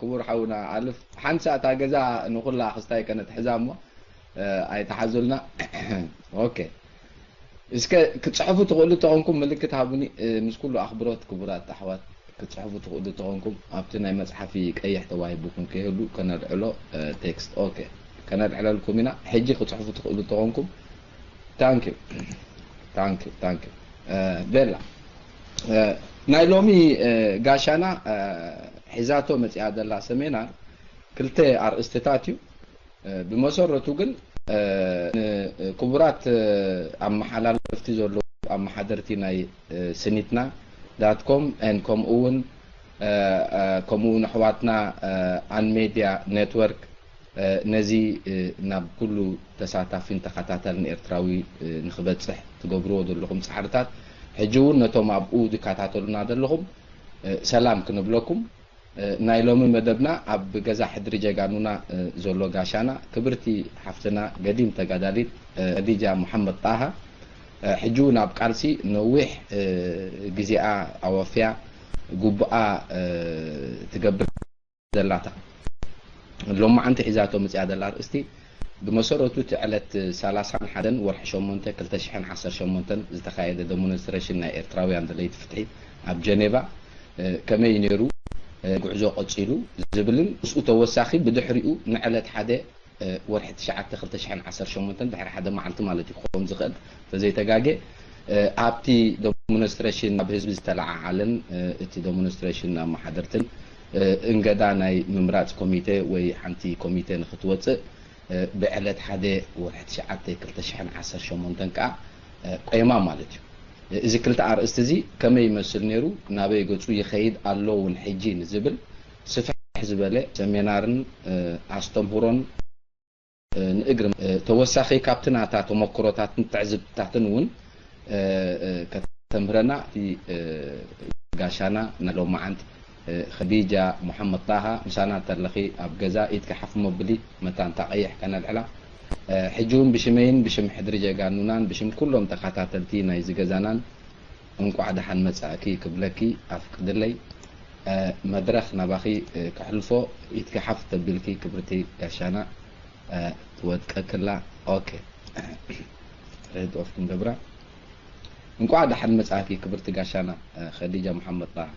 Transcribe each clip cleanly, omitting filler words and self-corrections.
كبر حونا علف حنسا تاجزا نقول لا خستاي كانت حزامه اي تحزلنا اوكي اسك كتصحفوا تقولوا تقونكم ملكت هابني مش كله اخبارات كبرات احوات كتصحفوا تقولوا تقونكم ابتنا مصحفي قيح تواهبكم كيهلو كان العلو تكست اوكي كان العلو لكم هنا حجي كتصحفوا تقولوا تقونكم ثانك يو بلا نايلومي غاشانا حزاتو مصيا دلا سمينا كلته ارستاتيو بمسرته ግን كبرات ام حلالفتي زلو ام حضرتي ناي سنيتنا .com and com اون كومون حواتنا ان ميديا نتورك نزي ناب كله تساتافين تخاتاتن ارتراوي نخبصح تغبرو دلكم صحرتات حجون نتوم ابو دكاتاتلنا دلكم سلام كنبلكم نايلوم مدبنا اب غزا حدري جاغانونا زولو غاشانا كبرتي حفتنا قديم تقاداليت خديجه محمد طه حجونا بقالسي نوح غزيا اوفيا غبا تقبر دلاتا لما انت حزاتو مصيا دلار استي بمسرته تعلت 30 حدن ورح شومونته 2018 زتخايده ديمونستريشن نا ايرتراويان دليت فتحي اب جنيفا كما ينيرو غعزو قصيلو زبلن سو توساخي بدحريو نعلت حدا ورح 2018 دحر حدا معلت مالتي خوم زخد فزي تغاغي ابتي ديمونستريشن بحزب استلعالن اتي ديمونستريشن ما حضرتن انغدا ناي ممراጽ كوميتي وي حنتي كوميتي نختوص بعلت حدا ورح 2018 كا قيمه مالتي إذا كلت أرست زي كما يمثل نيرو نابي قصو يخيد الله ونحجين زبل سفح زبالة سمينارن أستمهرون نقرم توساخي كابتنا تاتو مكروتات نتعزب تاتنون كتمرنا في قاشانا نلو معند خديجة محمد طه مسانا ترلخي أبقزا إتكحف مبلي متان تقيح كان العلا حجون بشمين بشم حدرجة قانونان بشم كلهم تقاتاتلتينا يزقزانان انكو عدا حن مساكي كبلكي أفقد لي مدرخ نباخي كحلفو يتكحف تبلكي كبرتي عشانا تودككلا اوكي ريد اوفكم دبرا انكو عدا حن مساكي كبرتي عشانا خديجة محمد طه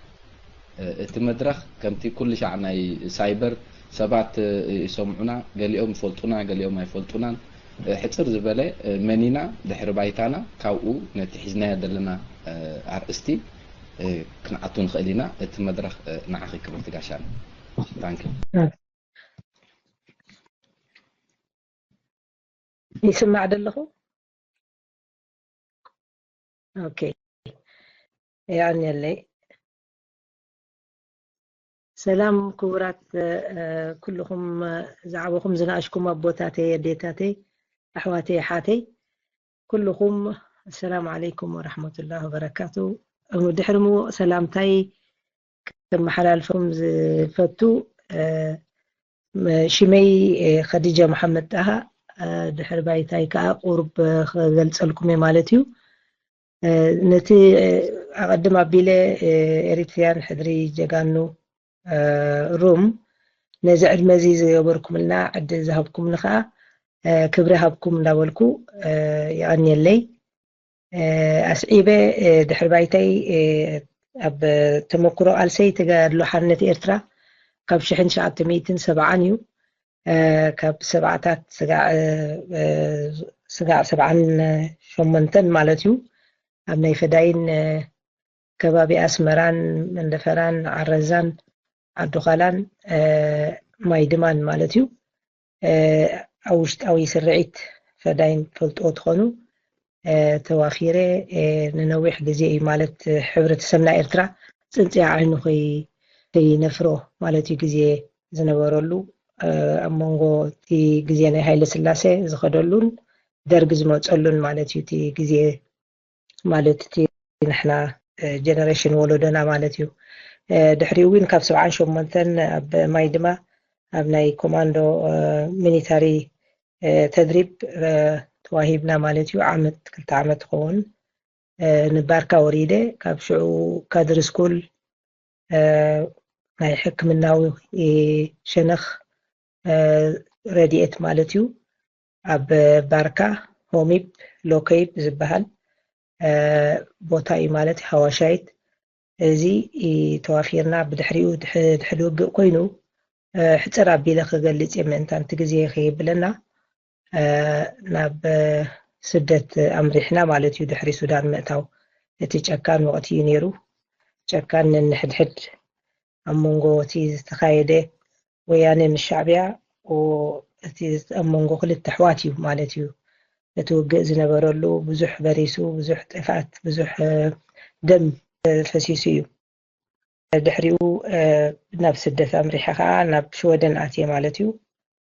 مدرخ كمتي كل شعنا سايبر سبعت يسمعونا قال يوم يفلطونا قال يوم ما يفلطونا حصر زباله منينا دحر بايتانا كاو نتحزنا دلنا ارستي كنعطون خلينا مدرخ نعخي كبرت غاشان ثانك يسمع دلخو اوكي يعني اللي سلام كورات كلكم زعبكم زناشكم ابوتاتي يديتاتي احواتي حاتي كلكم السلام عليكم ورحمة الله وبركاته مدحرمو سلامتاي كما حلالفهم فتو شمي خديجة محمد طه دحر بايتاي كا قرب غلصلكم مالتيو نتي اقدم ابيله اريتريان حدري جغانو روم نزعد مزيز يبركم لنا عد ذهبكم لخا كبره هبكم لاولكو يعني اللي اسعيبه دحر بايتاي اب تمكرو السي تغادلو حرنت ارترا كاب شحن شعت 170 كاب سبعتات سغا 78 مالتيو اب ناي فداين كبابي اسمران مندفران عرزان عدوخالان مايدمان مالتيو او يسرعيت فداين فلطو تخونو توافيره ننوح دزي مالت حبرة سمنا إرترا صنصيع عينو خي نفرو مالتي غزي زنبرلو امونغو تي غزي ناي هايل سلاسه زخدلون درغ زمصلون مالتي تي غزي مالت تي نحنا جنريشن ولودنا مالتيو دحري وين كاب 78 اب مايدما اب ناي كوماندو ميليتاري تدريب تواهبنا مالتيو عامت كلت عامت خون نباركا وريده كاب شعو كادر سكول ናይ ሕክምናዊ ሸነኽ ረድኤት ማለት እዩ ኣብ ባርካ ሆሚብ ሎከይብ ዝበሃል ቦታ እዩ ማለት ሓዋሻይት እዚ ተዋፊርና ብድሕሪኡ ድሕሪ ውግእ ኮይኑ ሕፅር ኣቢለ ክገልጽ የምንታንቲ ግዜ ከይብለና ናብ ስደት ኣምሪሕና ማለት እዩ ድሕሪ ሱዳን ምእታው እቲ ጨካን ወቅቲ እዩ ነይሩ ጨካን ንሕድሕድ ኣብ መንጎ እቲ ዝተኻየደ ወያነ ምስ ሻዕብያ እቲ ኣብ መንጎ ክልተ ኣሕዋት እዩ ማለት እዩ እቲ ውግእ ዝነበረሉ ብዙሕ በሪሱ ብዙሕ ጥፋት ብዙሕ ደም ፈሲሱ እዩ ድሕሪኡ ናብ ስደት ኣምሪሐ ከዓ ናብ ሽወደን ኣትየ ማለት እዩ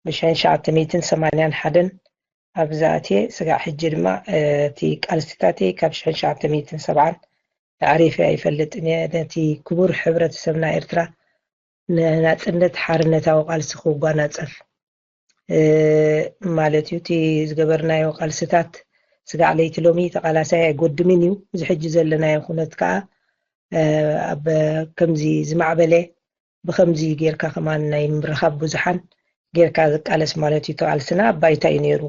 ብ1981 ኣብዛ ኣትየ ስጋዕ ሕጂ ድማ እቲ ቃልስታቴ ካብ 1970 ዓሪፈ ኣይፈልጥን እየ ነቲ ክቡር ሕብረተሰብና ኤርትራ ንናጽነት ሓርነታዊ ቃልሲ ክጓናጸፍ ማለት እዩ እቲ ዝገበርናዮ ቃልስታት ስጋዕ ለይቲ ሎሚ ተቃላሳይ ኣይጎድምን እዩ እዚ ሕጂ ዘለናዮ ኩነት ከዓ ኣብ ከምዚ ዝማዕበለ ብከምዚ ጌርካ ከማን ናይ ምርኻብ ብዙሓን ጌርካ ዝቃለስ ማለት እዩ ተቃልስና ባይታ እዩ ነይሩ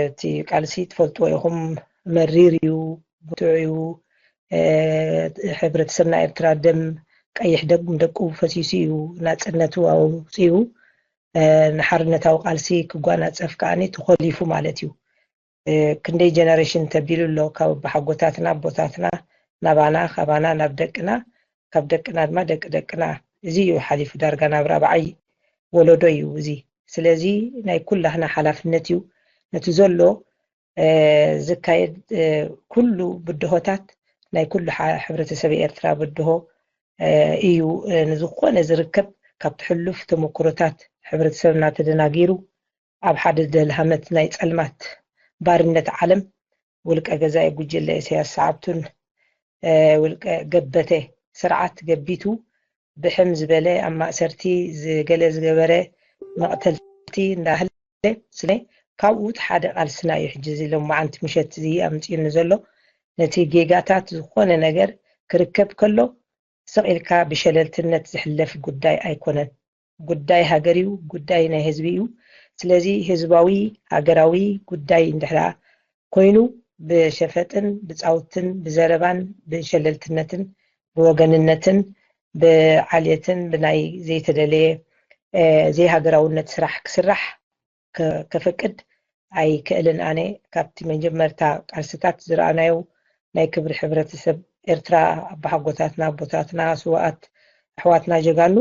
እቲ ቃልሲ ትፈልጥዎ ኢኹም መሪር እዩ ብቱዕ እዩ ሕብረተሰብና ኤርትራ ደም ቀይሕ ደቁ ፈሲሱ እዩ ናጽነቱ ኣውፅኡ ንሓርነታዊ ቃልሲ ክጓናጸፍ ከዓኒ ተኸሊፉ ማለት እዩ ክንደይ ጀነሬሽን ተቢሉ ኣሎ ካብ ብሓጎታትና ቦታትና ናባና ካባና ናብ ደቅና ካብ ደቅና ድማ ደቅና እዚ እዩ ሓሊፉ ዳርጋ ናብ ራብዓይ ወለዶ እዩ እዚ ስለዚ ናይ ኩላህና ሓላፍነት እዩ ነቲ ዘሎ ዝካየድ ኩሉ ብድሆታት ናይ ኩሉ ሕብረተሰብ ኤርትራ ብድሆ እዩ ንዝኾነ ዝርከብ ካብ ትሕልፍ ተመክሮታት ሕብረተሰብና ተደናጊሩ ኣብ ሓደ ደልሃመት ናይ ጸልማት ባርነት ዓለም ውልቀ ገዛኢ ጉጅለ ኢሳያስ ሰዓብቱን ውልቀ ገበተ ስርዓት ገቢቱ ብሕም ዝበለ ኣብ ማእሰርቲ ዝገለ ዝገበረ መቕተልቲ እንዳህለ ስለ ካብኡ ሓደ ቃልስና እዩ ሕጂ እዚ ሎማዓንቲ ምሸት እዚ ኣምፂኑ ዘሎ ነቲ ጌጋታት ዝኾነ ነገር ክርከብ ከሎ ሰቂልካ ብሸለልትነት ዝሕለፍ ጉዳይ ኣይኮነን ጉዳይ ሃገር እዩ ጉዳይ ናይ ህዝቢ እዩ ስለዚ ህዝባዊ ሃገራዊ ጉዳይ እንድሕራ ኮይኑ ብሸፈጥን ብጻውትን ብዘረባን ብሸለልትነትን ብወገንነትን ብዓልየትን ብናይ ዘይተደለየ ዘይሃገራውነት ስራሕ ክስራሕ ከፈቅድ ኣይክእልን ኣነ ካብቲ መጀመርታ ቃልስታት ዝረኣናዮ ናይ ክብሪ ሕብረተሰብ ኤርትራ ብሓጎታትና ቦታትና ስዋኣት ኣሕዋትና ጀጋኑ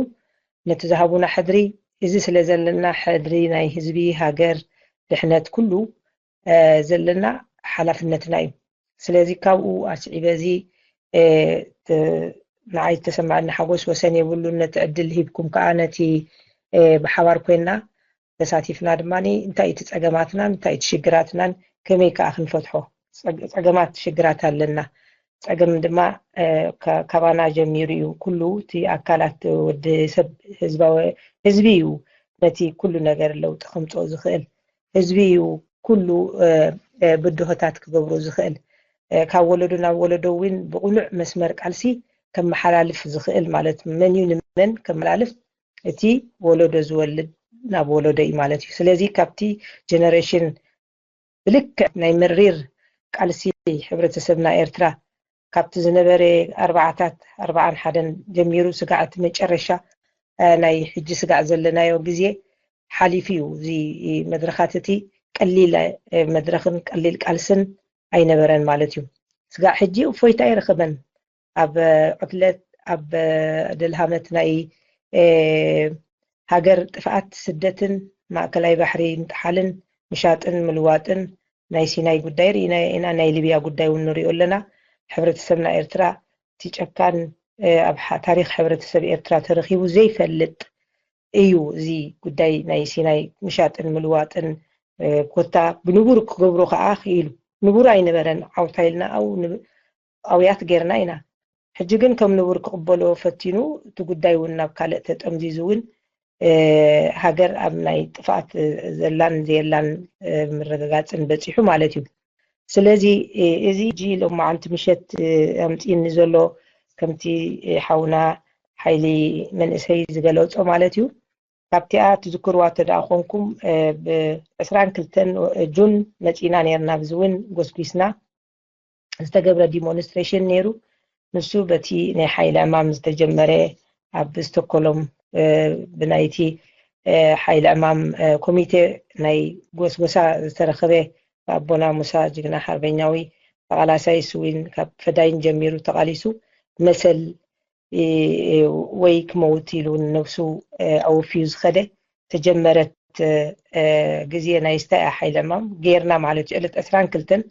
ነቲ ዝሃቡና ሕድሪ እዚ ስለ ዘለና ሕድሪ ናይ ህዝቢ ሃገር ድሕነት ኩሉ ዘለና ሓላፍነትና እዩ ስለዚ ካብኡ ኣስዒበ እዚ ንዓይ ተሰማዕና ሓጎስ ወሰን የብሉ ነቲ ዕድል ሂብኩም ከዓ ነቲ ብሓባር ኮይና ተሳቲፍና ድማኒ እንታይ እቲ ፀገማትና እንታይ እቲ ሽግራትናን ከመይ ከዓ ክንፈትሖ ፀገማት ሽግራት ኣለና ፀገም ድማ ካባና ጀሚሩ እዩ ኩሉ እቲ ኣካላት ወዲ ሰብ ህዝባዊ ህዝቢ እዩ ነቲ ኩሉ ነገር ለውጢ ከምፅኦ ዝኽእል ህዝቢ እዩ ኩሉ ብድሆታት ክገብሮ ዝኽእል ካብ ወለዶ ናብ ወለዶ እውን ብቁኑዕ መስመር ቃልሲ ከመሓላልፍ ዝኽእል ማለት መን እዩ ንመን ከመሓላልፍ እቲ ወለዶ ዝወልድ ናብ ወለዶ እዩ ማለት እዩ ስለዚ ካብቲ ጀነሬሽን ብልክዕ ናይ መሪር ቃልሲ ሕብረተሰብና ኤርትራ ካብቲ ዝነበረ 41 ጀሚሩ ስጋዕቲ መጨረሻ ናይ ሕጂ ስጋዕ ዘለናዮ ግዜ ሓሊፍ እዩ እዚ መድረኻት እቲ ቀሊል መድረኽን ቀሊል ቃልስን ኣይነበረን ማለት እዩ ስጋዕ ሕጂ እፎይታ ይረኽበን ኣብ ቅትለት ኣብ ደልሃመት ናይ ሃገር ጥፍኣት ስደትን ማእከላይ ባሕሪ ምጥሓልን ምሻጥን ምልዋጥን ናይ ሲናይ ጉዳይ ርኢና ናይ ሊብያ ጉዳይ እውን ንሪኦ ኣለና ሕብረተሰብና ኤርትራ እቲ ጨካን ኣብ ታሪክ ሕብረተሰብ ኤርትራ ተረኺቡ ዘይፈልጥ እዩ እዚ ጉዳይ ናይ ሲናይ ምሻጥን ምልዋጥን ኮታ ብንቡር ክገብሮ ከዓ ክኢሉ ንቡር ኣይነበረን ዓውታይልና ኣው ኣውያት ጌርና ኢና ሕጂ ግን ከም ንቡር ክቕበሎ ፈቲኑ እቲ ጉዳይ እውን ናብ ካልእ ተጠምዚዙ እውን ሃገር ኣብ ናይ ጥፋኣት ዘላን ዘየላን ምረጋጋፅን በፂሑ ማለት እዩ ስለዚ እዚ ጂ ሎማዓንቲ ምሸት ኣምፂኒ ዘሎ ከምቲ ሓውና حيلي من إسهي زغلوصو مالتيو كابتيا تذكروا تداخونكم بأسران كلتن جون متينا نيرنا بزوين غوسكيسنا استقبل ديمونستريشن نيرو نسو بتي ني حيل أمام استجمره أب ستوكولوم بنايتي حيل أمام كوميتي ناي غوسغوسا استرخبه أبونا موسى جغنا حربيناوي تقالاساي سوين كاب فداين جميرو تقاليسو مثل ወይ ክመውት ኢሉ ነፍሱ أو فيوز خده تجمرت جزية نايستا حيلمام غيرنا معلش قلت أسران كلتن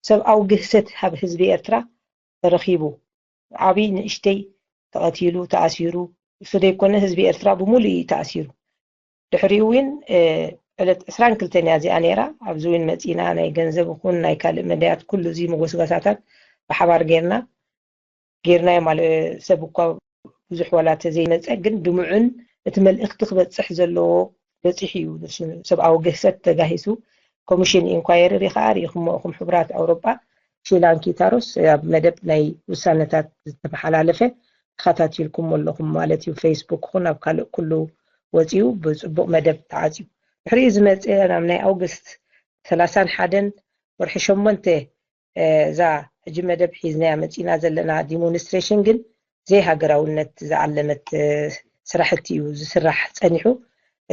سب أو جهست هب حزبي إرترا رخيبو عبين اشتي تقاتيلو تأثيرو سدي يكون حزبي إرترا بمولي تأثيرو دحريوين قلت أسران كلتن يازي أنيرا عبزوين متينا ناي جنزب وكون ناي كالم مديات كل زي مغوسغاساتات بحبار غيرنا مال سبقوا بزح ولا تزينت أجن دمعن تملئت خبتصح زلو بصحيو سبعة وجهست تجهزوا كوميشن إنكوايري رخاري خم حبرات أوروبا شيلانكي تاروس مدب ناي وسانتات تبحلالفه خاتاتي لكم واللهم مالتي فيسبوك خنا كله وزيو بصبق مدب تعزيو حريز أنا من أوغست 30 حدن ورحشهم منته زا جمدب حيزنا متينا زلنا ديمونستريشن جن زي هاجراونت زعلمت سرحتي وزسرح صنيحو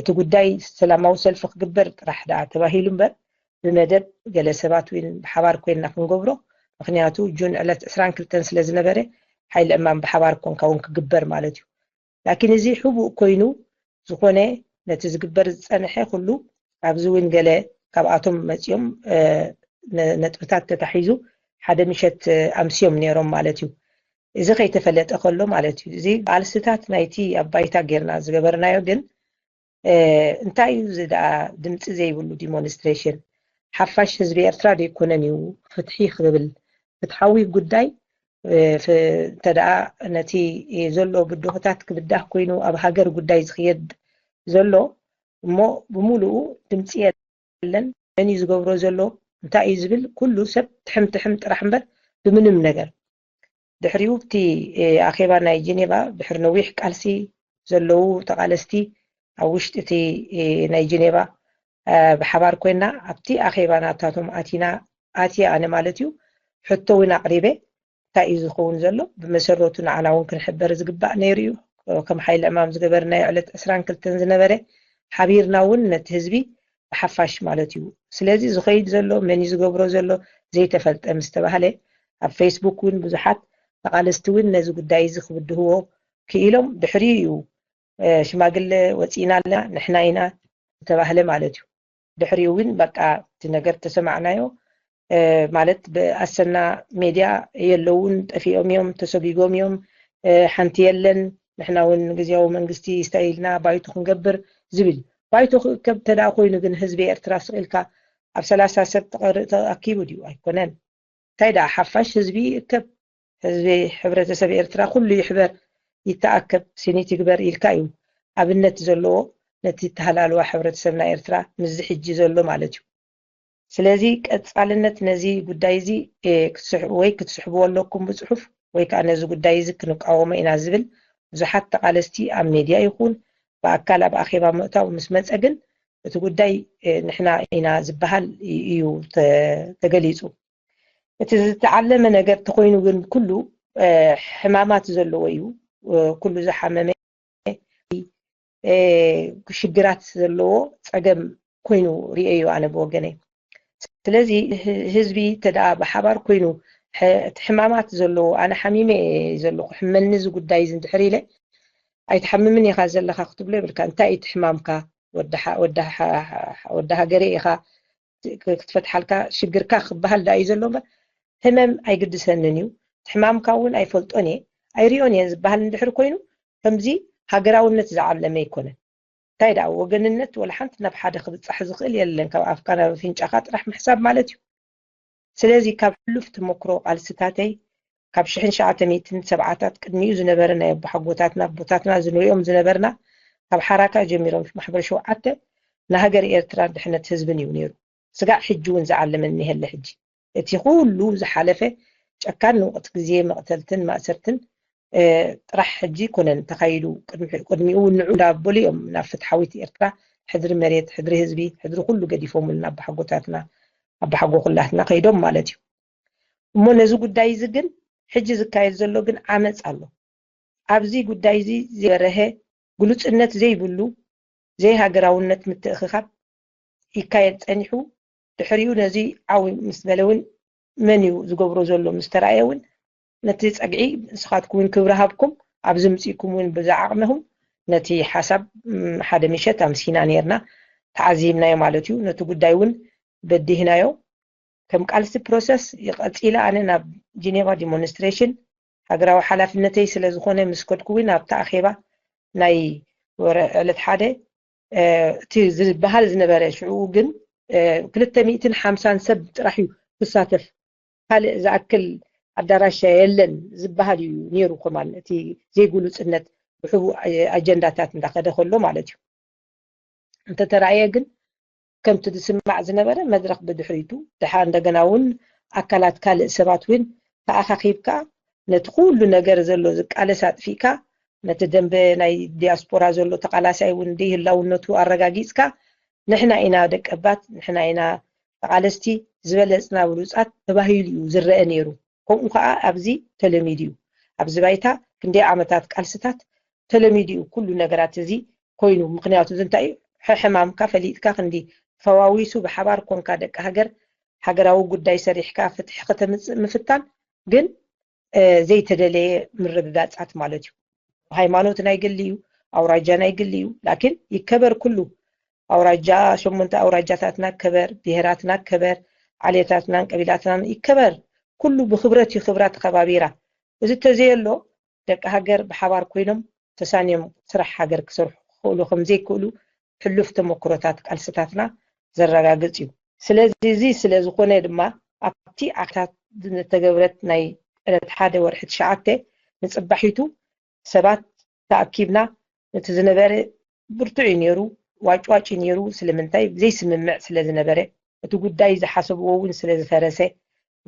تقداي سلاماو سلف خبر راح دا تباهيلم بر بمدب جلسات وين بحوار كوينا كنغبرو مخنياتو جون على 22 سلا زنبره حيل امام بحوار كون كغبر مالتيو لكن زي حبو كوينو زخونه نتزغبر صنحه كله ابزوين جله كاباتهم مصيوم نطبطات تتحيزو حدا مشت امسيوم نيروم مالتيو إذا خيت فلت أقوله مالتي زي على ستات نايتي أبايتا غيرنا زغبرنايو جن انتايو زدا دمت زي بلو ديمونستريشن حفاش حزبي إرترا دي كوننيو فتحي خبل فتحوي قداي في تدعى نتي زلو بدوهتات كبداه كوينو أب هاجر قداي زخيد زلو مو بمولو دمتي يلن أني زغبرو زلو انتاي زبل كله سب تحمت رحمبر بمنم نجر دحريوبتي أخيبا ناي جنيبا بحر نويح كالسي زلو تقالستي أوشتتي ناي جنيبا بحبار كوينا أبتي أخيبا ناتاتهم آتي أنا مالتيو حتو وين قريبة تايز خون زلو بمسروتنا عناون كنحبر زقبا نيريو كم حيل أمام زقبرنا يعلت أسران كلتن زنبري حبيرنا ون نتهزبي بحفاش مالتيو سلازي زخيد زلو مني زقبرو زلو زي تفلت أمستبهالي أب فيسبوك وين بزحات تقالستوين نزو قداي زخبد هو كيلوم دحريو شماقل وصينا لنا نحناينا تباهله مالتيو دحريوين بقى تنجر تسمعنايو مالت بأسنا ميديا يلون طفيهم يوم تسبيقهم يوم حنتي يلن نحنا ونغزيو منغستي استايلنا بايتو خنقبر زبل بايتو كب تداخوين ግን ህዝቢ ኤርትራ ስቂልካ ኣብ 30 ሰብ ተኣኪቡ ድዩ ኣይኮነን ታይዳ ሓፋሽ ህዝቢ ከብ ህዝቢ ሕብረተሰብ ኤርትራ ኩሉ ይሕበር ይተኣከብ ሲኒት ይግበር ኢልካ እዩ ኣብነት ዘለዎ ነቲ ተሃላልዋ ሕብረተሰብና ኤርትራ ምዝ ሕጂ ዘሎ ማለት እዩ ስለዚ ቀጻልነት ነዚ ጉዳይ እዚ ወይ ክትስሕብዎ ኣለኩም ብጽሑፍ ወይ ከዓ ነዚ ጉዳይ እዚ ክንቃወሞ ኢና ዝብል ብዙሓት ተቃለስቲ ኣብ ሚድያ ይኹን በአካል ኣብ ኣኼባ ምእታው ምስ መፀግን እቲ ጉዳይ ንሕና ኢና ዝበሃል እዩ ተገሊጹ እቲ ዝተዓለመ ነገር ተኮይኑ ግን ኩሉ ሕማማት ዘለዎ እዩ ኩሉ ዝሓመመ ሽግራት ዘለዎ ፀገም ኮይኑ ሪአዩ ኣነ ብወገነይ ስለዚ ህዝቢ ተዳ ብሓባር ኮይኑ ሕማማት ዘለዎ ኣነ ሓሚመ ዘለኹ ሕመኒ ዝ ጉዳይ ዝንድሕር ኢለ ኣይትሐምምን ኢኻ ዘለኻ ክትብሎ ይብልካ እንታይ እትሕማምካ ወዳ ሃገሬ ኢኻ ክትፈትሓልካ ሽግርካ ክበሃል ዳ እዩ ዘሎ ህመም ኣይግድሰንን እዩ ሕማምካ እውን ኣይፈልጦን እየ ኣይሪኦን እየ ዝበሃል እንድሕር ኮይኑ ከምዚ ሃገራውነት ዝዓለመ ይኮነን እንታይ ዳ ወገንነት ወላ ሓንቲ ናብ ሓደ ክብፃሕ ዝኽእል የለን ካብ ኣፍካ ናብ ፍንጫኻ ጥራሕ ምሕሳብ ማለት እዩ ስለዚ ካብ ሕሉፍ ተመክሮ ቃልስታተይ ካብ 1970ታት ቅድሚኡ ዝነበረ ናይ ኣቦሓጎታትና ቦታትና ዝንሪኦም ዝነበርና ካብ ሓራካ ጀሚሮም ማሕበር ሸውዓተ ንሃገር ኤርትራ ድሕነት ህዝብን እዩ ነይሩ ስጋዕ ሕጂ እውን ዝዓለመኒ ይህለ ሕጂ እቲ ኩሉ ዝሓለፈ ጨካን ንወቅት ግዜ መቕተልትን ማእሰርትን ጥራሕ ሕጂ ኮነን ተኻይዱ ቅድሚኡ ንዑዳ ቦሊኦም ናብ ፍትሓዊት ኤርትራ ሕድሪ መሬት ሕድሪ ህዝቢ ሕድሪ ኩሉ ገዲፎምልና ኣባሓጎታትና ኣባሓጎ ኩላትና ከይዶም ማለት እዩ እሞ ነዚ ጉዳይ እዚ ግን ሕጂ ዝካየድ ዘሎ ግን ዓመፅ ኣሎ ኣብዚ ጉዳይ እዚ ዝበረሀ ግሉጽነት ዘይብሉ ዘይ ሃገራውነት ምትእኽኻብ ይካየድ ፀኒሑ ድሕሪኡ ነዚ ዓዊ ምስ በለውን መን እዩ ዝገብሮ ዘሎ ምስ ተረኣየ እውን ነቲ ፀግዒ ንስኻትኩም ክብሪ ሃብኩም ኣብዚ ምፅኢኩም እውን ብዛዓቕመኹም ነቲ ሓሳብ ሓደ ምሸት ኣምሲና ነርና ተዓዚብናዮ ማለት እዩ ነቲ ጉዳይ እውን በዲህናዮ ከም ቃልሲ ፕሮሰስ ይቐፂላ ኣነ ናብ ጂኔቫ ዲሞንስትሬሽን ሃገራዊ ሓላፍነተይ ስለ ዝኾነ ምስ ከድኩ እውን ኣብቲ ኣኼባ ናይ ዕለት ሓደ እቲ ዝበሃል ዝነበረ ሽዑ ግን 250 ሰብ ጥራሕ እዩ ክሳተፍ ካልእ ዝኣክል ኣዳራሽ የለን ዝበሃል እዩ ነይሩ ከማን እቲ ዘይግሉጽነት ብሕቡ ኣጀንዳታት እንዳኸደ ከሎ ማለት እዩ እንተተረኣየ ግን ከምቲ ዝስማዕ ዝነበረ መድረክ ብድሕሪቱ ድሓ እንደገና እውን ኣካላት ካልእ ሰባት እውን ተኣኻኺብካ ነቲ ኩሉ ነገር ዘሎ ዝቃለስ ኣጥፊእካ ነቲ ደንበ ናይ ዲያስፖራ ዘሎ ተቃላሳይ እውን ደይህላውነቱ ኣረጋጊፅካ ንሕና ኢና ደቀባት ንሕና ኢና ተቃለስቲ ዝበለፅና ብሉፃት ተባሂሉ እዩ ዝረአ ነይሩ ከምኡ ከዓ ኣብዚ ተለሚድ እዩ ኣብዚ ባይታ ክንደይ ዓመታት ቃልስታት ተለሚድ እዩ ኩሉ ነገራት እዚ ኮይኑ ምክንያቱ እንታይ ሕማምካ ፈሊጥካ ክንዲ ፈዋዊሱ ብሓባር ኮንካ ደቂ ሃገራዊ ጉዳይ ሰሪሕካ ፍትሕ ከተምፅእ ምፍታን ግን ዘይተደለየ ምርግጋፃት ማለት እዩ ሃይማኖት ናይ ግሊ እዩ ኣውራጃ ናይ ግሊ እዩ ላኪን ይከበር ኩሉ ኣውራጃ 8 ኣውራጃታትና ከበር ብሄራትና ከበር ዓሌታትና ቀቢላትና ይከበር ኩሉ ብክብረት ይክብራት ከባቢራ እዚ ተዘየሎ ደቂ ሃገር ብሓባር ኮይኖም ተሳንዮም ስራሕ ሃገር ክሰርሑ ክእሉ ከም ዘይክእሉ ሕሉፍ ተመክሮታት ቃልስታትና ዘረጋግፅ እዩ ስለዚ እዚ ስለ ዝኾነ ድማ ኣብቲ ኣክታት ዝተገብረት ናይ ዕለት ሓደ ወርሒ 9 ንፅባሒቱ ሰባት ተኣኪብና ነቲ ዝነበረ ብርቱዕ ነይሩ ዋጭዋጭ ነይሩ ስለምንታይ ዘይስምምዕ ስለ ዝነበረ እቲ ጉዳይ ዝሓሰብዎ እውን ስለ ዝፈረሰ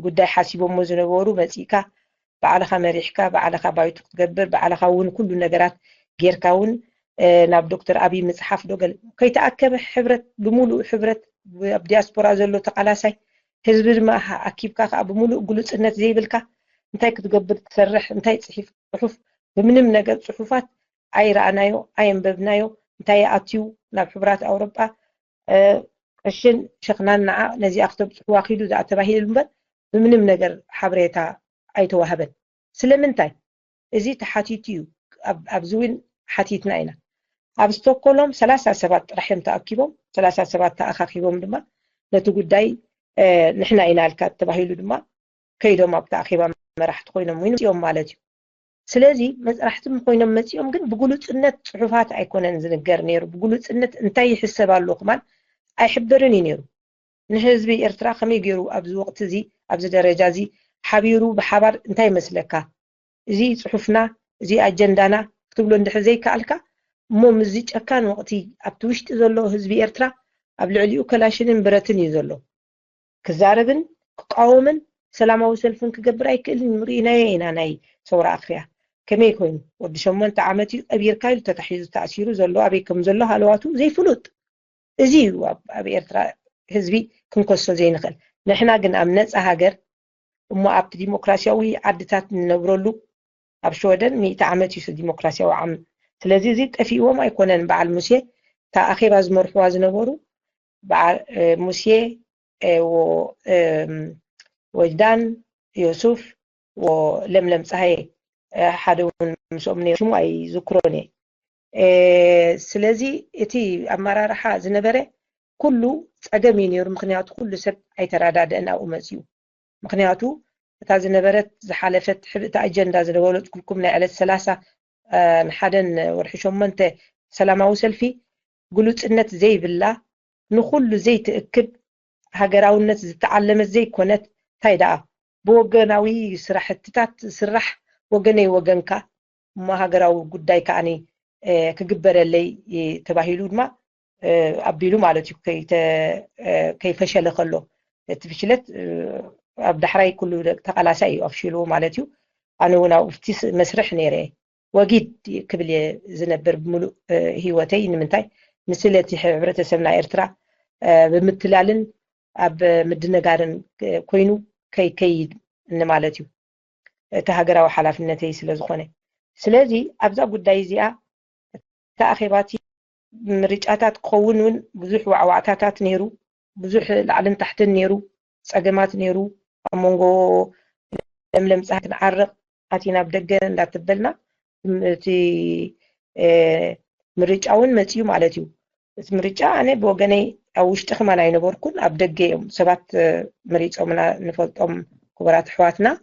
ጉዳይ ሓሲቦሞ ዝነበሩ መፂካ ባዕልኻ መሪሕካ ባዕልኻ ባይቱ ክትገብር ባዕልኻ እውን ኩሉ ነገራት ጌርካ እውን ናብ ዶክተር አብይ መጽሓፍ ዶገል ከይተኣከበ ሕብረት ብሙሉእ ሕብረት ኣብ ዲያስፖራ ዘሎ ተቃላሳይ ህዝቢ ድማ ኣኪብካ ብሙሉእ ግሉጽነት ዘይብልካ እንታይ ክትገብር ትሰርሕ እንታይ ጽሑፍ ብምንም ነገር ጽሑፋት ኣይረኣናዮ ኣይንበብናዮ እንታይ ኣትዩ ናብ ሕብራት ኣውሮጳ ቅሽን ሸኽናን ነዚ ኣክተብ ጽሑፍ ኣኺዱ ተባሂሉ እምበር ብምንም ነገር ሓበሬታ ኣይተዋህበን ስለምንታይ እዚ ተሓቲቱ እዩ ኣብዚ እውን ሓቲትና ኢና ኣብ ስቶክሆልም 30 ሰባት ጥራሕም ተኣኪቦም 30 ሰባት ተኣኻኺቦም ድማ ነቲ ጉዳይ ንሕና ኢና ልካ ተባሂሉ ድማ ከይዶም ኣብ ተኣኺባ መራሕቲ ኮይኖም እዮም ማለት እዩ ስለዚ መራሕቲ ኮይኖም መፅኦም ግን ብግሉጽነት ጽሑፋት ኣይኮነን ዝንገር ነይሩ ብግሉጽነት እንታይ ይሕሰብ ኣሎ ከማን ኣይሕብርን ነይሩ ንህዝቢ ኤርትራ ከመይ ገይሩ ኣብዚ ወቅቲ እዚ ኣብዚ ደረጃ እዚ ሓቢሩ ብሓባር እንታይ መስለካ እዚ ጽሑፍና እዚ ኣጀንዳና ክትብሎ እንድሕር ዘይከኣልካ እሞ ምዚ ጨካን ወቅቲ ኣብቲ ውሽጢ ዘሎ ህዝቢ ኤርትራ ኣብ ልዕሊኡ ከላሽንን ብረትን እዩ ዘሎ ክዛረብን ክቃወምን ሰላማዊ ሰልፍን ክገብር ኣይክእልን ርኢናዮ ኢና ናይ ሰውራ ኣኽርያ ከመይ ኮይኑ ወዲ 8 ዓመት እዩ ቀቢርካ ኢሉ ተታሒዙ ተኣሲሩ ዘሎ ኣበይ ከም ዘሎ ሃለዋቱ ዘይፍሉጥ እዚ እዩ ኣብ ኤርትራ ህዝቢ ክንከሶ ዘይንኽእል ንሕና ግን ኣብ ነፃ ሃገር እሞ ኣብቲ ዲሞክራሲያዊ ዓድታት ንነብረሉ ኣብ ሸወደን 100 ዓመት እዩ ዲሞክራሲያዊ ዓም ስለዚ እዚ ጠፊእዎም ኣይኮነን በዓል ሙሴ ተኣኺባ ዝመርሕዋ ዝነበሩ በዓል ሙሴ ወጅዳን ዮሱፍ ወለምለም ፀሃይ ሓደ እውን ምስኦም ነይሩ ሽሙ ኣይዝክሮን ስለዚ እቲ ኣመራርሓ ዝነበረ ኩሉ ፀገም እዩ ነይሩ ምክንያቱ ኩሉ ሰብ ኣይተረዳድአን ኣብኡ መፅኡ ምክንያቱ እታ ዝነበረት ዝሓለፈት ሕብእቲ ኣጀንዳ ዝነበረት ኩልኩም ናይ ዕለት 30 ንሓደን ወርሒ 8 ሰላማዊ ሰልፊ ግሉጽነት ዘይብላ ንኩሉ ዘይትእክብ ሃገራውነት ዝተዓለመት ዘይኮነት እንታይ ደኣ ብወገናዊ ስራሕትታት ስራሕ ወገነይ ወገንካ እሞ ሃገራዊ ጉዳይ ከዓኒ ክግበረለይ ተባሂሉ ድማ ኣቢሉ ማለት እዩ ከይፈሸለ ከሎ እቲ ፍሽለት ኣብ ዳሕራይ ኩሉ ተቃላሳይ እዩ ኣፍሽሉ ማለት እዩ أنا وناوفتي مسرح نيري وجد قبل زنبر بملو هيوتي نمنتاي مسلتي حبرة سمنا إرترا بمثلالن أب مدنا قارن كوينو كي نمالتيو تهاجروا حلفنتي سلازخونه سلازي أبزا قداي زيا تأخيباتي مريجاتات قوونون بزح وعواتات نيرو بزح لعلن تحت نيرو صقمات نيرو أمونغو لملم صحت نعرق أتينا بدقن لا تبلنا تي مريجاون متيو مالتيو مريجا أنا بوجني أو اشتخم أنا ينبوركون أبدقيهم سبات مريج أمنا نفلتهم كبرات حواتنا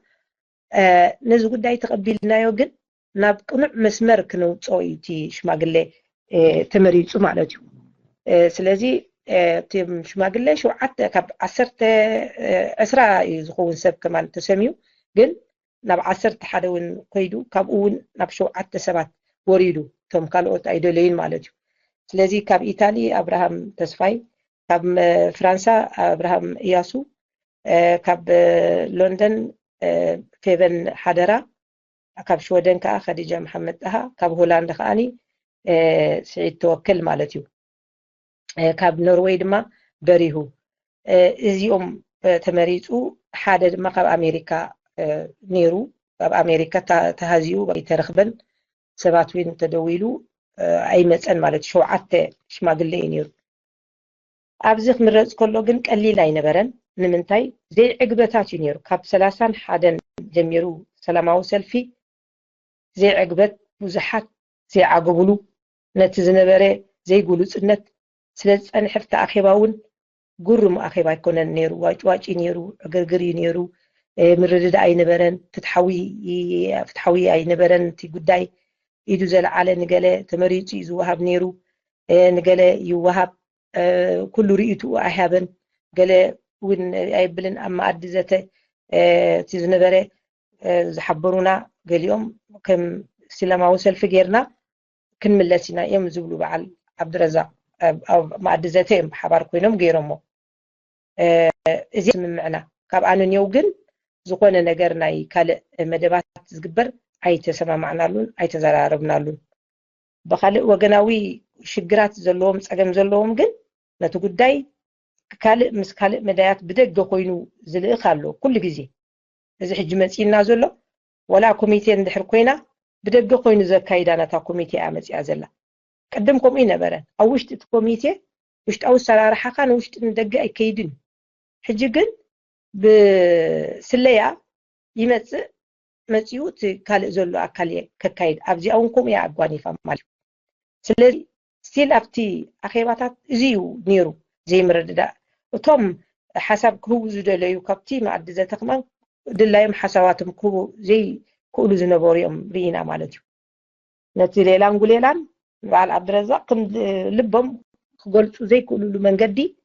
نزو قداي تقبلنا يوجن نابقنع مسمر كنو تصويتي شماقلي تمريجو مالتيو سلازي تيم شماقلي شو عدت كاب عسرت أسرع يزخون سب كمان تسميو قل ناب عسرت حدون قيدو كابون ناب شو عدت سبات وريدو ثم قالوا أيدولين مالتيو سلازي كاب إيطالي أبراهام تسفاي كاب فرنسا أبراهام إياسو كاب لندن فيبن حدرا كاب شودن كا خديجة محمد أها كاب هولندا خاني سعيد توكل مالتيو كاب نرويج ما بريهو إزيوم تمريزو حادد ما كاب أمريكا نيرو كاب أمريكا تهزيو بيترخبن سباتوين تدويلو أي مسألة مالت شو عت شماغلي نيرو أبزخ مرز كله جن قليل أي نبرن نمنتاي زي عقبتات نيرو كاب سلاسان حادن جميرو سلاماو سلفي زي عقبت بزحات زي عقبلو نتزنبري زي قولوس النت سلز أنا حفت أخيباون قرم أخيبا يكون النيرو واج نيرو قرقري نيرو مرد أي نبرن فتحوي أي نبرن تي قداي يدو زل على نقالة تمريتي يزوهب نيرو نقالة يوهب كل رئيتو أحيابن قالة وين أيبلن أما أدزته تزنبري زحبرونا قال يوم كم سلما وصل في غيرنا كن ملتنا يوم زبلوا بعل عبد الرزاق أو ما أدزتهم حبار كوينهم غيرهم إزي من معنا كاب أنا نيوجن زقونا نجرنا يكال مدبات زجبر أي تسمع معنا لون أي تزاربنا لون بخلي وجناوي شجرات زلهم سجم زلهم جن نتقول داي كال مسكال مدايات بدك دقوينو زل خالو كل جزء إذا حجمتي نازله ولا كوميتي ندحر كوينا بدق كوين زكايدانا تا كوميتي امص يازلا قدمكم اي نبره او وشت كوميتي وشت او سرارحه كان وشت ندق اي كيدن حجي جن بسليا يمص مصيوت كال زلو اكل ككايد ابزي اونكم يا اغواني فمال سلازي ستيل ابتي اخيباتات زيو نيرو زي مرددا وتم حسب كهو زدليو كابتي مع دزته كمان دلايم حسواتم كو زي كل زنبوريهم رينا مالتيو نتي ليلان غوليلان بعل عبد الرزاق كم لبهم قلتو زي كل منقدي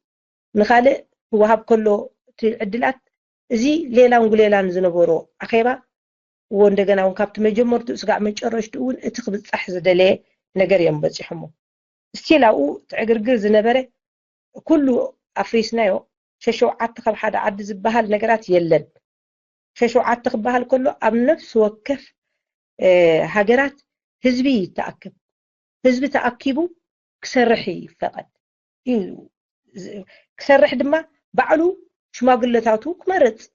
نخالق وهاب كله تعدلات زي ليلان غوليلان زنبورو اخيبا وندغنا وكابت مجمرتو اسقع مጨረሽቱን እትخبصح زدلي ነገር ينبصحمو استيلاو تعغرغر زنبره كله افريسنايو ششو عتخب حدا عد زبحال ነገራት የለን ششو عتخب بحال كله اب نفس وكف هاجرات حزبي تاكب حزب تاكيبو كسرحي فقط كسرح دما بعلو شماغلتاتو كمرت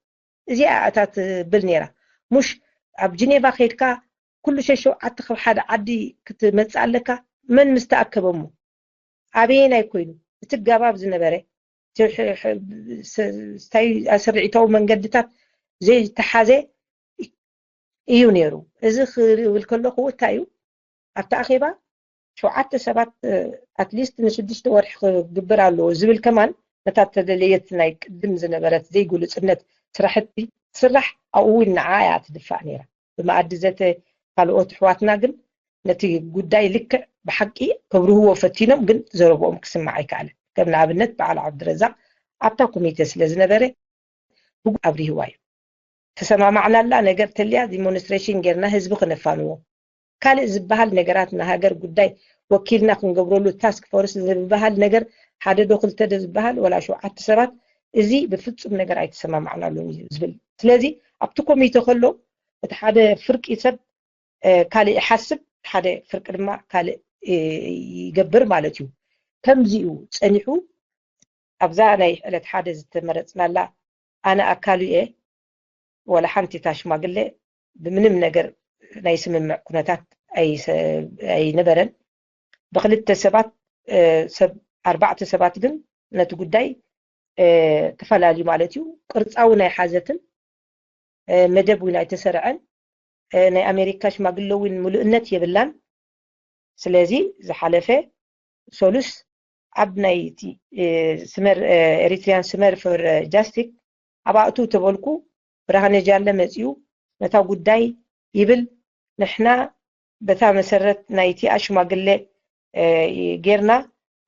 ازي اعتات بالنيرا مش اب جنيفا خيدكا كل ششو عتخب حدا عدي كتمصالكا من مستاكبمو ابينا يكونو تتغاباب زنبره ستاي اسرعيتو منقدتات زي تحازي ايو نيرو اذا والكل هو تايو ابتاخيبا شو عدت سبات اتليست نشدشت ورح قبرالو زبل كمان نتات تدليت ناي قدم زنبرت زي يقولوا صنت سرحتي تسرح او نعايا تدفع نيرا بما ادزته قالوا حواتنا قل نتي قداي لك بحقي كبره هو فتينم قل زربهم كسمعي كاله كمنا ابنت بعل عبد الرزاق ابتا كوميتي سلازنبره بقو ابري هواي تسمع معنا لا نجر تليا ديمونستريشن غيرنا حزب خنفانو كال زبحال نجراتنا هاجر قداي وكيلنا كنغبرولو تاسك فورس زبحال نجر حدا دخل تدزبحال ولا شو عت سبات ازي بفصم نجر ايتسمع معنا لون زبل سلازي ابتو كوميتي خلو ሓደ ፍርቂ ሰብ ካልእ ይሓስብ ሓደ ፍርቂ ድማ ካልእ ይገብር ማለት እዩ ከምዚኡ ፀኒሑ ኣብዛ ናይ ዕለት ሓደ ዝተመረፅናላ ኣነ ኣካሉ እየ ወላ ሓንቲ እታ ሽማግለ ብምንም ነገር ናይ ስምምዕ ኩነታት ኣይነበረን ብክልተ ሰባት ሰብ 4 ሰባት ግን ነቲ ጉዳይ ተፈላለዩ ማለት እዩ ቅርፃዊ ናይ ሓዘትን መደብ እውን ኣይተሰርዐን ናይ ኣሜሪካ ሽማግለ እውን ሙሉእነት የብላን ስለዚ ዝሓለፈ ሶሉስ ኣብ ናይቲ ስመር ኤሪትሪያን ስመር ፎር ጃስቲስ ኣባእቱ ተበልኩ ብርሃነ ጃለ መፅኡ ነታ ጉዳይ ይብል ንሕና በታ መሰረት ናይቲ ሽማግለ ጌርና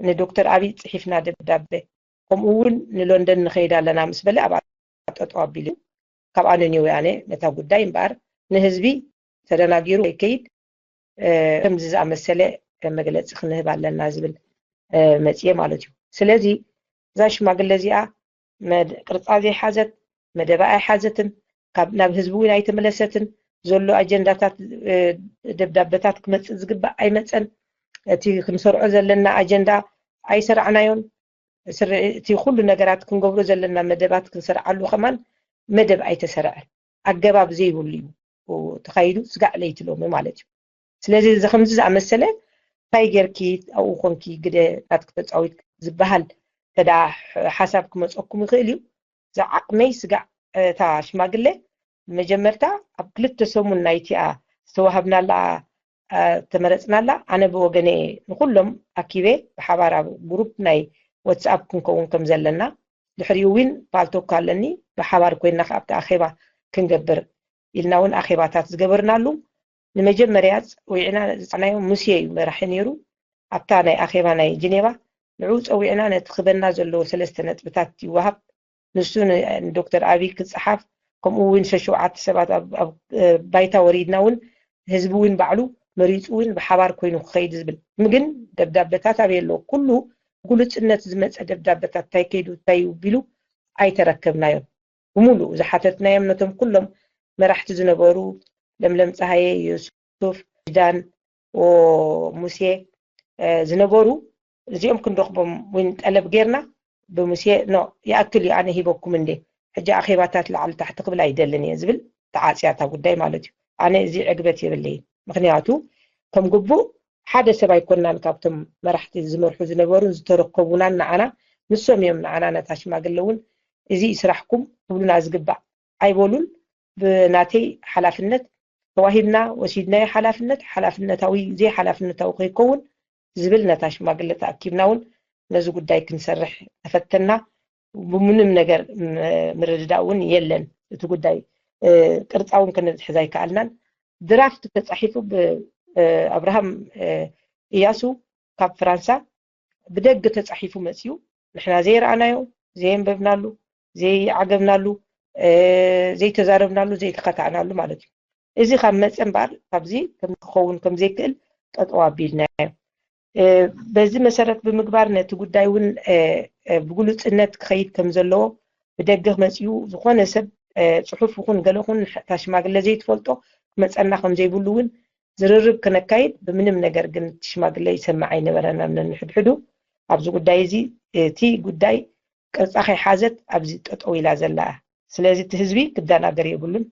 ንዶክተር አብይ ፅሒፍና ደብዳቤ ከምኡ እውን ንሎንደን ንኸይድ ኣለና ምስ በለ ኣብ ጠጦ ኣቢሉ ካብ ኣነ ወያነ ነታ ጉዳይ እምበር ንህዝቢ ተደናጊሩ ይከይድ ከምዚ ዝኣመሰለ መግለፂ ክንህብ ኣለና ዝብል መፅየ ማለት እዩ ስለዚ እዛ ሽማግለ እዚኣ ቅርፃ ዘይሓዘት መደባ ኣይሓዘትን ካብ ናብ ህዝቢ እውን ኣይተመለሰትን ዘሎ ኣጀንዳታት ደብዳቤታት ክመፅእ ዝግባእ ኣይመፀን እቲ ክንሰርዖ ዘለና ኣጀንዳ ኣይሰርዓናዮን እቲ ኩሉ ነገራት ክንገብሮ ዘለና መደባት ክንሰርዓሉ ከማን መደብ ኣይተሰርዐን ኣገባብ ዘይብሉ እዩ ተኻይዱ ስጋዕ ለይትሎም ማለት እዩ ስለዚ እዚ ከምዚ ዝኣመሰለ እንታይ ጌርኪ ኣብኡ ኮንኪ ግደ ናትክተፃዊት ዝበሃል ተዳ ሓሳብ ክመፀኩም ይኽእል እዩ ዝዓቅመይ ስጋዕ እታ ሽማግለ መጀመርታ ኣብ ክልተ ሰሙን ናይቲኣ ዝተዋሃብናላ ተመረፅናላ ኣነ ብወገነ ንኩሎም ኣኪቤ ብሓባር ኣብ ግሩፕ ናይ ዋትስኣፕ ክንከውን ከም ዘለና ድሕሪኡ እውን ፓልቶክ ኣለኒ ብሓባር ኮይና ኣብቲ ኣኼባ ክንገብር ኢልና እውን ኣኼባታት ዝገበርናሉ ንመጀመርያ ፀዊዕና ዝፅናዮም ሙሴ እዩ መራሒ ነይሩ ኣብታ ናይ ኣኼባ ናይ ጀኔቫ ንዑ ፀዊዕና ነቲ ክበና ዘለዎ 3 ነጥብታት ይወሃብ ንሱ ንዶክተር አብይ ክፅሓፍ ከምኡ እውን 7 ሰባት ኣብ ባይታ ወሪድና እውን ህዝቢ እውን ባዕሉ መሪፁ እውን ብሓባር ኮይኑ ክኸይድ ዝብል ግን ደብዳቤታት ኣብየሎ ኩሉ ጉልፅነት ዝመፀ ደብዳቤታት እንታይ ከይዱ እንታይ ቢሉ ኣይተረከብናዮም ብሙሉእ ዝሓተትናዮም ነቶም ኩሎም መራሕቲ ዝነበሩ ለምለም ፀሃየ ዩሱፍ ዳን ሙሴ ዝነበሩ እዚኦም ክንረክቦም ወይ ጠለብ ጌርና ብሙሴ ኖ ይኣክል እዩ ኣነ ሂበኩም እንዴ ሕጂ ኣኼባታት ላዕሊ ታሕቲ ክብል ኣይደልን እየ ዝብል ተዓፅያታ ጉዳይ ማለት እዩ ኣነ እዚ ዕግበት የብለይ ምክንያቱ ከም ግቡእ ሓደ ሰብ ኣይኮናን ካብቶም መራሕቲ ዝመርሑ ዝነበሩን ዝተረከቡናን ንዓና ንሶም እዮም ንዓና ነታ ሽማግለ እውን እዚ ስራሕኩም ክብሉና ዝግባእ ኣይበሉን ብናተይ ሓላፍነት ተዋሂብና ወሲድናዮ ሓላፍነታዊ ዘይ ሓላፍነታዊ ከይከውን ዝብል ነታ ሽማግለ ተኣኪብና እውን ነዚ ጉዳይ ክንሰርሕ ተፈተና ብምንም ነገር ምርድዳእ እውን የለን እቲ ጉዳይ ቅርፃውን ክንሕዝ ኣይከኣልናን ድራፍት ተፃሒፉ ብኣብርሃም እያሱ ካብ ፍራንሳ ብደግ ተፃሒፉ መፅዩ ንሕና ዘይረኣናዮ ዘይንበብናሉ ዘይዓገብናሉ ዘይተዛረብናሉ ዘይተኸታዕናሉ ማለት እዩ እዚ ካብ መፀ እምበር ካብዚ ከም ክኸውን ከም ዘይክእል ጠጠው ኣቢልናዮ በዚ መሰረት ብምግባር ነቲ ጉዳይ እውን ብግሉፅነት ክኸይድ ከም ዘለዎ ብደገ መፅዩ ዝኾነ ሰብ ፅሑፍ ይኹን ገለ ይኹን ሽማግለ ዘይትፈልጦ መፀና ከም ዘይብሉ እውን ዝርርብ ክነካይድ ብምንም ነገር ግን ሽማግለ ይሰማዕ ኣይነበረናን ንሕድሕዱ ኣብዚ ጉዳይ እዚ እቲ ጉዳይ ቅርፃ ከይሓዘት ኣብዚ ጠጠው ኢላ ዘላ ስለዚ እቲ ህዝቢ ክደናገር የብሉን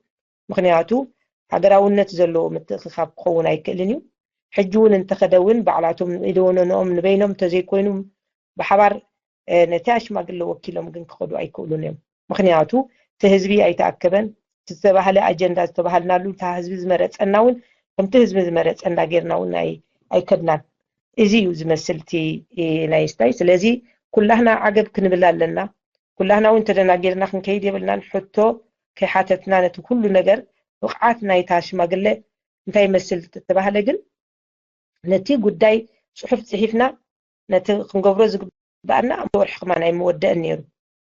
ምክንያቱ ሃገራውነት ዘለዎ ምትእኽኻብ ክኸውን ኣይክእልን እዩ ሕጂ እውን እንተኸደውን ባዕላቶም ኢደወነኖኦም ንበይኖም ተዘይኮይኑ ብሓባር ነቲ ሽማግለ ወኪሎም ግን ክኸዱ ኣይክእሉን እዮም ምክንያቱ እቲ ህዝቢ ኣይተኣከበን ዝተባህለ ኣጀንዳ ዝተባህልናሉ እታ ህዝቢ ዝመረፀና እውን ከምቲ ህዝቢ ዝመረፀና ጌርና እውን ኣይከድናን እዚ እዩ ዝመስል እቲ ናይ ስታይ ስለዚ ኩላህና ዓገብ ክንብል ኣለና ኩላህና እውን ተደናጊርና ክንከይድ የብልናን ሕቶ ከይሓተትና ነቲ ኩሉ ነገር ብቕዓት ናይታ ሽማግለ እንታይ ይመስል ተባህለ ግን ነቲ ጉዳይ ፅሑፍ ፅሒፍና ነቲ ክንገብሮ ዝግባአና ወርሒ ከማን ኣይምወደአን ነይሩ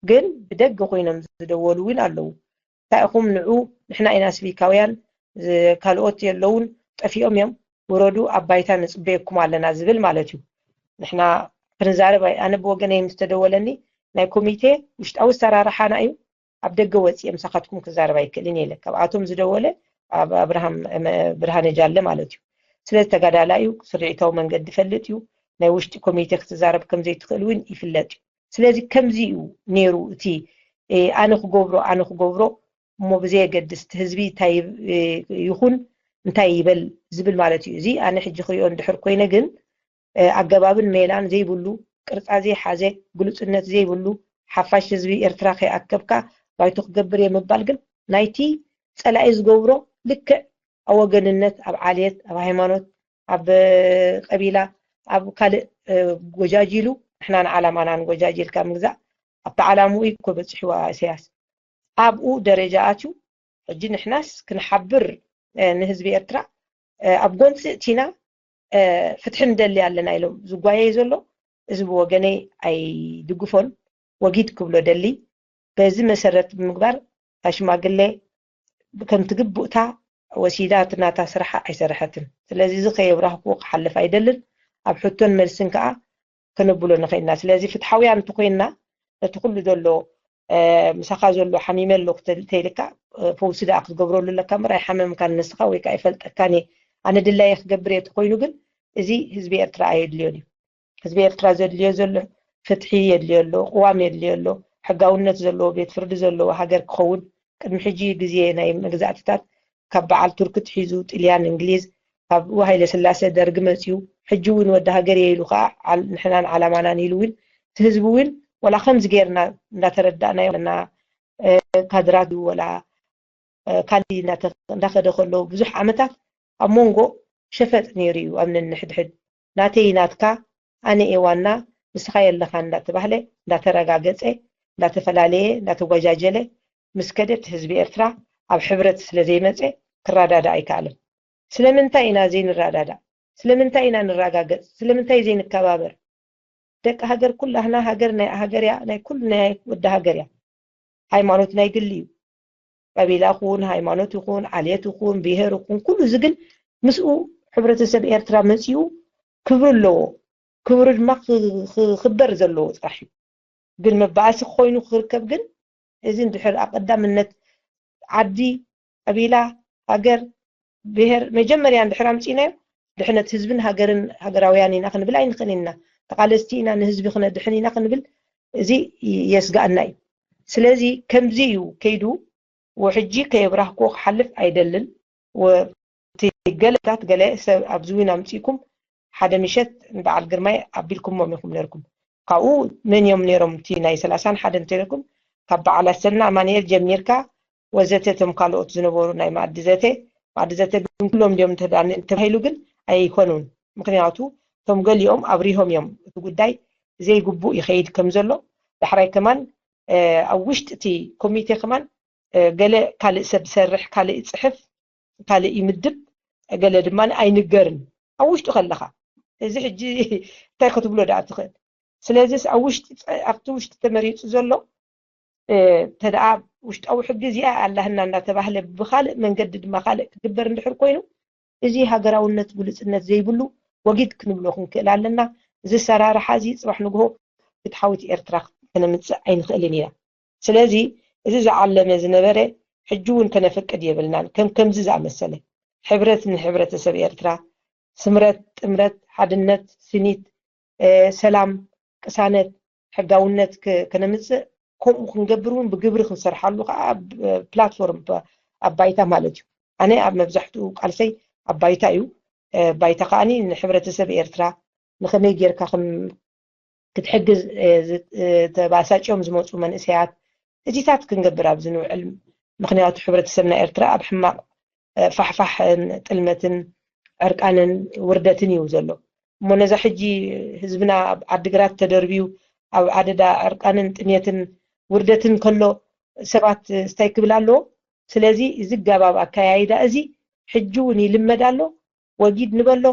ግን ብደገ ኮይኖም ዝደወሉ እውን ኣለዉ እንታይ ኢኹም ንዑ ንሕና ኢና ስቢካውያን ካልኦት የለውን ጠፊኦም እዮም ወረዱ ኣብ ባይታ ንፅበየኩም ኣለና ዝብል ማለት እዩ ንሕና ክንዛረብ ኣነ ብወገነይ ምስ ተደወለኒ ናይ ኮሚቴ ውሽጣዊ ኣሰራርሓና እዩ ኣብ ደገ ወፂኦም ሳኻትኩም ክዛረብ ኣይክእልን የለ ካብኣቶም ዝደወለ ابراهام برهان جاله مالتي سلاز تغادالايو سرعيتاو منقد فلتيو ناي وشتي كوميتي اختزارب كم زي تخلوين يفلتيو سلازي كم زيو نيرو تي انا خغبرو مو بزي قدست حزبي تاي يخون انتاي يبل زبل مالتي زي انا حجي خريون دحر كوينه ግን አገባብን ሜላን ዘይብሉ ቅርጻ ዘይሓዘ ግሉጽነት ዘይብሉ ሓፋሽ ህዝቢ ኤርትራ ከይኣከብካ ባይቶ ክገብር የምባል ግን ናይቲ ጸላኢ ዝገብሮ ልክዕ ኣብ ወገንነት ኣብ ዓልየት ኣብ ሃይማኖት ኣብ ቀቢላ ኣብ ካልእ ጎጃጅሉ ንሕና ንዓላማና ንጎጃጅልካ ምግዛእ ኣብቲ ዓላምኡ እኮ በፂሕዋ ኢሳያስ ኣብኡ ደረጃ ኣትዩ ሕጂ ንሕናስ ክንሓብር ንህዝቢ ኤርትራ ኣብ ጎንፂ እቲና ፍትሕን ደሊ ኣለና ኢሎም ዝጓየይ ዘሎ እዚ ብወገነይ ኣይድግፎን ወጊድ ክብሎ ደሊ በዚ መሰረት ብምግባር ኣሽማግለ ከም ትግብእታ ወሲዳት ናታ ስርሓ ኣይሰርሐትን ስለዚ እዚ ከየብራህኩ ክሓልፍ ኣይደልን ኣብ ሕቶን መልስን ከዓ ከነብሎ ንኽእልና ስለዚ ፍትሓውያን እንተኮይንና እቲ ኩሉ ዘሎ ምሳኻ ዘሎ ሓሚመሎ ክትተይልካ ፈውሲ ደኣ ክትገብረሉ ኣለካ እምበር ኣይሓመምካ ንስኻ ወይ ከዓ ይፈልጠካኒ ኣነ ድላይ ክገብር እየ ተኮይኑ ግን እዚ ህዝቢ ኤርትራ ኣየድልዮን እዩ ህዝቢ ኤርትራ ዘድልዮ ዘሎ ፍትሒ የድልዮ ኣሎ ቅዋም የድልዮ ኣሎ ሕጋውነት ዘለዎ ቤት ፍርዲ ዘለዎ ሃገር ክኸውን ቅድሚ ሕጂ ግዜ ናይ መግዛእትታት ካብ በዓል ቱርክ ትሒዙ ጣልያን እንግሊዝ ካብ ሃይለ ስላሴ ደርጊ መፅዩ ሕጂ እውን ወዲ ሃገር የኢሉ ከዓ ንሕናን ዓላማናን ኢሉ እውን እቲ ህዝቢ እውን ወላ ከምዚ ጌርና እንዳተረዳእናዮ ለና ካድራት ወላ ካሊእ እንዳኸደ ከሎ ብዙሕ ዓመታት ኣብ ሞንጎ ሸፈጥ ነይሩ እዩ ኣብ ነንሕድሕድ ናተይ ናትካ ኣነ ኤዋና ንስኻ የለኻ እንዳተባህለ እንዳተረጋገፀ እንዳተፈላለየ እንዳተጓጃጀለ ምስ ከደት ህዝቢ ኤርትራ ኣብ ሕብረት ስለ ዘይመፀ ክረዳዳ ኣይከኣልን ስለምንታይ ኢና ዘይንረዳዳ ስለምንታይ ኢና ንረጋገፅ ስለምንታይ ዘይንከባበር ደቂ ሃገር ኩላህና ሃገር ናይ ሃገር ያ ናይ ኩሉ ናይ ወዲ ሃገር ያ ሃይማኖት ናይ ግሊ እዩ ቀቢላ ይኹን ሃይማኖት ይኹን ዓልየት ይኹን ብሄር ይኹን ኩሉ ዝግን ምስኡ ሕብረተሰብ ኤርትራ መፅኡ ክብር ኣለዎ ክብር ድማ ክኽበር ዘለዎ ጥራሕ እዩ ግን መባእሲ ኮይኑ ክርከብ ግን እዚ እንድሕር ኣቀዳምነት ዓዲ ቀቢላ ሃገር ብሄር መጀመርያ እንድሕር ኣምፂናዮ ድሕነት ህዝብን ሃገርን ሃገራውያን ኢና ክንብል ኣይንኽእልን ኢና ተቃለስቲ ኢና ንህዝቢ ክነድሕን ኢና ክንብል እዚ የስጋአና እዩ ስለዚ ከምዚ እዩ ከይዱ وحجي كيبراهكو خحلف ايدلن وتقلتات قال سب ابزوين امتيكم حدا مشت بعد قرماي ابيلكم وميكم نيركم قاو من يوم نيرم تيناي 30 حدا نتيركم كب على سنة مانير جميركا وزتتم قالوت زنبورو ناي معدزته كلهم اليوم تدان تبهيلو ግን ኣይኮኑን ምክንያቱ ቶም ገሊኦም አብሪሆም እዮም እቲ ጉዳይ ዘይግቡ ይኸይድ ከም ዘሎ ዳሕራይ ከማን ኣብ ውሽጢ እቲ ኮሚቴ ከማን ገለ ካልእ ሰብ ሰርሕ ካልእ ጽሕፍ ካልእ ይምድብ ገለ ድማ ኣይንገርን ኣብ ውሽጢ ከለኻ እዚ ሕጂ እንታይ ክትብሎ ዳኣ ትኽእል ስለዚ ኣብ ውሽጢ ተመሪፁ ዘሎ ተደኣ ውሽጣዊ ሕጊ እዚኣ ኣላህና እንዳተባህለ ብኻልእ መንገዲ ድማ ካልእ ክግበር እንድሕር ኮይኑ እዚ ሃገራውነት ብሉጽነት ዘይብሉ ወጊድ ክንብሎ ክንክእል ኣለና እዚ ሰራርሓ እዚ ጽባሕ ንግሆ ፍትሓዊት ኤርትራ ከነምፅእ ኣይንኽእልን ኢና ስለዚ እዚ ዝዓለመ ዝነበረ ሕጂ እውን ከነፈቅድ የብልናን ከምዚ ዝኣመሰለ ሕብረት ንሕብረተሰብ ኤርትራ ስምረት ጥምረት ሓድነት ስኒት ሰላም ቅሳነት ሕጋውነት ከነምፅእ ከምኡ ክንገብር እውን ብግብሪ ክንሰርሓሉ ከዓ ፕላትፎርም ኣባይታ ማለት እዩ ኣነ ኣብ መብዛሕትኡ ቃልሰይ ኣባይታ እዩ ባይታ ከዓኒ ንሕብረተሰብ ኤርትራ ንኸመይ ጌርካ ክትሕግዝ ተባሳጭዮም ዝመፁ መንእሰያት እዚታት ክንገብር ኣብ ዝንውዕል ምክንያቱ ሕብረተሰብና ኤርትራ ኣብ ሕማቕ ፋሕፋሕን ጥልመትን ዕርቃንን ውርደትን እዩ ዘሎ እሞ ነዛ ሕጂ ህዝብና ኣብ ዓዲግራት ተደርቢዩ ኣብ ዓደዳ ዕርቃንን ጥሜትን ውርደትን ከሎ ሰባት ስታይ ክብል ኣለዎ ስለዚ እዚ ገባብ ኣካያይዳ እዚ ሕጂ እውን ይልመድ ኣሎ ወጊድ ንበሎ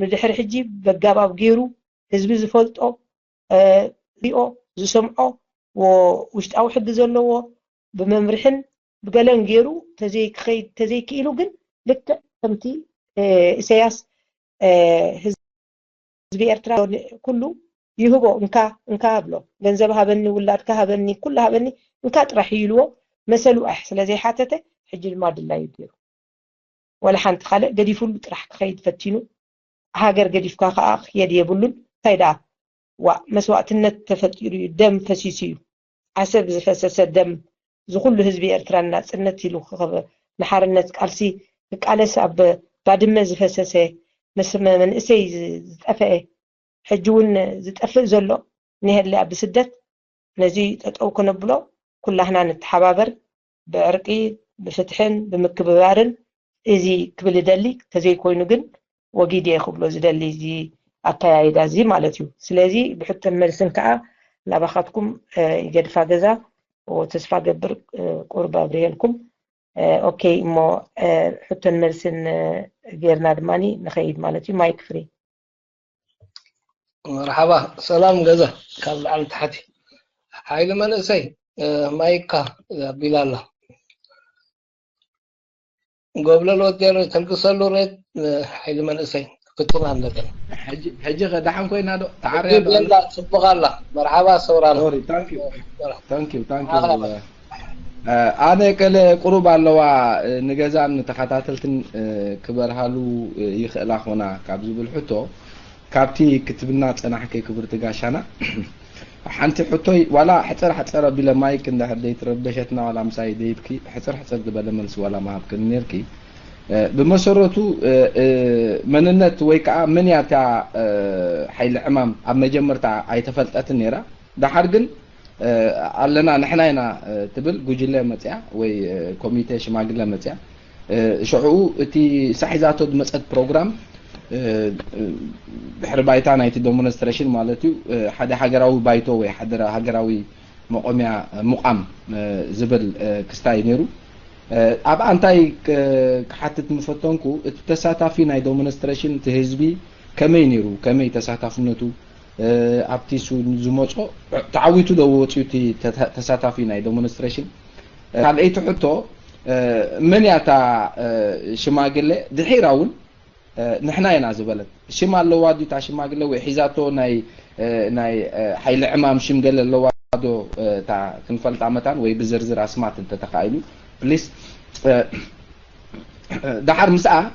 ንድሕሪ ሕጂ በጋባብ ገይሩ ህዝቢ ዝፈልጦ ሪኦ ዝሰምዖ ውሽጣዊ ሕጊ ዘለዎ ብመምርሕን ብገለን ገይሩ ተዘይክኢሉ ግን ልክዕ ከምቲ ኢሳያስ ህዝቢ ኤርትራ ኩሉ ይህቦ እንካ ብሎ ገንዘብ ሃበኒ ውላድካ ሃበኒ ኩሉ ሃበኒ እንካ ጥራሕ ይልዎ መሰሉ ስለዘይ ሓተተ ሕጂ ድማ ድላይ ገይሩ ولا حنت خالق قديفول راح تخيد فتينو هاجر قديفكا خا يد يبلون تايدا ومسواتنا تفطير دم فسيسيو عسب زفسس دم زغل حزبي إرترانا صنت يلو نحارنت قالسي قالس اب بعدما زفسسه مسمى من اسي زطفئ حجون زطفئ زلو نهلا بسدت نزي تطو كنبلو كلنا نتحابر بعرقي بفتحن بمكببارن ازي كبل دلي تزي كوينو ግን ወጊድ ይخبሎ ዝደሊ እዚ አካያይዳ እዚ ማለት እዩ ስለዚ ብሕተን መልስን ከዓ ናባኻትኩም ይገድፋ ገዛ ወተስፋ ገብር ቁርባ ብሬልኩም ኦኬ እሞ ሕተን መልስን ጌርና ድማኒ ንኸይድ ማለት እዩ ማይክ ፍሪ مرحبا سلام جزا كان على تحتي حايل من اسي مايكا بلالا قبل الوتر تلقصلو ريت حايل من اسي كنتم عندك حجي غدحن كوينا دو تعرف لا صبغ الله مرحبا سورانا سوري ثانك يو أنا كله قرب على نجزان تخاطرتن كبرهالو يخلق هنا كابزو بالحتو كابتي كتبنا أنا حكي كبرت جاشنا حنت حطي ولا حتر بلا مايك إن هديت ربشتنا ولا مسايد يبكي حتر بلا ملس ولا ما بكن نركي بمسرته من النت ويكا من ياتا حيل عمام أما جمرتا أي تفلتات النيرة ده حرقن علنا نحنا هنا تبل جوجلا متى وي كوميتي شماغلا متى شعو تي سحيزاتو مسألة برنامج بحر بايتا نايتي دومونستريشن مالتي حدا حجراوي بايتو وي حدا حجراوي مقاميا مقام زبل كستاي نيرو اب انتاي كحتت مفتونكو تساتافي ناي دومونستريشن تهزبي كمي نيرو كمي تساتافنتو ابتيسو زموچو تعويتو دووتيوتي تساتافي ناي دومونستريشن قال اي تحطو من ياتا شماغله دحيراون نحنا ينازل بلد شمال لوادو تاع شمال لو حيزاتو ناي حيل عمام شمقل لوادو تاع كنفلت عمتان وي بزرزر اسمات انت تخايلو بليز دحر مساء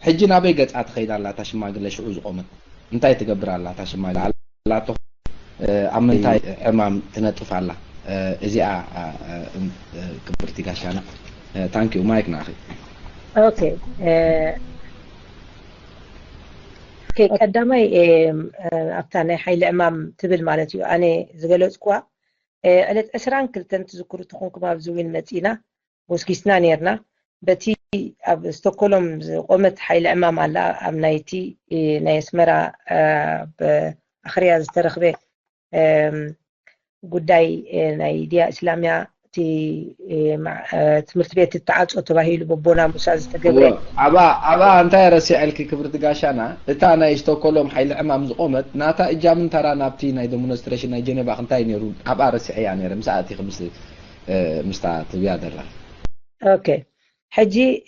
حجنا بي قطعه تخيد الله تاع شمال شعوز قومت انتي تقبر الله تاع شمال الله تو امنتاي عمام تنطف الله ازيا كبرتي غاشانا ثانك يو مايك ناخي اوكي كي قدامي ابتاني حيل امام تبل مالتي انا زغلصكوا الات اسران كلتن تذكروا تخونكم ابزوين متينا وسكيسنا نيرنا بتي اب ستوكولم قومت حيل امام على امنايتي نايسمرا باخريا زترخبه ጉዳይ ናይ ዲያ እስላሚያ تي مع تمرت بيت التعاطف تباهيل ببونا مساز تقبل ابا انت رسي عليك كبرت غاشانا اتا انا يشتكلهم حيل عمام زقومت ناتا اجام ترى نابتي ناي ديمونستريشن ناي جنيبا خنتاي نيرو ابا رسي يعني مساعتي خمس مستعد بيادر اوكي حجي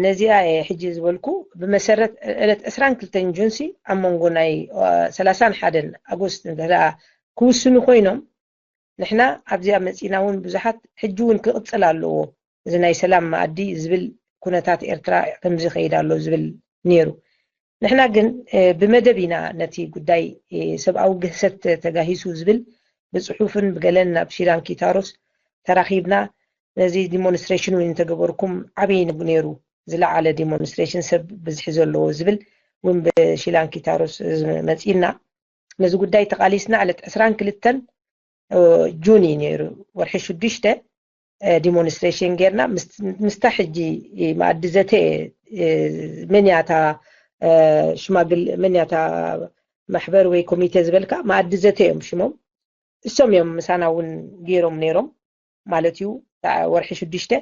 نزيا حجي زبلكو بمسرت الات اسران كلتن جنسي امونغو ناي 30 حدن اغوست ندرا كوسنو خوينوم نحنا ابزي امصيناون بزحات حجون كقصلالو زناي سلام مادي زبل كونتات ارترا كمزي خيدالو زبل نيرو نحنا ግን بمدبينا نتي ጉዳይ سبعو جهست تجاهيسو زبل بصحوفن بقلنا بشيران كيتاروس تراخيبنا نزي ديمونستريشن وين تجبركم عبين بنيرو زلا على ديمونستريشن سب بزح زلو زبل وين بشيران كيتاروس مصينا نزي ጉዳይ تقاليسنا على 22 جوني نيرو ورحي شدشته ديمونستريشن غيرنا مستحجي معدزته منياتا شماغل منياتا محبر وي كوميتي زبلكا معدزته مشمم السم يوم مساناون غيروم نيروم مالتيو تاع ورحي شدشته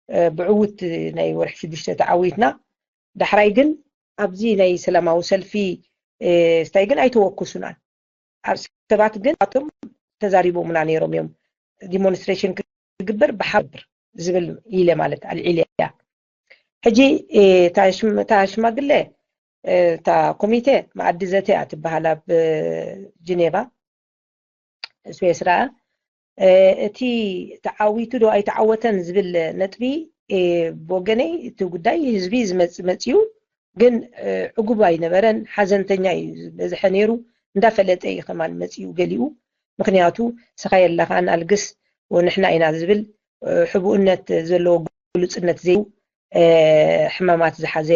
بعوت ناي ورحي شدشته تعويتنا دحراي جن ابزي ناي سلاماو سلفي ستايجن ايتوكسونا سبات جن اتم تزاريبو من نيروم يوم ديمونستريشن كجبر بحبر زبل إلى مالت العليا حجي تاش ما قله تا كوميتي معدزتي اتبهلا بجنيفا سويسرا እቲ ተዓዊቱ ዶ ኣይተዓወተን ዝብል ነጥቢ ብወገነይ እቲ ጉዳይ ህዝቢ ዝመፅኡ ግን ዕጉብ ኣይነበረን ሓዘንተኛ እዩ ዝበዝሐ ነይሩ እንዳፈለጠ እዩ ከማን መፅኡ ገሊኡ ምክንያቱ ስኻይ ኣለኻ ኣልግስ ወንሕና ኢና ዝብል ሕቡእነት ዘለዎ ግሉፅነት ዘዩ ሕማማት ዝሓዘ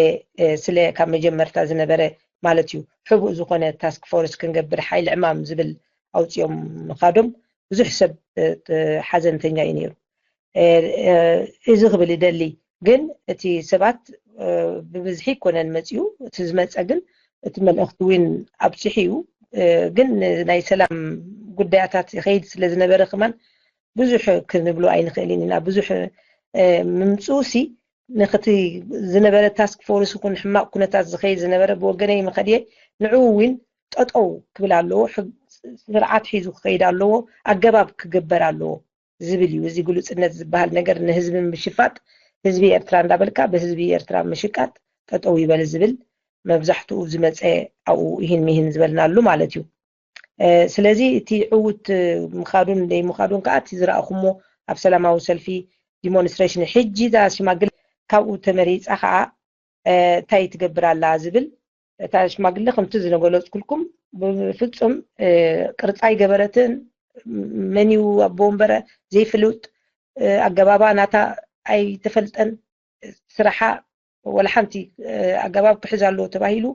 ስለ ካብ መጀመርታ ዝነበረ ማለት እዩ ሕቡእ ዝኾነ ታስክ ፎርስ ክንገብር ሓይሊ ዕማም ዝብል ኣውፅኦም ምኻዶም ብዙሕ ሰብ ሓዘንተኛ እዩ ነይሩ እዚ ክብል ይደሊ ግን እቲ ሰባት ብብዝሒ ኮነን መፅኡ እቲ ዝመፀ ግን እቲ መልእኽቲ እውን ኣብፅሒዩ ግን ናይ ሰላም ጉዳያታት ይኸይድ ስለ ዝነበረ ከማን ብዙሕ ክንብሎ ኣይንኽእልን ኢና ብዙሕ ምምፁሲ ንኽቲ ዝነበረ ታስክ ፎርስ ኩን ሕማቅ ኩነታት ዝኸይድ ዝነበረ ብወገነይ መኸድየ ንዕኡ እውን ጠጠው ክብል ኣለዎ ስርዓት ሒዙ ክኸይድ ኣለዎ ኣገባብ ክግበር ኣለዎ ዝብል እዩ እዚ ግሉፅነት ዝበሃል ነገር ንህዝቢ ምሽፋጥ ህዝቢ ኤርትራ እንዳበልካ ብህዝቢ ኤርትራ ምሽቃጥ ጠጠው ይበል ዝብል መብዛሕትኡ ዝመፀ ኣብኡ ይህን ሚህን ዝበልናሉ ማለት እዩ ስለዚ እቲ ዕውት ምኻዱን ደይ ምኻዱን ከዓ እቲ ዝረኣኹሞ ኣብ ሰላማዊ ሰልፊ ዲሞንስትሬሽን ሕጂ ዛ ሽማግለ ካብኡ ተመሪፃ ከዓ እንታይ ትገብር ኣላ ዝብል እታ ሽማግለ ከምቲ ዝነገለፅኩልኩም ብፍፁም ቅርፃይ ገበረትን መኒው ኣቦ ወንበረ ዘይፍልጥ ኣገባባ ናታ ኣይተፈልጠን ስራሓ ወላ ሓንቲ ኣገባብ ክሕዝ ኣለዎ ተባሂሉ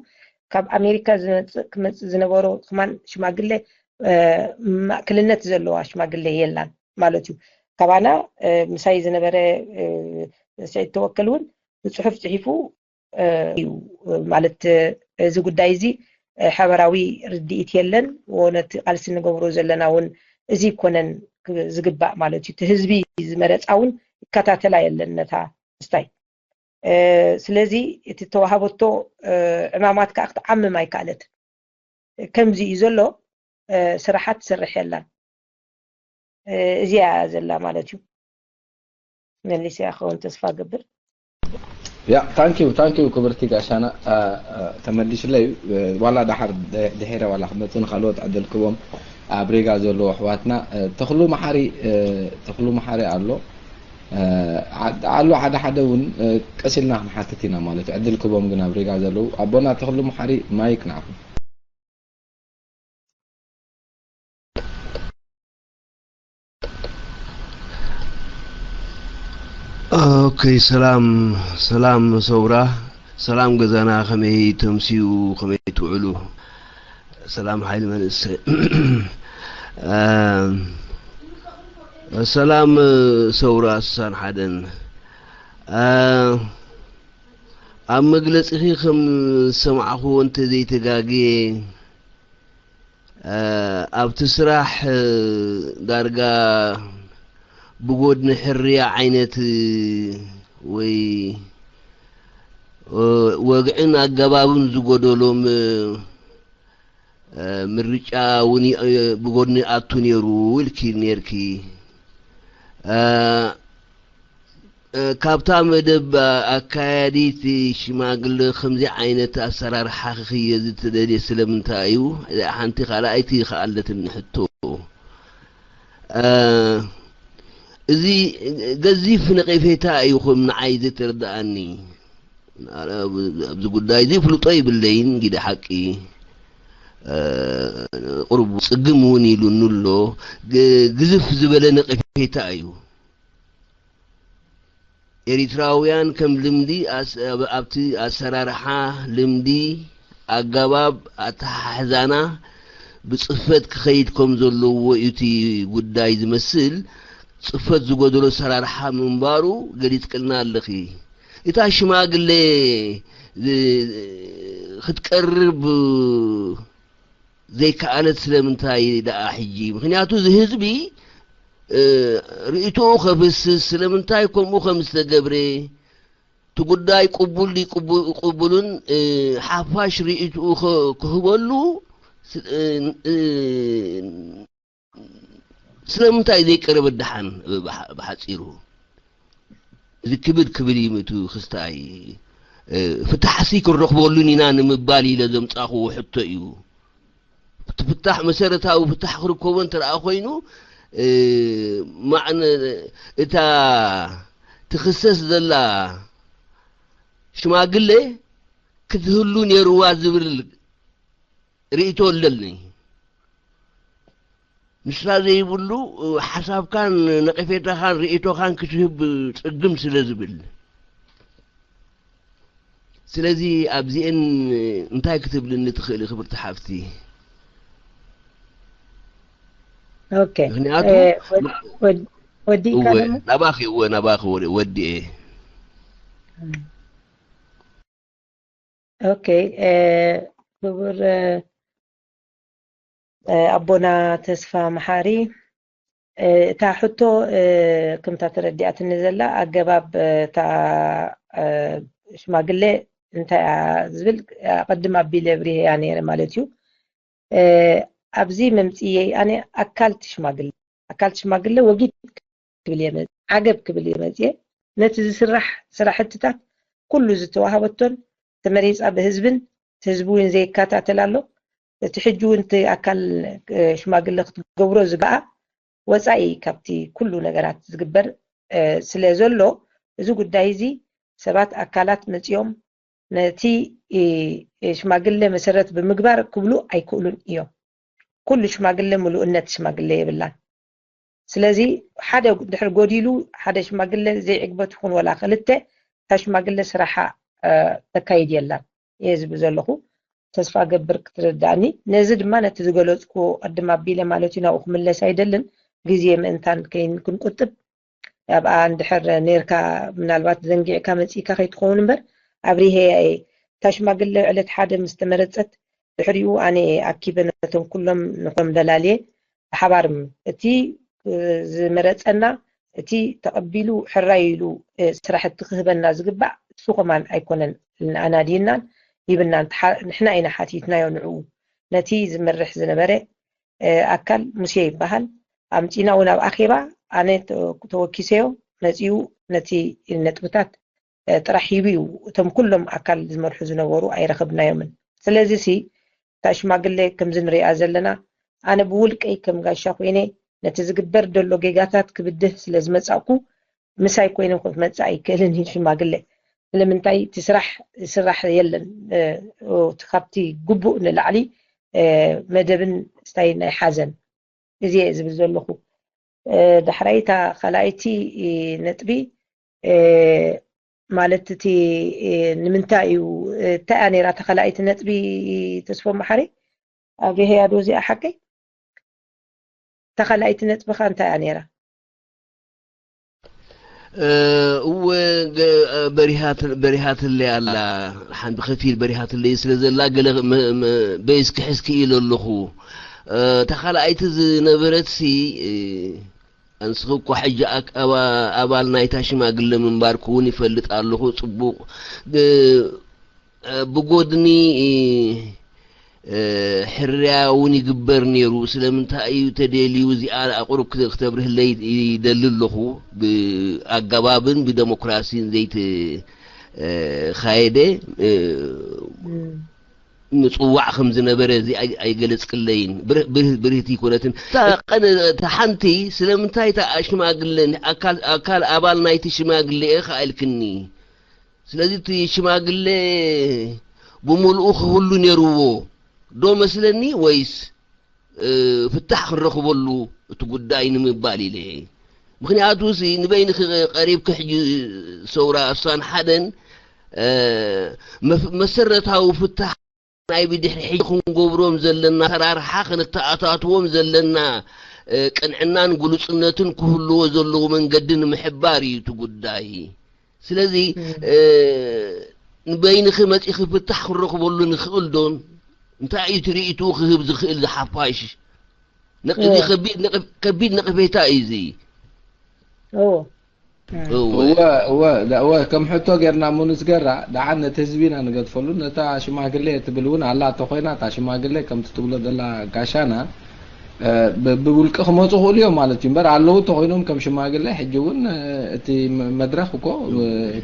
ካብ ኣሜሪካ ክመፅእ ዝነበሮ ከማን ሽማግለ ማእክልነት ዘለዋ ሽማግለ የላን ማለት እዩ ካባና ምሳይ ዝነበረ ሰይ ተወከል እውን ብፅሑፍ ፅሒፉ እዩ ማለት እዚ ጉዳይ እዚ ሓበራዊ ርድኢት የለን ወነቲ ቃልሲ ንገብሮ ዘለና እውን እዚ ኮነን ዝግባእ ማለት እዩ እቲ ህዝቢ ዝመረፃ እውን ይከታተላ የለን ነታ ስታይ ስለዚ እቲ ተዋሃበቶ ዕማማት ከዓ ክትዓምም ኣይከኣለት ከምዚ እዩ ዘሎ ስራሓት ትሰርሕ የላን እዚኣ ዘላ ማለት እዩ መሊስ ያኸውን ተስፋ ገብር ያ ታንኪዩ ክብርቲ ጋሻና ተመሊስለይ ዋላ ዳሓር ድሕረ ዋላ ክመፅን ካልኦት ዕድልክቦም ኣብሬጋ ዘለዎ ኣሕዋትና ተኽሉ መሓሪ ኣሎ ሓደ እውን ቀሲልና ክንሓትት ኢና ማለት እዩ ዕድልክቦም ግን ኣብሬጋ ዘለው ኣቦና ተኽሉ መሓሪ ማይክ ናኹም اوكي سلام صورة سلام جزانا خمي تمسيو خمي تعلو سلام حيل من سلام صورة سان حدن أما جلس خم سمعه أنت ذي تجاجي أبتسرح درجة بقود نحرية عينت وقعنا قبابن زقودولهم من رجع وني بقودني أتونيرو والكي نيركي كابتا مدب أكاديت شماغل خمزي عينت أسرار حقيقية زيت دادي سلم تايو إذا حانتي خلايتي خالت نحطو زي جزيف نقيفيتا أيوكم نعايزة ترداني بزقول دا يزيف له طيب اللين جدا حكي قرب صقموني لنولو جزف زبالة نقيفيتا أيو إريتراويان كم لمدي أبتي أسرارحا لمدي أقباب أتحزانا بصفت كخيدكم زلو ويتي قداي زمسل صفت زقودلو سرارحا منبارو قريت قلنا اللخي إتا شماغلي ختقرب زي كانت سلمنتاي دا حجي مخنياتو زي هزبي رئيتو خبس سلمنتاي كومو خمس تقبري تقداي قبولون حافاش رئيتو كهبولو سلمنتاي ذي قرب الدحان بحصيرو ذي كبر يمتو خستاي فتحسيك الرخبولونينا نمبالي لازم تاخو حتى يو تفتح مسيرتها وفتح خركوبن ترى خوينو معنى إتا تخصص ذلا شماغلي كتهلون يروا زبل رئيتو للني مثال يقولوا حساب كان نقفيتا كان رئيتو كان كتهب تقدم سلازبل سلازي أبزين انتهي كتب لني تخيلي خبرت حافتي اوكي ودي كلامه نباخي ودي ايه اوكي بقول أبونا تسفى محاري تاحطو كم ترديات النزلة أجباب تا شماغلي انت زبل قدم أبي لبريه يعني مالتيو أبزي ممتيي أنا أكلت شماغلي وجيت كبلي عقب كبلي مزيه نتز سرحتتا كل زتوهبتون تمريز أب هزبن تهزبون زي كاتا تلالو تحجو انت أكل شماغلي تقبرو زقاء وصاي كابتي كل نغرات زقبر سلازولو زو قدايزي سبات أكالات متيوم نتي شماغلي مسرت بمقبار كبلو أي كولون إيوم كل شماغلي ملؤنة شماغلي يبلان سلازي حدا دحر قوديلو حدا شماغلي زي عقبت خون ولا خلته تشماغلي سراحة تكايد يلان يزب زلخو تسفى قبر كترداني نزد ما نتزقلوتكو قدم أبيلي مالوتينا أخملس أيدلن جزيه من كين كن كتب يبقى عند حر نيركا من الوقت زنجي كامتي كخي تخون بر أبريه تشماغلي علت حدا مستمرتت دحريو أنا أكيبنتهم كلهم نقوم دلالي حبارم تي زمرتنا تي تقبلوا حرايلو سراحة تخبنا زقبع سوقمان أيكونن أنا دينا يبنا نحنا أين حاتيتنا يونعو نتي زمرح زنبرة أكل مسيب بهل أمتينا ونا أخيبا أنا توكيسيو نتيو نتي النتبتات ترحيبيو تم كلهم أكل زمرح زنورو أي رخبنا يومن سلازي سي تاشماغلي كم زنري أزلنا أنا بقولك أي كم قاشا خويني نتزقبر دولو جيجاتات كبده سلازمت أكو مساي كوينم كنت متساي كلن شماغلي لمنتاي تسرح يلن وتخبتي قبو نلعلي مدبن ستاين حزن زي زبزولخو دحريتا خلايتي نتبي مالتتي نمنتاي تاني رات خلايتي نتبي تسفو محري ابي هي دوزي احكي تخلايتي نتبي خان تاني را بريهات اللي على حن بخفيل بريهات اللي سلازلا قال بيسك حسكي للخو تخلايت نبرتسي انسخو حجه ابال نايتاش ما قل من باركون يفلط الله صبوق بغودني حرياوني قبر نيرو سلمنتاي تدليو زي اقرب كتبره لي يدللخو باغبابن بديمقراسي زيت خايده مصوع خمز نبره زي اي جلص قلين برهتي كونتن تقن تحنتي سلمنتاي تاشماغلن اكل ابال نايت شماغلي خالكني سلازي تي شماغلي بملؤ كله نيرو دو مسلني ويس فتح الرخبلو تقداين مبالي لي مخنياتو سي نبين قريب كحجي سورة أصان حدن مسرتها فتح ناي بدح حيخون قبروم زلنا قرار حاقن التعاطاتوم زلنا كنعنا نقولو صنتن كهلو زلو من قدن محباري تقداي سلازي نبين خمت إخي فتح الرخبلو نخل دون انتاعي تريتو خهب زخيل حفايش نقدي كبيد نقفيتا ايزي هو كم حتو غيرنا مونس غرا دعنا تزبينا نقدفلو نتا شماغلي تبلون على تخوينا تا شماغلي كم تتبلو دلا غاشانا بقولك خمسو خوليو مالتي مبر علو تخوينهم كم شماغلي حجون تي مدرخكو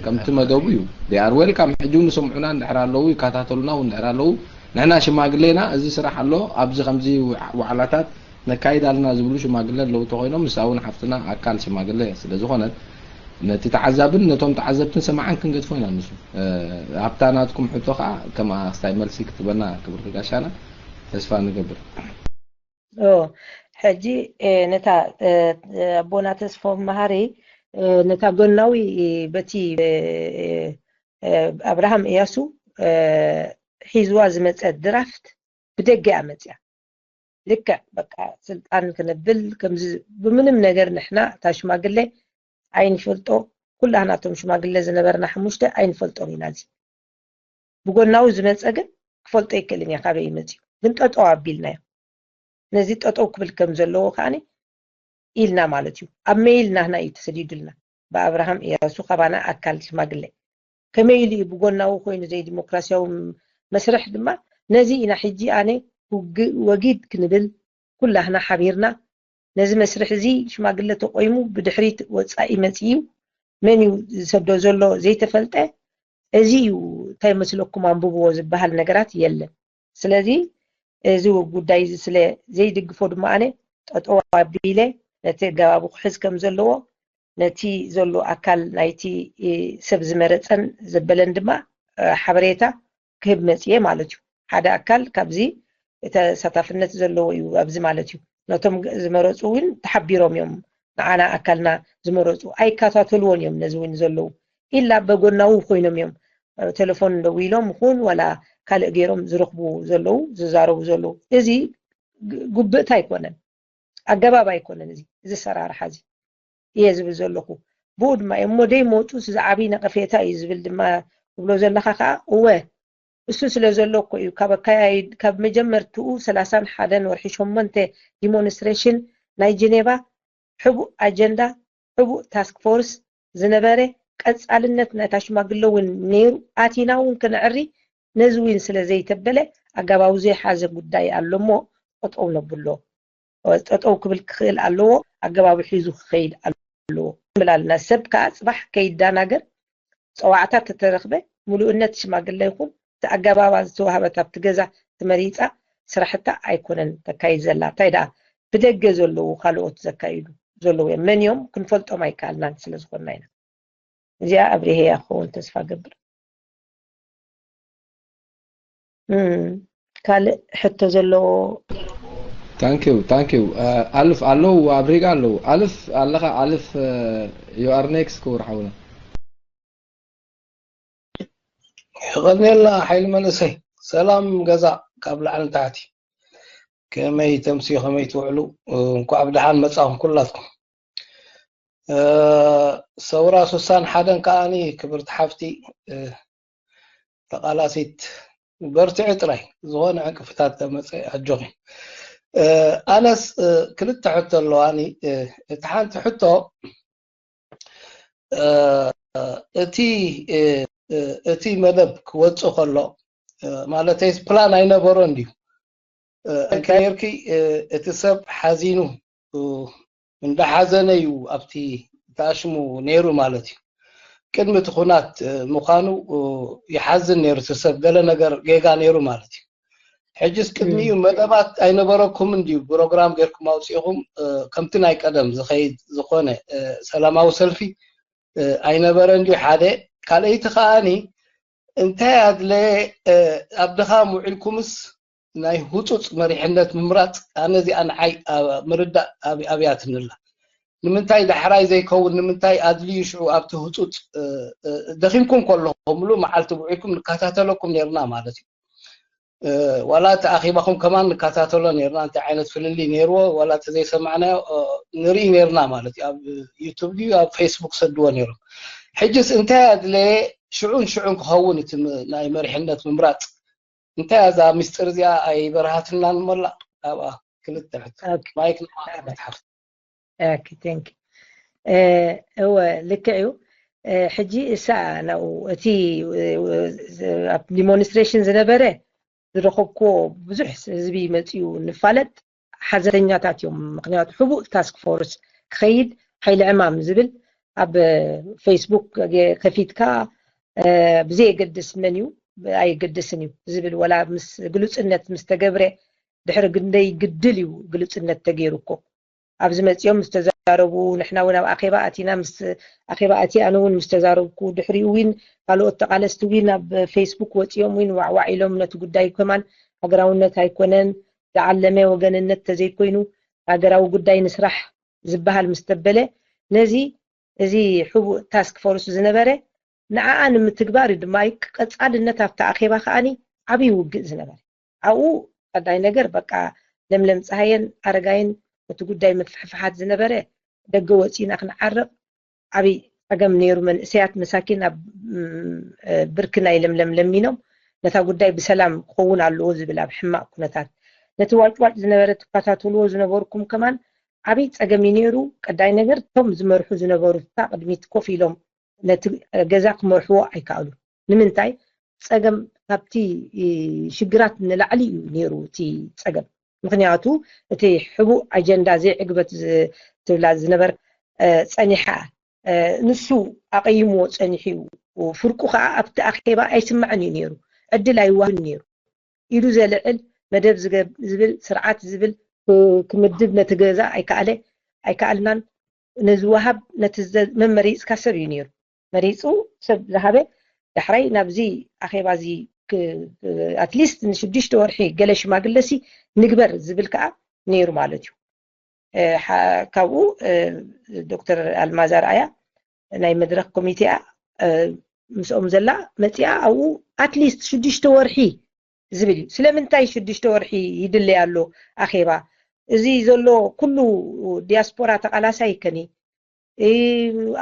كم تمدوبيو دي ارويل كم حجون سمعونا ندحرالو يكاتاتلونا وندحرالو نحنا شماغلينا ازي سراح الله ابزي خمزي وعلاتات نكايد على زبلو شماغله لو تخوينو مساون حفتنا اكل شماغله ስለዚ ኾነት ነቲ ተዓዛብን ነቶም ተዓዘብትን ሰማዓን ክንገድፎ ኢና ንሱ ሃብታናትኩም ሕቶ ከዓ ከማ ስታይ መልሲ ክትበና ክብር ጋሻና ተስፋ ንገብር ሕጂ ነታ ኣቦና ተስፋ መሃሪ ነታ ጎናዊ በቲ አብርሃም ኢያሱ ሒዝዋ ዝመፀ ድራፍት ብደገ ኣመፅያ ልክ በቃ ስልጣን ክንብል ከምዚ ብምንም ነገር ንሕና ታሽማግለ ኣይንፈልጦ ኩላህናቶም ሽማግለ ዝነበርና ሓሙሽተ ኣይንፈልጦም ኢና እዚ ብጎናዊ ዝመፀ ግን ክፈልጦ ይክእልን እያ ካበይ ይመፅዩ ግን ጠጠው ኣቢልናዮ ነዚ ጠጠው ክብል ከም ዘለዎ ከዓኒ ኢልና ማለት እዩ ኣብ ሜይል ናህና እዩ ተሰዲዱልና ብኣብርሃም ኢያሱ ካባና ኣካል ሽማግለ ከመይ ኢሉ ብጎናዊ ኮይኑ ዘይ ዲሞክራሲያዊ መስርሕ ድማ ነዚ ኢና ሕጂ ኣነ ወጊድ ክንብል ኩላህና ሓቢርና ነዚ መስርሕ እዚ ሽማግለ ተቆይሙ ብድሕሪት ወፃኢ መፅዩ መን እዩ ዝሰዶ ዘሎ ዘይተፈልጠ እዚ እዩ እንታይ መስለኩም አንብብዎ ዝበሃል ነገራት የለን ስለዚ እዚ ጉዳይ ስለ ዘይድግፎ ድማ ኣነ ጠጠው ኣቢለ ነቲ ገባቡ ክሕዝ ከም ዘለዎ ነቲ ዘሎ ኣካል ናይቲ ሰብ ዝመረፀን ዘበለን ድማ ሓበሬታ ክህብ መፅየ ማለት እዩ ሓደ ኣካል ካብዚ ተሳታፍነት ዘለዎ እዩ ኣብዚ ማለት እዩ ነቶም ዝመረፁ እውን ተሓቢሮም እዮም ንዓና ኣካልና ዝመረፁ ኣይካታተልዎን እዮም ነዚ እውን ዘለዉ ኢላ በጎናዊ ኮይኖም እዮም ቴሌፎን ደዊሎም ይኹን ወላ ካልእ ገይሮም ዝረኽቡ ዘለዉ ዝዛረቡ ዘለዉ እዚ ጉብእታ ኣይኮነን ኣገባብ ኣይኮነን እዚ ሰራርሓ እዚ እየ ዝብል ዘለኹ ብኡ ድማ እሞ ደይ ሞፁ ዝዓቢ ነቐፌታ እዩ ዝብል ድማ ብሎ ዘለኻ ከዓ እወ እሱ ስለ ዘሎ እኮ እዩ ካብ መጀመርትኡ 31 ወርሒ 8 ዲሞንስትሬሽን ናይ ጀኔቫ ሕቡእ ኣጀንዳ ሕቡእ ታስክ ፎርስ ዝነበረ ቀጻልነት ናይ ታሽማግለ እውን ነይሩ ኣቲና እውን ክንዕሪ ነዚ እውን ስለ ዘይተበለ ኣገባቡ ዘይሓዘ ጉዳይ ኣሎ እሞ ጠጠው ነብሎ ጠጠው ክብል ክኽእል ኣለዎ ኣገባቡ ሒዙ ክኸይድ ኣለዎ ብላልና ሰብ ከዓ ፅባሕ ከይዳናገር ፀዋዕታት ተተረኽበ ሙሉእነት ሽማግለ ይኹን ተኣገባባ ዝተዋህበት ኣብቲ ገዛ ተመሪፃ ስራሕታ ኣይኮነን ተካይድ ዘላ እንታይ ደኣ ብደገ ዘለዉ ካልኦት ዘካይዱ ዘለዉ መን እዮም ክንፈልጦም ኣይከኣልናን ስለ ዝኾንና ኢና እዚኣ ኣብሪሄ ክኸውን ተስፋ ገብር ካልእ ሕቶ ዘለዎ ታንኪዩ ኣልፍ ኣለዉ ኣብሪጋ ኣለዉ ኣልፍ ኣለኻ ኣልፍ ዩ ኣር ኔክስት ክቡር ሓውና يغنيلنا حيل منسي سلام جزاء قبل عن تاعتي كمي تمسي خمي توعلو انكو عبد الحان مصاهم كلاتكم سورا سوسان حدن كاني كبرت حفتي تقالاسيت برتع طراي زون عقفتات تمصي اجوغي انس كلت حتى لو اني امتحان تحطو እቲ መደብ ክወፅእ ከሎ ማለተይ ፕላን ኣይነበሮ እንዲሁ እንከይርኪ እቲ ሰብ ሓዚኑ እንዳሓዘነ እዩ ኣብቲ ታሽሙ ነይሩ ማለት እዩ ቅድሚ እቲ ኩናት ምዃኑ ይሓዝን ነይሩ እቲ ሰብ ገለ ነገር ጌጋ ነይሩ ማለት እዩ ሕጂስ ቅድሚኡ መደባት ኣይነበረኩም እንዲሁ ፕሮግራም ጌርኩም ኣውፂኢኹም ከምቲ ናይ ቀደም ዝኸይድ ዝኾነ ሰላማዊ ሰልፊ ኣይነበረ እንዲሁ ሓደ ካልአይቲ ኸኣኒ እንታይ ኣድለ ኣብድኻ ሙዒልኩምስ ናይ ህፁፅ መሪሕነት ምምራፅ ኣነ እዚኣ ንዓይ ምርዳእ ኣብያት ንላ ንምንታይ ዳሕራይ ዘይከውን ንምንታይ ኣድልዩ ሽዑ ኣብቲ ህፁፅ ደኺምኩም ከለኹም ሙሉእ መዓልቲ ውዒልኩም ንከታተለኩም ነርና ማለት እዩ ወላ ተኣኺባኹም ከማን ንከታተሎ ነርና እንታይ ዓይነት ፍልሊ ነይርዎ ወላ ተዘይሰማዕናዮ ንርኢ ነርና ማለት እዩ ኣብ ዩቱብ ድዩ ኣብ ፌስቡክ ሰድዎ ነይሮም ሕጅስ እንታይ ኣድለ ሽዑን ክኸውን እቲ ናይ መሪሕነት ምምራፅ እንታይ ኣዛ ምስጢር እዚኣ ኣይበረሃትናን መላእ ኣብኣ ክልተ ማይክ ንሓፍ ኦኬ ቴንክ እወ ልክዕ እዩ ሕጂ እሳ ናው እቲ ኣብ ዲሞንስትሬሽን ዝነበረ ዝረኸብኮ ብዙሕ ህዝቢ መፅኡ ንፋለጥ ሓዘተኛታት እዮም ምክንያቱ ሕቡእ ታስክ ፎርስ ክኸይድ ሓይሊ ዕማም ዝብል ኣብ ፌስቡክ ከፊትካ ብዘይ ገድስ መን እዩ ኣይገድስን እዩ ዝብል ወላ ምስ ግሉፅነት ምስ ተገብረ ድሕሪ ግንደይ ግድል እዩ ግልጽነት ተገይሩኮ ኣብዚ መጽኦም ምስተዛረቡ ንሕና እውን ኣብ ኣኼባ ኣቲና ምስ ኣኼባ ኣቲ ኣነ እውን ምስተዛረብኩ ድሕሪኡ ውን ካልኦት ተቃለስቲ ውን ኣብ ፌስቡክ ወጽኦም ውን ዋዕዋዕ ኢሎም ነቲ ጉዳይ ከማን ሃገራውነት ኣይኮነን ዝዓለመ ወገንነት ተዘይኮይኑ ሃገራዊ ጉዳይ ንስራሕ ዝበሃል ምስተበለ ነዚ እዚ ሕቡእ ታስክ ፎርስ ዝነበረ ንዓኣ ንምትግባር ድማ ቀጻልነት ኣብታ ኣኼባ ከኣኒ ዓብይ ውግእ ዝነበረ ኣብኡ ቀዳይ ነገር በቃ ለምለም ፀሃየን ኣረጋይን እቲ ጉዳይ ምፍሕፍሓት ዝነበረ ደገ ወፂና ክንዓርቕ ዓብይ ፀገም ነይሩ መንእሰያት መሳኪን ኣብ ብርኪ ናይ ለምለም ለሚኖም ነታ ጉዳይ ብሰላም ክኸውን ኣለዎ ዝብል ኣብ ሕማቅ ኩነታት ነቲ ዋጭዋጭ ዝነበረ ተከታተልዎ ዝነበርኩም ከማን ዓብይ ፀገም ነይሩ ቀዳይ ነገር ቶም ዝመርሑ ዝነበሩ ቅድሚት ኮፍ ኢሎም ነቲ ገዛ ክመርሕዎ ኣይከኣሉ ንምንታይ ፀገም ካብቲ ሽግራት ንላዕሊ እዩ ነይሩ እቲ ፀገም ምክንያቱ እቲ ሕቡእ ኣጀንዳ ዘይዕግበት ትብላ ዝነበር ፀኒሓ ንሱ ኣቀይምዎ ፀኒሑ ፍርቁ ከዓ ኣብቲ ኣኼባ ኣይስማዕን እዩ ነይሩ ዕድል ኣይዋህን ነይሩ ኢሉ ዘልዕል መደብ ዝብል ስርዓት ዝብል ክምድብ ነቲ ገዛ ኣይከኣልናን ነዝወሃብ ነቲ መመሪፅካ ሰብ እዩ ነይሩ መሪፁ ሰብ ዝሃበ ዳሕራይ ናብዚ ኣኼባ እዚ ኣትሊስት ንሽዱሽተ ወርሒ ገለ ሽማግለሲ ንግበር ዝብል ከዓ ነይሩ ማለት እዩ ካብኡ ዶክተር ኣልማዝ ኣርኣያ ናይ መድረክ ኮሚቴኣ ምስኦም ዘላ መፂኣ ኣብኡ ኣትሊስት ሽዱሽተ ወርሒ ዝብል እዩ ስለምንታይ ሽዱሽተ ወርሒ ይድለይ ኣሎ ኣኼባ እዚ ዘሎ ኩሉ ዲያስፖራ ተቃላሳይ ከኒ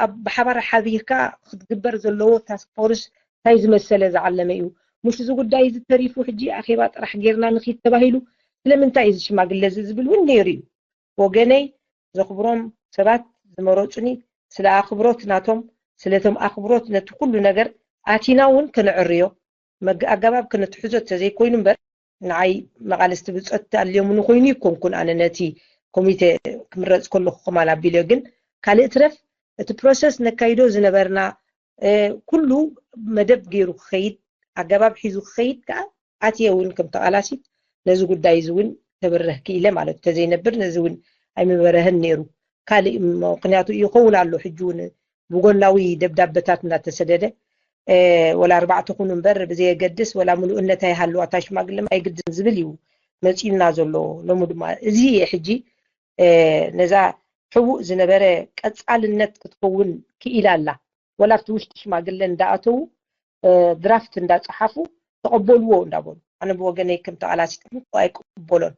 ኣብ ብሓባር ሓቢርካ ክትግበር ዘለዎ ታስክ ፎርስ እንታይ ዝመሰለ ዝዓለመ እዩ ሙሽ እዚ ጉዳይ እዚ ተሪፉ ሕጂ ኣኼባ ጥራሕ ጌርና ንኺድ ተባሂሉ ስለምንታይ እዚ ሽማግለ ዝብል እውን ነይሩ እዩ ወገነይ ዘኽብሮም ሰባት ዝመረፁኒ ስለ ኣኽብሮት ናቶም ስለቶም ኣኽብሮት ነቲ ኩሉ ነገር ኣቲና እውን ክንዕርዮ ኣገባብ ክንትሕዞ ተዘይኮይኑ እምበር ንዓይ መቃለስቲ ብፆት ኣልዮምን ኮይኑ ይኮንኩን ኣነ ነቲ ኮሚቴ ክምረፅ ከለኹ ከማን ኣቢልዮ ግን ካልእ ትረፍ እቲ ፕሮሰስ ነካይዶ ዝነበርና ኩሉ መደብ ገይሩ ክኸይድ ኣገባብ ሒዙ ክኸይድ ከዓ ኣትየ እውን ከም ተቃላሲት ነዚ ጉዳይ እዚ እውን ተበረህ ክኢለ ማለት ተዘይነብር ነዚ እውን ኣይምበረህን ነይሩ ካልእ ምክንያቱ ይኸውን ኣሎ ሕጂ እውን ብጎናዊ ደብዳቤታት እናተሰደደ ወላ 4 ኩኑ እምበር ብዘየገድስ ወላ ሙሉእነት ኣይሃለዋ እታ ሽማግለ ኣይግድን ዝብል እዩ መፂና ዘሎ ሎሙ ድማ እዚ ሕጂ ነዛ ሕቡእ ዝነበረ ቀጻልነት ክትከውን ክኢላ ኣላ ወላ ኣብቲ ውሽጢ ሽማግለ እንዳኣተው ድራፍት እንዳፀሓፉ ተቀበልዎ እንዳበሉ ኣነ ብወገነይ ከም ተቃላሲት ኣይቅበሎን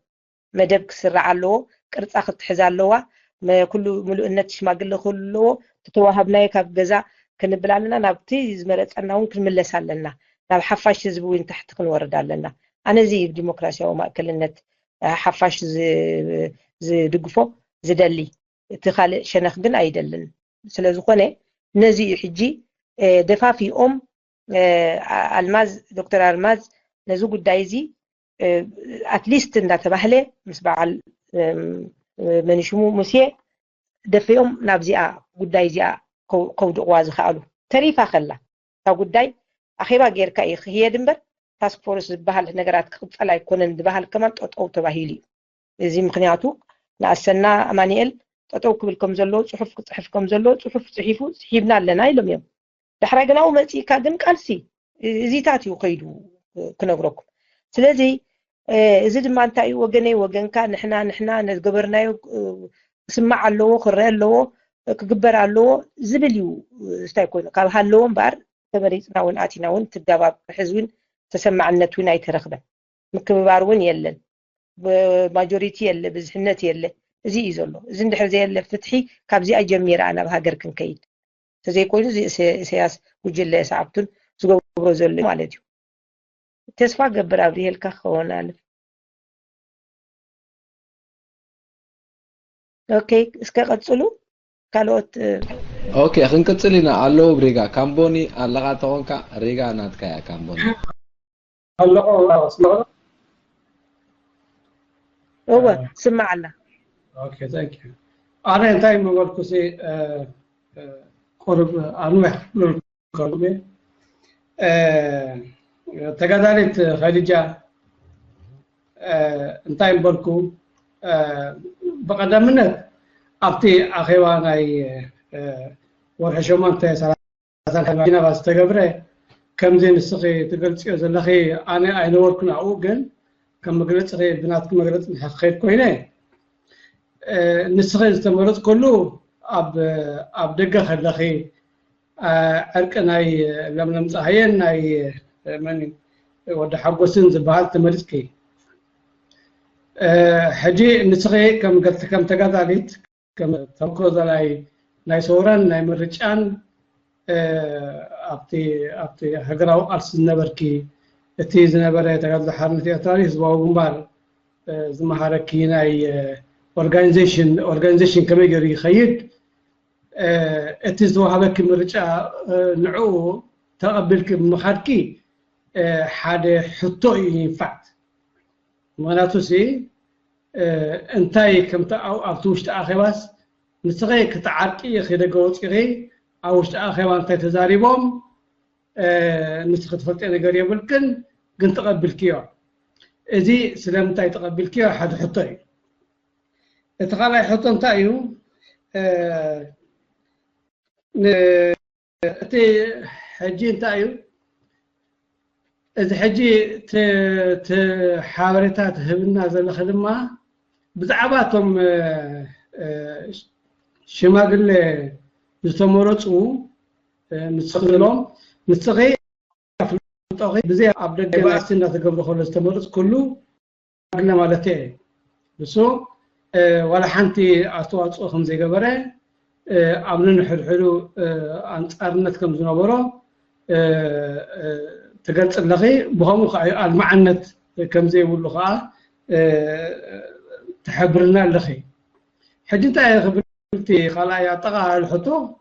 መደብ ክስራዕ ኣለዎ ቅርፃ ክትሕዝ ኣለዋ ኩሉ ሙሉእነት ሽማግለ ክህልዎ ተተዋሃብናዮ ካብ ገዛ ክንብል ኣለና ናብቲ ዝመረፀና እውን ክንምለስ ኣለና ናብ ሓፋሽ ህዝቢ እውን ታሕቲ ክንወርድ ኣለና ኣነ እዚ ዲሞክራሲያዊ ማእከልነት ሓፋሽ ዝድግፎ ዝደሊ እቲ ካልእ ሸነኽ ግን ኣይደልን ስለዝኾነ ነዚ ሕጂ ደፋፊኦም ኣልማዝ ዶክተር ኣልማዝ ነዚ ጉዳይ እዚ ኣትሊስት እንዳተባህለ ምስ በዓል መንሽሙ ሙሴ ደፊኦም ናብዚኣ ጉዳይ እዚኣ ከውድቕዋ ዝኽኣሉ ተሪፋ ከላ እታ ጉዳይ ኣኼባ ጌርካ እዩ ክህየድ እምበር ታስክ ፎርስ ዝበሃል ነገራት ክቕፀል ኣይኮነን ዝበሃል ከማን ጠጠው ተባሂሉ እዩ እዚ ምክንያቱ ንኣሰና ኣማኒኤል ጠጠው ክብል ከም ዘለዎ ፅሑፍ ክፅሕፍ ከም ዘለዎ ፅሑፍ ፅሒፉ ፅሒብና ኣለና ኢሎም እዮም ድሕራይ ግን ኣብኡ መፂካ ግን ቃልሲ እዚታት እዩ ከይዱ ክነግረኩም ስለዚ እዚ ድማ እንታይ እዩ ወገነይ ወገንካ ንሕና ነዝገበርናዮ ክስማዕ ኣለዎ ክረአ ኣለዎ ክግበር ኣለዎ ዝብል እዩ ስታይ ኮይኑ ካብ ሃለዎ እምበር ተመሪፅና እውን ኣቲና እውን ትጋባብ ሕዝብን ተሰማዕነት እውን ኣይተረኽበን ምክብባር እውን የለን ማጆሪቲ የለ ብዝሕነት የለ እዚ እዩ ዘሎ እዚ እንድሕር ዘየለ ፍትሒ ካብዚኣ ጀሚራ ናብ ሃገር ክንከይድ ተዘይኮይኑ እዚ ኢሳያስ ጉጅለ ሰዓብቱን ዝገብሮ ዘሎ ማለት እዩ ተስፋ ገብር ኣብሪሄልካ ክኸውን ኣለፍ ኦኬ እስከ ቀጽሉ ካልኦት ኦኬ ክንቀጽል ኢና ኣለዎ ብሪጋ ካምቦኒ ኣለኻ ተኾንካ ሪጋ ናትካ ያ ካምቦኒ ኣለዎ ስማዕ هو سمعنا اوكي ثانك يو انا انتهي من وركسي قرب المح قربي تقدرت خديجه እንታይ እምበልኩ ብቐዳምነት ኣብቲ ኣኼባ ናይ ወርሒ 8 ጀነቫ ዝተገብረ ከምዚ ንስኺ ትገልጽዮ ዘለኺ ኣነ ኣይነበርኩን ኣብኡ ግን ከም መግለፂ ብናትኩ መግለፂ ንሓኸይድ ኮይነ ንስኺ ዝተመረጽ ከሉ ኣብ ደገ ከለኺ ዕርቂ ናይ ለምለም ፀሃየን ናይ መን ወዲ ሓጎስን ዝበሃል ተመሪጽኪ ሕጂ ንስኺ ከም ተጋዳሊት ከም ተመክሮ ናይ ሰውራን ናይ ምርጫን ኣብቲ ሃገራዊ ቃልሲ ዝነበርኪ እቲ ዝነበረ ተጋድሎ ሓርነት ኤርትራ ህዝባዊ ግንባር ዝመሃረኪ ናይ ኦርጋናይዜሽን ከመይ ገይሩ ይኸይድ እቲ ዝወሃበኪ ምርጫ ንዕኡ ተቐቢልኪ ብምኻድኪ ሓደ ሕቶ እዩ ኢንፋክት ምክንያቱ እንታይ ከምቲ ኣብቲ ውሽጢ ኣኼባስ ንስኺ ክትዓርቂ ደገ ወፂኺ ኣብ ውሽጢ ኣኼባ እንታይ ተዛሪቦም ንስኺ ትፈልጥዮ ነገር የብልክን ግን ተቐቢልክዮ እዚ ስለምንታይ ተቐቢልክዮ ሓደ ሕቶ እዩ እቲ ካልኣይ ሕቶ እንታይ እዩ እቲ ሕጂ እንታይ እዩ እዚ ሕጂ ሓበሬታ ትህብና ዘለኸ ድማ ብዛዕባ እቶም ሽማግለ ዝተመረፁ ንስኽሎም ንስኺ ኣፍልጦኺ ብዘይ ኣብ ደገ ናስቲ እናተገብሮ ከሎ ዝተመረፅ ኩሉ ሽማግለ ማለት እየ ንሱ ዋላ ሓንቲ ኣስተዋፅኦ ከም ዘይገበረ ኣብ ነንሕድሕዱ ኣንፃርነት ከም ዝነበሮ تقلت اللغي بهم المعنت كم زي يقولوا خا تحبرنا اللغي حجنت خبرتي خلايا طغى الحطو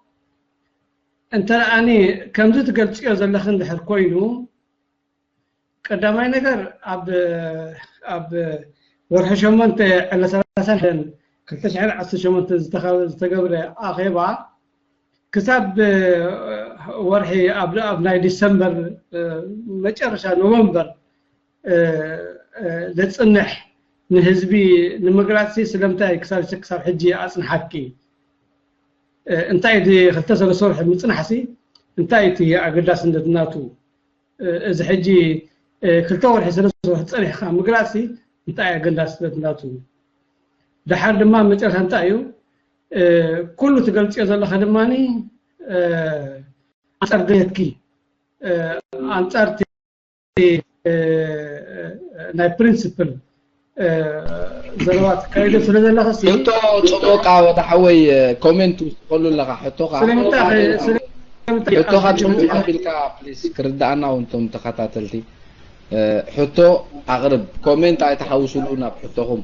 انت اني كم زي تقلت يا زلخن دحر كوينو قدامي نجر اب ورح شمنت على 30 كتشعر 10 شمنت استقبل اخيبا كتاب ورحي ابناء ديسمبر مجرشا نوفمبر لتصنح نهزبي نمقراتي سلمتاي كسار حجي اصنحكي انتاي دي خلتصل صلح مصنحسي انتاي تي اقداس ندناتو اذا حجي كلتا ورحي سلصح تصنح مقراتي انتاي اقداس ندناتو دحر دما مجرشا انتايو كله تقلت يا زلخ دماني انصر ديتكي انصرتي ناي برينسيبل زلوات كايده سلازلخ سي انتو صدوقا وتحوي كومنت قولوا لك حطوقا حطوقا تشوفوا بالكا بليز كردانا وانتم تخاتلتي حطو اغرب كومنت ايتحوسلونا بحطوهم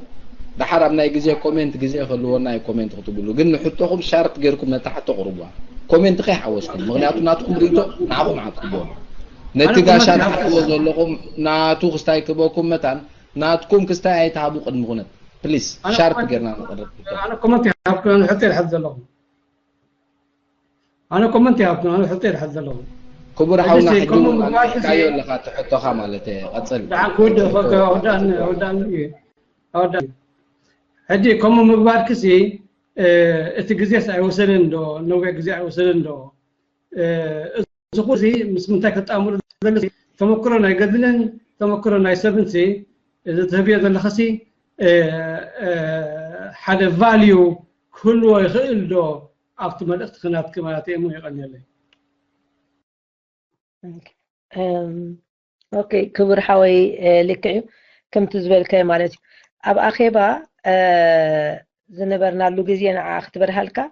دحر ابناي غزي كومنت غزي خلونا كومنت كتبوا ግን حطوهم شرط غيركم نتحط قربوا كومنت خي حوسكم مغنياتو ناتكم ريتو نعقم عقبوا نتيجاشان حقو زلكم ناتو خستاي كبوكم متان ناتكم كستاي ايتابو قدم غنت بليز شرط غيرنا نقرب انا كومنت حقو انا حطيت حد لهم انا كومنت حقو انا حطيت حد لهم كبر حاولنا حجو كايو لك تحطوها مالتي اصل دعك ودان هدي كم مقبار كسي اتجزيس ايوسلن دو نوغا جزي ايوسلن دو زخوزي مسمنتا كتامر تمكرنا يقدلن تمكرنا يسبنسي اذا تهبيه الخسي حدا فاليو كله يخيل دو افت مدخت خنات كما تيمو يقنيلي اوكي كبر حوي لك كم تزبل كاي مالتي اب اخيبا زنبرنا له غزينا اختبر هلكا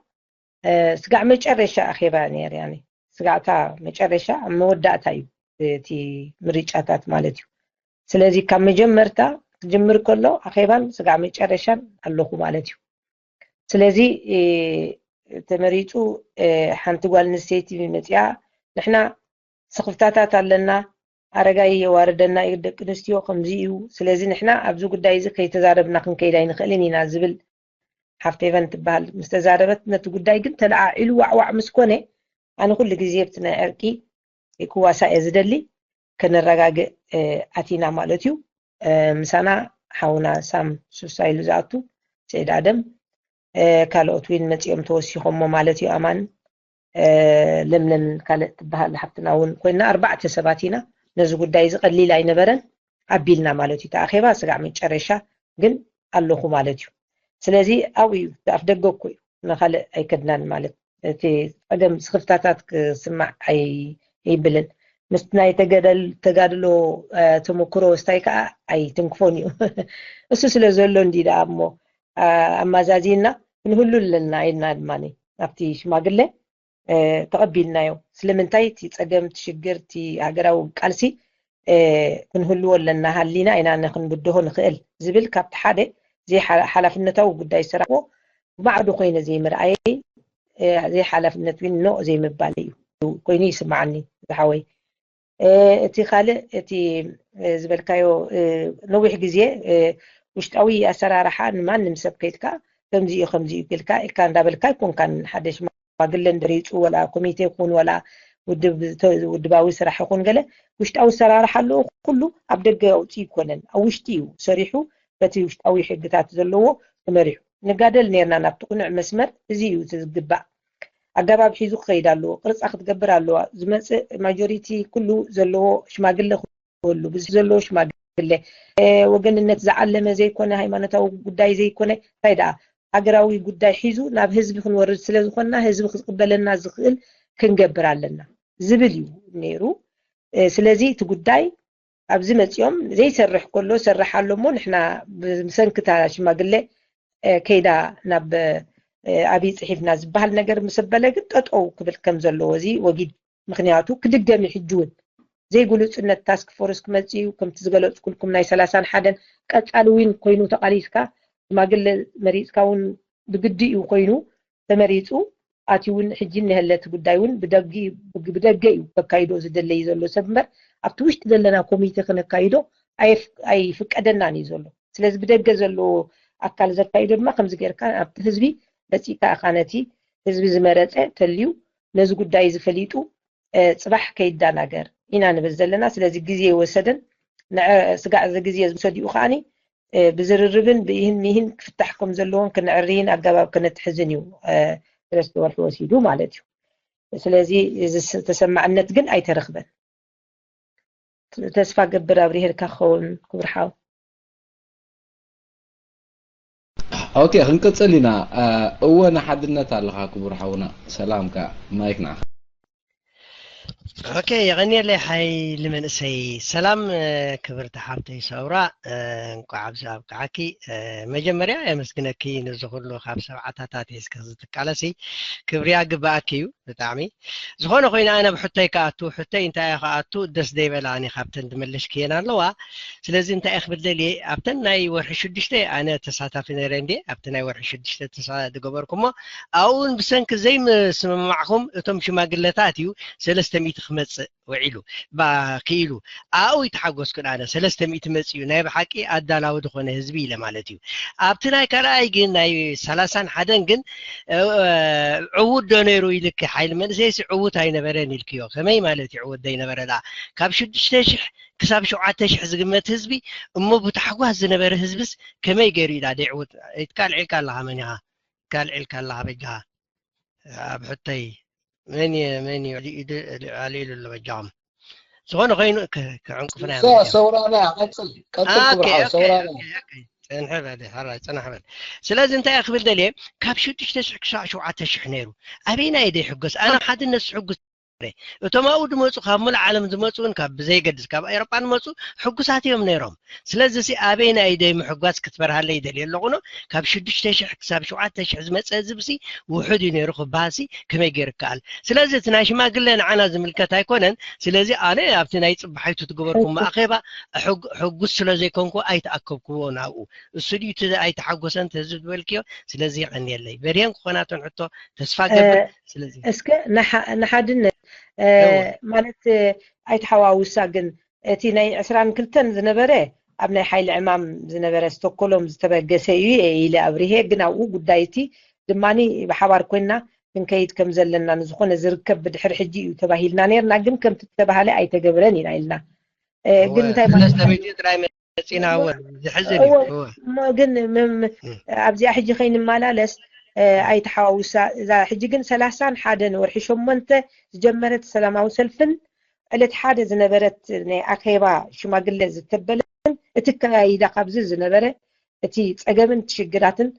سقع مጨረሻ اخيبا نير يعني سقعتا مጨረሻ مودعتا تي مريچاتات مالتي ስለዚህ ከመጀመርታ ጅምር ከሎ اخيبان سقع مጨረሻን አለኹ مالتي ስለዚህ ተመሪጡ ሓንቲ ጓል ንሴቲ መጽያ ንሕና ስኽፍታታት ኣለና አረጋይ የዋርደና ይደቅ ንስትዮ ከምዚዩ ስለዚህ ንሕና ኣብዙ ጉዳይ እዚ ከይተዛረብና ክንከይዳ ይንኽእልን ኢና ዝብል ሓፍቴቨን ትበሃል ምስተዛረበት ነቲ ጉዳይ ግን ተለዓኢሉ ዋዕዋዕ ምስኮነ ኣነ ኩሉ ግዜ ብትና ዕርቂ ይክዋሳ ዝደሊ ከነረጋግእ ኣቲና ማለት እዩ ምሳና حاونا سام سوسايل زاتو سيد آدم ካልኦት ዊን መጽኦም ተወሲኾም ማለት እዩ ኣማን ለምለም ካልእ ትበሃል ሓፍትና እውን ኮይና 4 ሰባት ኢና ነዚ ጉዳይ ዝቀሊል ኣይነበረን ኣቢልና ማለት እዩ ተኣኺባ ስጋዕ መጨረሻ ግን ኣለኹ ማለት እዩ ስለዚ ኣብ እዩ ኣፍ ደገ እኮ እዩ ንኻልእ ኣይከድናን ማለት እቲ ቀደም ስኽፍታታት ክስማዕ ኣይብልን ምስ ናይ ተጋድሎ ተሞክሮ ስታይ ከዓ ኣይትንክፎን እዩ እሱ ስለ ዘሎ እንዲዳ እሞ ኣማዛዚና ንሁሉ ለና አይና ድማኒ ኣብቲ ሽማግለ ተቀቢልናዮ ስለምንታይ እቲ ፀገም ትሽግርቲ ሃገራዊ ቃልሲ ክንህሉ ወለና ሃሊና ኢና ንክንብድሆ ንኽእል ዝብል ካብቲ ሓደ ዘይ ሓላፍነታዊ ጉዳይ ስራሕዎ ባዕዱ ኮይነ ዘይምርኣይ ዘይ ሓላፍነት ዊኖ ዘይምባል እዩ ኮይኑ ይስማዓኒ ዝሓወይ እቲ ካልእ እቲ ዝበልካዮ ነዊሕ ግዜ ውሽጣዊ ኣሰራርሓ ንማንም ሰብ ከይድካ ከምዚ ኢልካ ኢልካ እንዳበልካ ይኩን ካን ሓደ ሽማግለ እንደሪፁ ወላ ኮሚቴ ይኩን ወላ ውድባዊ ስራሕ ይኩን ገለ ውሽጣዊ ኣሰራርሓ ኣለዎ ኩሉ ኣብ ደገ ኣውፂ ይኮነን ኣብ ውሽጢ እዩ ሰሪሑ በቲ ውሽጣዊ ሕግታት ዘለዎ ተመሪሑ ንጋደል ነርና ናብቲ ቁኑዕ መስመር እዚ እዩ ዝግባእ ኣገባብ ሒዙ ክኸይድ ኣለዎ ቅርፃ ክትገብር ኣለዋ ዝመፅእ ማጆሪቲ ኩሉ ዘለዎ ሽማግለ ኩሉ ብዙ ዘለዎ ሽማግለ ወገንነት ዝዓለመ ዘይኮነ ሃይማኖታዊ ጉዳይ ዘይኮነ ታይዳ ሃገራዊ ጉዳይ ሒዙ ናብ ህዝቢ ክንወርድ ስለ ዝኾንና ህዝቢ ክቅበለና ዝኽእል ክንገብር ኣለና ዝብል እዩ ነይሩ ስለዚ እቲ ጉዳይ ኣብዚ መፅኦም ዘይሰርሕ ከሎ ሰርሕ ኣሎሞ ንሕና ብሰንክታ ሽማግለ ከይዳ ናብ ኣብይ ፅሒፍና ዝበሃል ነገር ምሰበለ ግን ጠጠው ክብል ከም ዘለዎ እዚ ወጊድ ምክንያቱ ክድገም ይሕጅውን ዘይጉሉጽነት ታስክ ፎርስ ክመጽዩ ከምቲ ዝገለጽ ኩልኩም ናይ 31 ቀጻሊ ዊን ኮይኑ ተቃሊስካ ማግለ መሪጽካውን ብግዲኡ ኮይኑ ተመሪጹ ኣቲውን ሕጂ ንህለት ጉዳይውን ብደጊ እዩ ተካይዶ ዝደለይ ዘሎ ሰብመር ኣብቲ ውሽጢ ዘለና ኮሚቴ ክነካይዶ ኣይፍቀደናን እዩ ዘሎ ስለዚ ብደገ ዘሎ ኣካል ዘካይዶ ድማ ከምዚ ጌርካ ኣብቲ ህዝቢ በፂካ ኣኻነቲ ህዝቢ ዝመረፀ ተልዩ ነዚ ጉዳይ ዝፈሊጡ ጽባሕ ከይዳናገር ኢና ንብል ዘለና ስለዚ ግዜ ወሰደን ስጋዕ ግዜ ዝወሰድኡ ኻኒ ብዝርርብን ብይህን ክፍታሕ ከም ዘለዎን ክንዕሪን ኣገባብ ክንትሕዝን እዩ ረስተ ወርሒ ወሲዱ ማለት እዩ ስለዚ ተሰማዕነት ግን ኣይተረኽበን ተስፋ ገብር ኣብሪሄርካ ክኸውን ክብርሓው ኦኬ ክንቀፅል ኢና እወ ንሓድነት ኣለኻ ክብርሓውና ሰላምካ ማይክ ንዓኻ اوكي يغني لي حي لمنسي سلام كبرت حبتي سورا انكو عبس ابقعكي مجمريا يمسكنكي نزخلو خاب سبعتاتاتي اسكزتقالسي كبريا غباكيو بتعمي زخونه خوينا انا بحتي كاتو حتي انت اخاتو دس ديبلاني خابتن دملش كينا لوا سلازي انت اخ بدلي ابتن ناي ورح شدشتي انا تساتافي نيرندي ابتن ناي ورح شدشتي تسا دغبركم اون بسنك زي معكم اتم شماغلتاتيو 300 خمس وعيلو باكيلو او يتحقوس كنا 300 مصيو ناي بحقي ادالاو دخونه حزبي لمالتيو ابتناي كراي جن ناي 30 حدن جن عود دونيرو يلك حيل من زي عود هاي نبرن الكيو كمي مالتي عود داي نبرلا كاب شدشتشح كساب شعاتشح زغمت حزبي امو بتحقوس زنبر حزبس كمي غيري دادي عود يتكال عيك الله منها قال عيك الله بجها بحطي مني علي له بجام سواء غين كعنقفنا سورانا قتل كبرها سورانا نحب هذه حراج انا حبل سلازم انت اخ بدلي كابشو تشتشك شو عتشح نيرو ابينا يدي حقس انا حد الناس حقس اتما ود مصو كامل عالم زمصون كاب زي قدس كاب ايروبان مصو حقساتيهم نيروم سلازم سي ابينا يدي محقس كتبرها لي دليل لغونو كاب شدشتشح حساب شو عتشح زمص زبسي وحد ينيرخ باسي كما يغيركال سلازم تناش ما قلنا عنا زملكت ايكونن سلازم انا ابتنا يصبحيتو تغبركم اخيبا حقس سلازم كونكو ايتاكبكو ناو السديت ايتحقسن تزد بالكيو سلازم عني لي بريان كوناتن حتى تسفا قبل سلازم اسك نحدن ማለት ኣይተሓዋውሳ ግን እቲ ናይ 22 ዝነበረ ኣብ ናይ ሓይሊ ዕማም ዝነበረ ስቶክሆልም ዝተበገሰ እዩ ኢለ ኣብሪሄ ግን ኣብኡ ጉዳይቲ ድማኒ ብሓባር ኮይና ክንከይድ ከም ዘለና ንዝኾነ ዝርከብ ብድሕሪ ሕጂ እዩ ተባሂልና ነርና ግን ከም ተባሃለ ኣይተገብረን ኢና ኢልና ግን እንታይ ማለት صيناون زحزن هو ما قلنا أبزي أحجي خين مالالس أي تحاوس إذا حجي قن 30 حدا ورحي شمنت جمرت سلامة وسلفن قلت حدا زنبرت أخيبا شو ما قلت زتبلن اتكا إذا قبز زنبرة اتي تقبن تشجراتن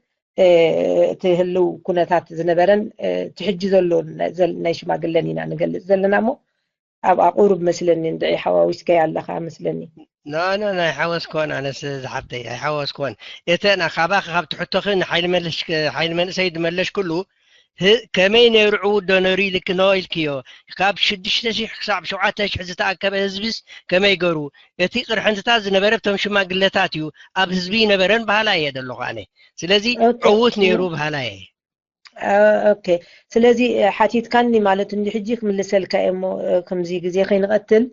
تهلو كنتات زنبرن تحجي زلون نايش ما قلنينا نقل زلنا مو أبقى قرب مثلني ندعي حواويس كي على خا مثلني لا يحوس كون أنا زحبتي يحوس كون إتنا خباخ خب تحطخن حيل من سيد ملش كله كمين يرعو دونوري لك نويل كيو خاب شدش تشيح صعب شوعاتش حزتا كب هزبس كما يقرو يتي قرح انت تاز نبربتم شما قلتاتيو اب هزبي نبرن بهالاي يدلو غاني سلازي عوت نيرو بهالاي اوكي سلازي حاتيت كاني مالت اندي حجيك من لسلك امو كمزي غزي خي نقتل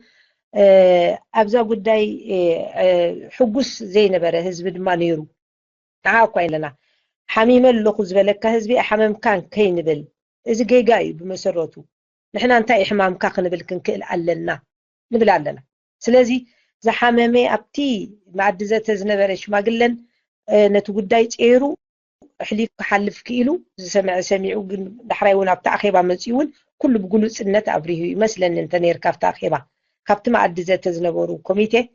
ابزا قداي حقوس زي نبره هزب دما نيرو تعاقوا لنا حميم اللخ زبلك هزبي حمام كان كينبل إذا جاي بمسرته نحن أنتي حمام كان نبل كنكل علنا نبل علنا سلازي ز حمامي أبتي مع الدزات زنبرش ما قلن نتوداي تيرو حليك حلف كيلو سمعوا دحريون بتاع خيبة مسيون كل بقولوا سنة أبريه مثلا أنت نيركاف تاع خيبة كابت مع الدزات زنبرو كوميتي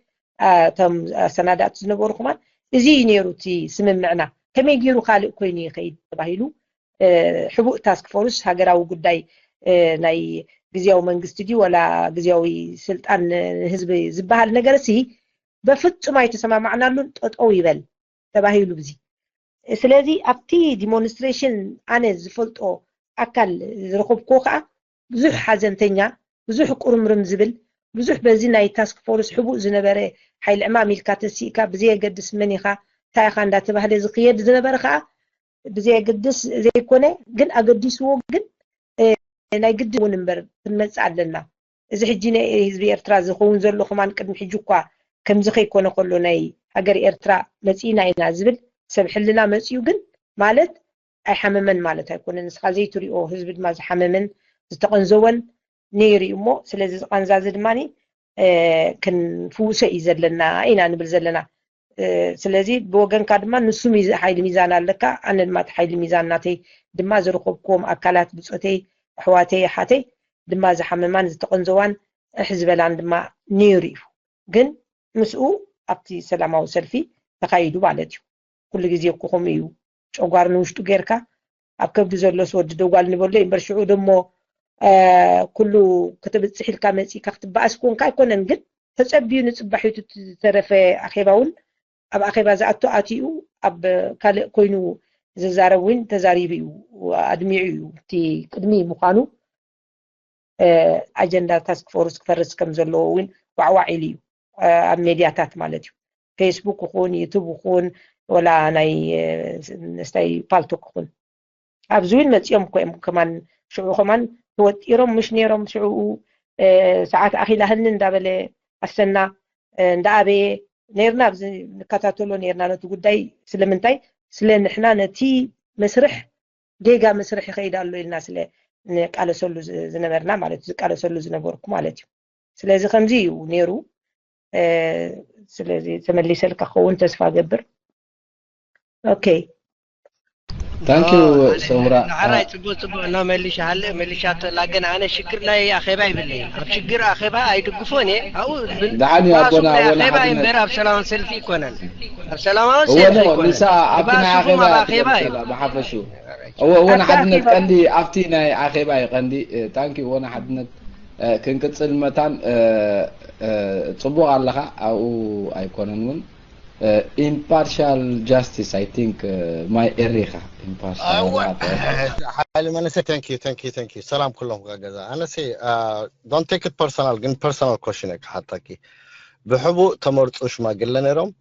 تم سنادات زنبرو كمان إزي نيروتي سمم معنا كما يجيرو خالق كويني خيد تباهيلو حبوق تاسك فورس هاجراو قداي ناي جزياو منجستدي ولا جزياوي سلطان هزب زبها النجارسي بفت ما يتسمع معنا لون تقوي بل تباهيلو بزي سلازي أبتي ديمونستريشن أنا زفلت أو أكل رخب كوخة بزح حزنتنيا بزح قرمرم زبل بزح بزي ناي تاسك فورس حبوق زنبرة حي العمامي الكاتسيكا بزي قدس منيخا تايخان دا تبهلي زقيد زنبر خا بزي قدس زي كونه جن أقدس وجن ناي قد ونمبر تمس علنا إذا حجينا هزبي إرترا زخون زلوا خمان قد حجوكوا كم زخي كونه كله ناي أجر إرترا مسينا ينازل سبح لنا مسيو جن مالت أي حممن مالت هيكون النسخة زي تريو هزبي ما حممن زتقنزون نيري مو سلازي قنزاز ماني كن فوسة يزلنا أين نبرزلنا سلازي بوغن كادما نسو حيل ميزان لك أنا ما حيل ميزان ناتي دما زرقبكم أكلات بصوتي حواتي حاتي دما زحممان زتقنزوان حزب لان دما نيريف جن مسؤول أبتي سلامة وسلفي تقايدو بعدتيو كل جزي كوخم يو شوغار نوشتو غيركا أبكب زلوس ود دوغال نبولي برشعو دمو كله كتب تسحيل كامسي كتب أسكون كاي كونن جن تسبيو نصبحيو تترفي أخيباون أب أخيبا زعتو آتيو أب كال كوينو ززاروين تزاريبيو وأدميعيو تي قدمي مقانو أجندا تاسك فورس كفرس كم زلوين وعواعيليو ميدياتات مالتيو فيسبوك وخون يوتيوب وخون ولا ناي نستاي بالتوك وخون أبزوين متيوم كمان شعو كمان توت إيرم مش نيرم شعو ساعات أخي لهنن دابل السنة دابي نيرنا كاتاتولو نيرنا نتو قداي سلمنتاي سلين إحنا نتي مسرح جيجا مسرح يخيدالو الناس اللي قالوا سولو زنبرنا مالتي قالوا سولو زنبوركم مالتي سلازي خمزي ونيرو سلازي تملي سلك خون تسفى قبر اوكي ثانك يو سورا عراي تبو انا مليشات لاقن انا شكر لا اخيبا يبلي شكر اخيبا ايدقفوني او دعني ابونا ولا اخيبا بسلام سيلفي كونن بسلام سيلفي هو نساء ابنا اخيبا بحفشو هو انا حدنت قندي افتينا اخيبا قندي ثانك يو وانا حدنت كنقصل متان صبوق علىها او ايكونن impartial justice I think my area impartial حالي ما نسي thank you سلام كلهم قاعدة أنا سي don't take it personal جن personal question حتى كي بحبو تمرت إيش ما قلنا نرم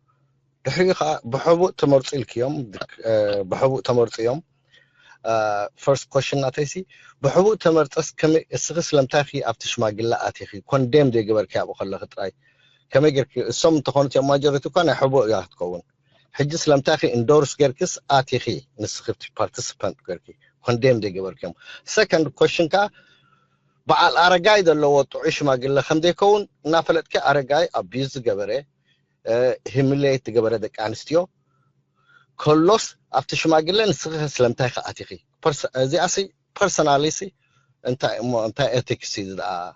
دحقيقة بحبو تمرت الكيوم بحبو تمرت يوم first question ناتيسي بحبو تمرت أس كم السغس لم تاخي أفتش ما قلنا أتيخي condemn دي قبل كابو خلا خطراي كما يقولك السم تخونت يوم ما جريتو كان يحبوا يا تكون حجس لم تاخي اندورس جركس اتيخي نسخت بارتيسيبانت جركي كونديم دي جبركم سكند كويشن كا بعد ارجاي دلو وطعش ما قال خم دي كون نافلت كا ارجاي ابيز جبره هملي تجبر دك أنستيو كلش أفتش ما قلنا نسخ سلمتها خاتيخي زي أسي personality أنت ethics إذا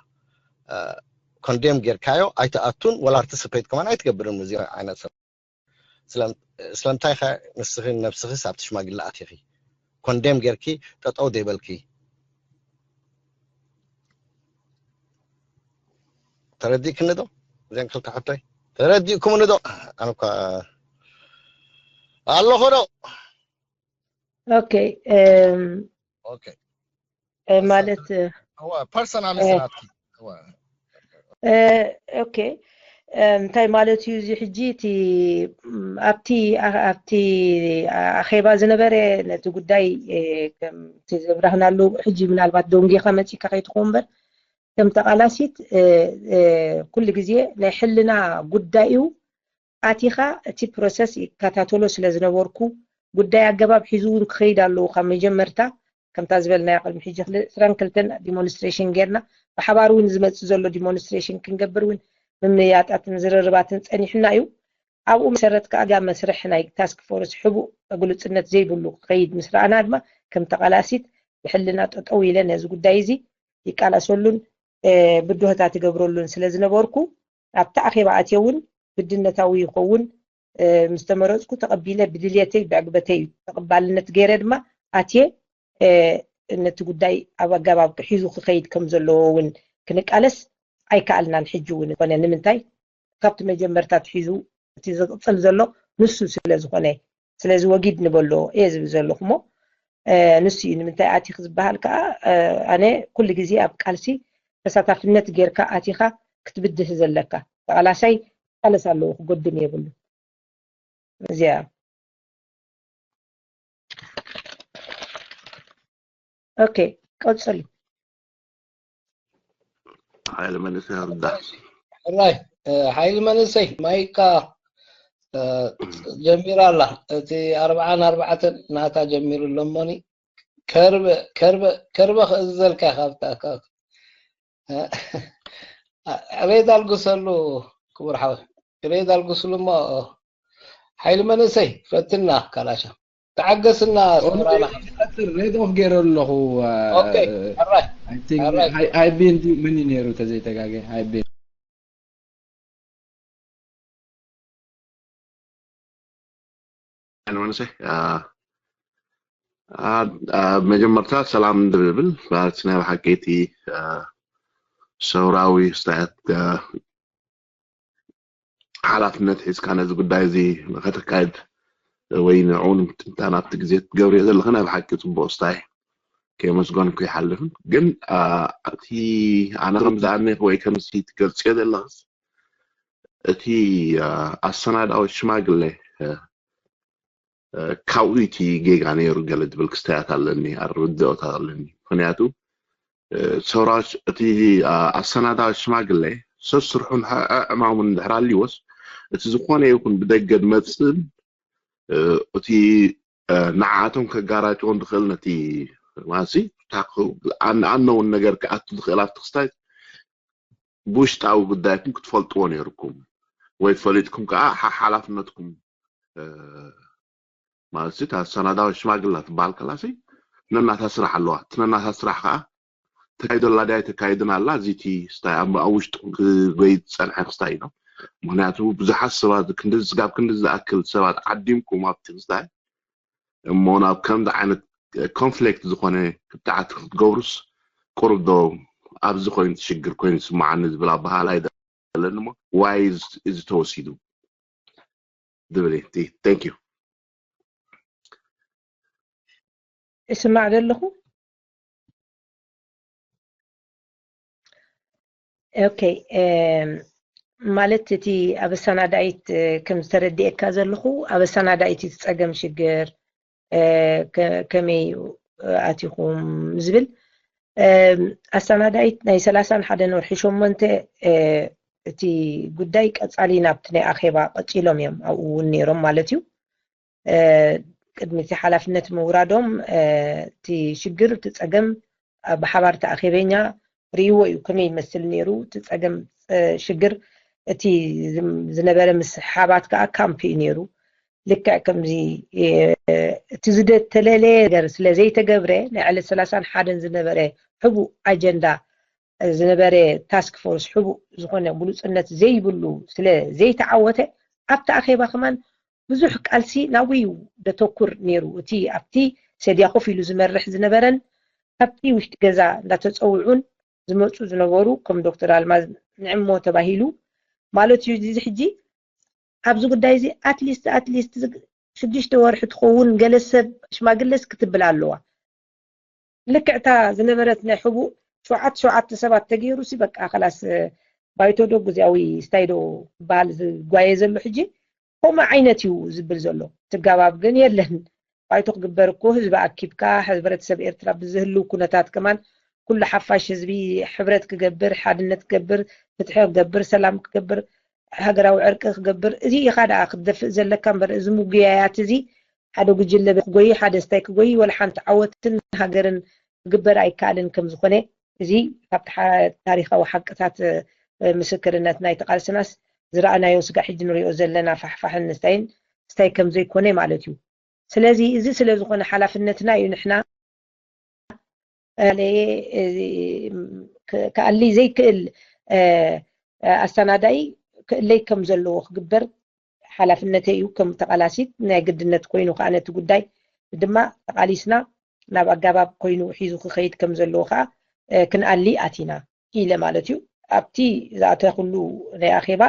condemn غير كايو أيت أتون ولا participate كمان أيت جبر الموزيو أنا سلمتها خا نسخ نفسه أفتش ما قلنا أتيخي condemn غير كي تطو ديبل كي ترديك ندو زين كل كحطي ترديكم ندو أنا الله خير اوكي اوكي مالت هو personality هو اوكي እንታይ ማለት እዩ እዚ ሕጂ ኣብቲ ኣኼባ ዝነበረ ነቲ ጉዳይ ከም ዝብራህናሉ ሕጂ ምናልባት ደንጌኻ መፂካ ከይትኾን እምበር ከም ተቃላሲት ኩሉ ግዜ ናይ ሕልና ጉዳይ እዩ ኣቲኻ እቲ ፕሮሰስ ይከታተሎ ስለ ዝነበርኩ ጉዳይ ኣገባብ ሒዙ እውን ክኸይድ ኣለዎ ካብ መጀመርታ ከምታ ዝበልና ቅድሚ ሕጂ 22 ዲሞንስትሬሽን ጌርና ብሓባር እውን ዝመፅእ ዘሎ ዲሞንስትሬሽን ክንገብር እውን ብምያጣትን ዝርርባትን ፀኒሕና እዩ ኣብኡ መሰረት ከኣጋ መስርሕ ናይ ታስክ ፎርስ ሕቡእ ግልፅነት ዘይብሉ ክኸይድ ምስ ረኣና ድማ ከም ተቃላሲት ብሕልና ጠጠው ኢለ ነዚ ጉዳይ እዚ ይቃላሰሉን ብድሆታት ይገብረሉን ስለ ዝነበርኩ ኣብቲ ኣኼባ ኣትየ እውን ግድነታዊ ይኸውን مستمرزكو تقبيله بدليتي بعقبتي تقبلنت غير دما اتي نت غداي ابا غباب حيزو خيد كم زلوون كنقالس اي كالنا نحجون كون نمنتاي كابت مجمرتا تحيزو تي زقصل زلو نسو سلازخونه سلاز وجيد نبلو ايز زلوخمو نسي نمنتاي اتي خزبحال كا انا كل غزي اب قالسي تساتفنت غيركا اتيخا كتبده زلكا قالاساي قالسالو غدن يبلو زين اوكي قصلي حيل منسي هردا راي حيل منسي مايكا جميل الله تي 4 ناتا جميل لموني كرب خزلكا خافتاك ريد القسلو كبر حوي ريد القسلو ما حيل منسي فتنا كلاشا تعقسنا صرانا ريد اوف غير له اوكي alright I think I been many نيرو تزي تاغي I been انا منسي مجمرتا سلام دبل باتنا حكيتي سوراوي استعد حالاتنا حيس كان از ጉዳይ እዚ ከተካይድ ወይ ንዑን እንታናት ግዜ ትገብሪ ዘለኸና ብሓቂ ጽቡቕ ስታይ ከመስጎን ክይሓልፍን ግን እቲ ኣነ ከምዛኒ ወይ ከምሲ ትገልጽ ዘለኸስ እቲ ኣሰናዳዊ ሽማግለ ካውቲ ጌጋ ነይሩ ገለ ድብል ክስታያት ኣለኒ ኣርድኦታ ኣለኒ ምክንያቱ ሰውራሽ እቲ ኣሰናዳዊ ሽማግለ ሰስርሑን ዕማሙን ድሕራሊወስ እቲ ዝኾነ ይኩን ብደገድ መፅን እቲ ንዓቶም ከጋራጭውን ድኽእል ነቲ ማሲ ታኹ ኣነውን ነገር ከኣቱ ድኽእል ኣብቲ ክስታይ ብውሽጣዊ ጉዳይኩም ክትፈልጥዎ ነይርኩም ወይ ፈሊጥኩም ከዓ ሓላፍነትኩም ማሲ ታሰናዳዊ ሽማግላ ትበሃል ከላሲ ነናታ ስራሕ ኣለዋ ትነናታ ስራሕ ከዓ ተካይዶላ ዳይ ተካይድና ኣላ እዚቲ ስታይ ኣብ ውሽጥኩም ክጎይድ ፀንሐ ክስታይ ነው ምክንያቱ ብዙሓት ሰባት ክንድዝ ጋብ ክንድዝ ዝኣክል ሰባት ዓዲምኩም ኣብቲ ክስታይ እሞና ከምዚ ዓይነት ኮንፍሊክት ዝኾነ ክትዓት ክትገብሩስ ቁርብ ዶ ኣብዚ ኮይኑ ትሽግር ኮይኑ ስማዓኒ ዝብል ኣበሃል ኣይደለኒ እሞ ዋይዝ እዚ ተወሲዱ ድብሌ ቴንክ ዩ اسمع لكم اوكي مالتي اب السنادايت كم ترديك كازلخو اب السنادايت تتصقم شجر كمي اتيكم زبل السنادايت ناي 30 حدا نور حشوم انت تي ጉዳይ ቀጻሊና ብትናይ ኣኼባ ቀጺሎም እዮም ኣብኡ ነይሮም ማለት እዩ ቅድሚቲ ሓላፍነት ምውራዶም እቲ ሽግር ትጸገም ብሓባር ተኣኺበኛ ሪእዎ እዩ ከመይ ይመስል ነይሩ ትጸገም ሽግር اتي زنبره مسحابات كا كامبي نيرو لك كمزي تزدت تلالي غير سلازي تغبره نعلى 30 حدن زنبره حبو اجندا زنبره تاسك فورس حبو زخونه بلوصنت زي بلو سلا زي تعوته ابتا اخيبا كمان بزح قالسي ناويو دتوكر نيرو تي ابتي سديا خوفيلو زمرح زنبرن ابتي وشت غزا ندتصوعون زمصو زنبرو كم دكتور الماز نعمو تباهيلو مالت يجي حجي ابزو قداي زي اتليست 6 ورح تخون جلسب شماغلس كتبل علوا لكعتا زنبرتنا حبو شوعت سبات تغيرو سي بقى خلاص بايتو دو غزياوي ستايدو بال غواي زلو حجي هما عينتيو زبل زلو تغاباب غن يلن بايتو كغبركو حزب اكيبكا حزبرت سب ايرترا بزهلو كونتات كمان كل حفاش حزبي حبرت كغبر حادنت كغبر فتح كغبر سلام كغبر هاجراو عرق كغبر ازي خادا خدف زلك امبر ازمو غيايات ازي حدو جله بغوي حدا ستايك غوي ولا حنت عوتن هاجرن كغبر ايكالن كم زخونه ازي فبتح تاريخه وحقتات مسكرነት ናይ ተቃልስናስ ዝራእናዮ ስጋ ሕጂ ንሪኦ ዘለና ፋሕፋሕ ንስተይን ስታይ ከም ዘይኮነ ማለት እዩ ስለዚ እዚ ስለ ዝኾነ ሓላፍነትና እዩ ንሕና ከአሊ ዘይክእል ኣስተናዳይ ክእለይ ከም ዘለዎ ክግበር ሓላፍነተይ እዩ ከም ተቃላሲት ናይ ግድነት ኮይኑ ከአነቲ ጉዳይ ድማ ተቃሊስና ናብ ኣጋባብ ኮይኑ ሒዙ ክኸይድ ከም ዘለዎ ከዓ ክንአሊ ኣቲና ኢለ ማለት እዩ ኣብቲ ዛተ ኩሉ ናይ ኣኼባ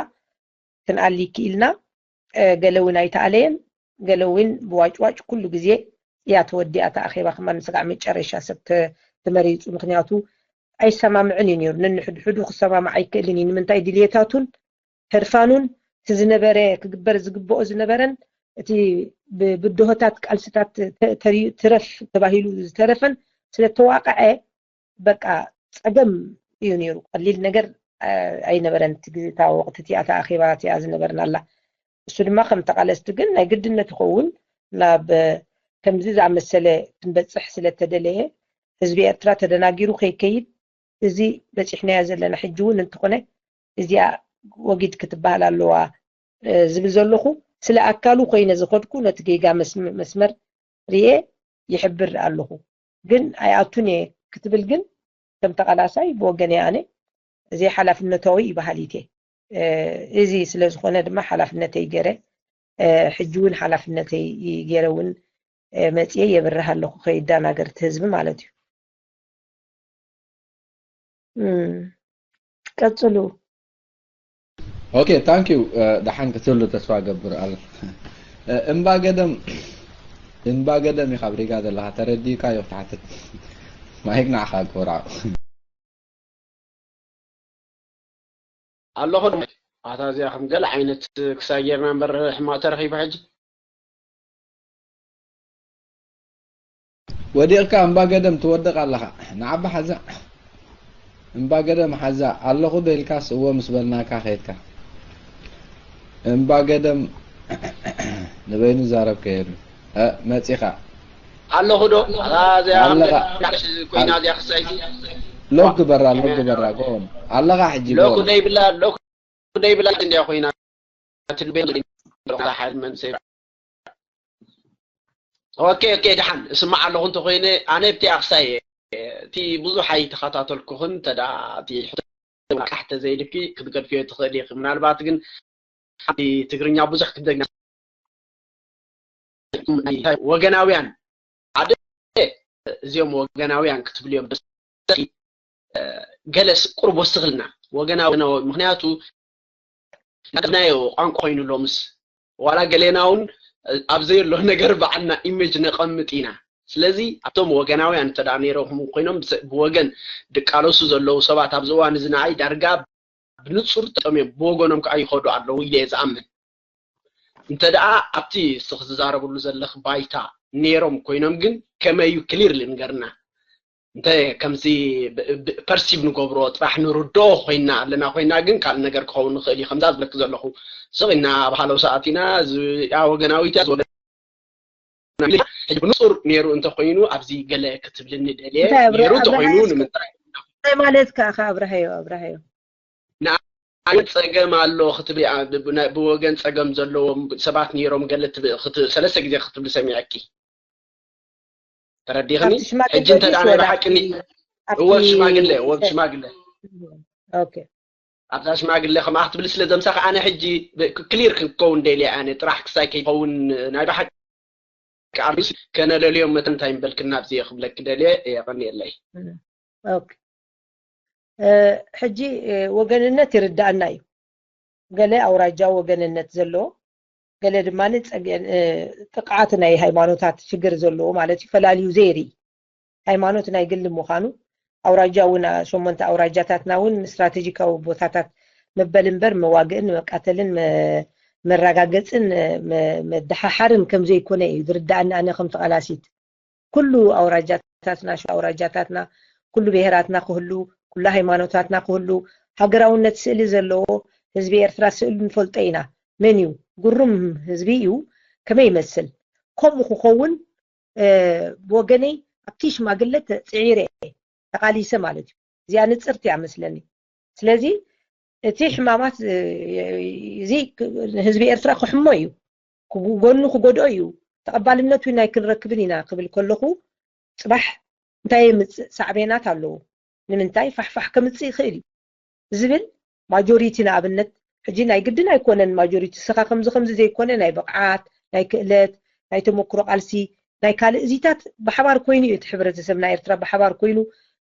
ክንአሊ ክኢልና ገለውን ኣይተኣለየን ገለውን ብዋጭዋጭ ኩሉ ግዜ እያ ተወዲኣ ተኣኼባ ከማን ስጋዕ መጨረሻ ሰብ ተመሪፁ ምክንያቱ ኣይሰማምዕን እዩ ነይሩ ነንሕድሕዱ ክሰማምዕ ኣይክእልን እዩ ንምንታይ ድልየታቱን ሕርፋኑን ዝነበረ ክግበር ዝግብኦ ዝነበረን እቲ ብድሆታት ቃልስታት ትረፍ ተባሂሉ ዝተረፈን ስለተዋቀዐ በቃ ፀገም እዩ ነይሩ ቀሊል ነገር ኣይነበረን ትግታ ወቅቲ ቲያታ ኣኼባት ያ ዝነበርና ኣላ እሱ ድማ ከም ተቃለስቲ ግን ናይ ግድነት ይኸውን ናብ ከምዚ ዝኣመሰለ ክንበፅሕ ስለተደለየ ህዝቢ ኤርትራ ተደናጊሩ ከይከይድ እዚ በፂሕናያ ዘለና ሕጂ እውን እንትኾነ እዚኣ ወጊድ ክትበሃል ኣለዋ ዝብል ዘለኹ ስለ ኣካሉ ኮይነ ዝኸድኩ ነቲ ጌጋ መስመር ርየ ይሕብር ኣለኹ ግን ኣይኣቱን እየ ክትብል ግን ከም ተቃላሳይ ብወገነይ ኣነ እዚ ሓላፍነታዊ ይበሃል ኢቴ እዚ ስለ ዝኾነ ድማ ሓላፍነተይ ገይረ ሕጂ እውን ሓላፍነተይ ገይረ እውን መፅየ የብርህ ኣለኹ ከይዳናገር ህዝቢ ማለት እዩ ቀፅሉ ኦኬ ታንክ ዩ ደሓን ክትብሉ ተስፋ ገብር ኣለ እምባ ገደም ኢኻ ብሪጋ ዘለኻ ተረዲእካዮ ትሓትት ማይክ ናዕኻ ክብርዓ ኣለኹ ኣታ እዚኣ ከም ገለ ዓይነት ክሳብ ጌርና እምበር ሕማቕ ተረኺቡ ሕጂ ወዲቕካ እምባ ገደም ትወድቕ ኣለኻ ንዓባ ሓዛ እምባ ገደም ሓዛ ኣለኹ ዶ ኢልካስ እዎ ምስ በልናካ ኸይድካ እምባ ገደም ንበይኑ ዛረብከ የሉ መፂኻ ኣለኹ ዶ እዚኣ ኮይና እዚኣ ክሳይቲ ሎክ በራ ጎን ኣለኻ ሕጂ ሎክ ደይብላ እንዲያ ኮይና ትልቤል ሓድ መንሰይ ኦኬ ደሓን እስማዕ ኣለኹ እንተ ኮይነ ኣነ ብቲ ኣክሳይ እቲ ብዙሕ ኣይተኸታተልኩኽን ተዳ እቲ ቃሕተ ዘይልኪ ክትገድፍዮ ትኽእል ኢኺ ምናልባት ግን ትግርኛ ብዙሕ ክደግና ወገናውያን ሓደ እዚኦም ወገናውያን ክትብልዮም ገለስ ቁርብ ወስኽልና ወገናዊ ምክንያቱ ናዮ ቋንቋ ኮይኑ ሎምስ ዋላ ገሌናውን ኣብ ዘይሎ ነገር በዓልና ኢሜጅ ነቐምጥ ኢና ስለዚ ኣብቶም ወገናውያን ተዳ ነይሮም ኮይኖም ብወገን ድቃለሱ ዘለዉ ሰባት ኣብ ዝዋን እዚ ንዓይ ዳርጋ ብንጹር ተጠምዮም ብወገኖም ከዓ ይኸዱ ኣለዉ ኢለ ዝኣምን እንተደኣ ኣብቲ ስኽ ዝዛረብሉ ዘለኽ ባይታ ነይሮም ኮይኖም ግን ከመይ እዩ ክሊርሊ ንገርና እንተ ከምዚ ፐርሲቭ ንገብሮ ጥራሕ ንርዶ ኮይና ኣለና ኮይና ግን ካልእ ነገር ክኸውን ንኽእል እዩ ከምዛ ዝብለክ ዘለኹ ስቕና ባህላዊ ሰዓት ኢና ያ ወገናዊት እያ ሕጂ ብንጹር ነይሩ እንተኮይኑ ኣብዚ ገለ ክትብልኒ ደልየ ነይሩ እንተኮይኑ ንምንታይ ማለት ከዓ ኣብርሃዮ ዓይነት ፀገም ኣሎ ክትብል ብወገን ፀገም ዘለዎም ሰባት ነይሮም ገለት ሰለስተ ግዜ ክትብል ሰሚዐኪ ተረዲኽኒ ሕጂ እንተ ደኣ ናይ ብሓቂኒ ወግ ሽማግለ ኦኬ ኣብዛ ሽማግለ ከማ ክትብል ስለ ዘምሳኺ ኣነ ሕጂ ክሊር ክከውን ደልየ ኣነ ጥራሕ ክሳይ ከይኸውን ናይ ብሓቂ ዓርስ ከነለልዮም መተ እንታይ ንበልክና ብዘይ ክብለክ ደልየ የቐኒየለይ ኦኬ ሕጂ ወገንነት ይርዳእና እዩ ገለ ኣውራጃ ወገንነት ዘለዎ ገለ ድማ ጥቅዓት ናይ ሃይማኖታት ችግር ዘለዎ ማለት እዩ ፈላልዩ ዘይሪ ሃይማኖት ናይ ግል ምዃኑ ኣውራጃውን ሸሞንተ ኣውራጃታትና እውን ስትራቴጂካዊ ቦታታት መበልንበር መዋግእን መቃተልን መረጋገፅን መደሓሓርን ከም ዘይኮነ እዩ ዝርዳእና ኣነ ከም ተቐላሲት ኩሉ ኣውራጃታትና ኩሉ ብሄራትና ክህሉ ኩሉ ሃይማኖታትና ክህሉ ሃገራውነት ስእሊ ዘለዎ ህዝቢ ኤርትራ ስእሊ ንፈልጦ ኢና መን እዩ ጉሩም ህዝቢ እዩ ከመይ ይመስል ከምኡ ክኸውን ብወገነይ ኣብቲ ሽማግለ ተፅዒረ ተቃሊሰ ማለት እዩ እዚኣ ንፅርቲ እያ መስለኒ ስለዚ እቲ ሕማማት እዚ ህዝቢ ኤርትራ ክሕሞ እዩ ጎኑ ክጎድኦ እዩ ተቐባልነቱ ናይ ክንረክብን ኢና ክብል ከለኹ ፅባሕ እንታይ የምፅእ ሳዕቤናት ኣለዉ ንምንታይ ፋሕፋሕ ከምፅእ ይኽእል እዩ ዝብል ማጆሪቲ ንኣብነት ሕጂ ናይ ግድን ኣይኮነን ማጆሪቲ ስኻ ከምዚ ዘይኮነ ናይ ብቕዓት ናይ ክእለት ናይ ተመክሮ ቃልሲ ናይ ካልእ እዚታት ብሓባር ኮይኑ እዩ እቲ ሕብረተሰብ ናይ ኤርትራ ብሓባር ኮይኑ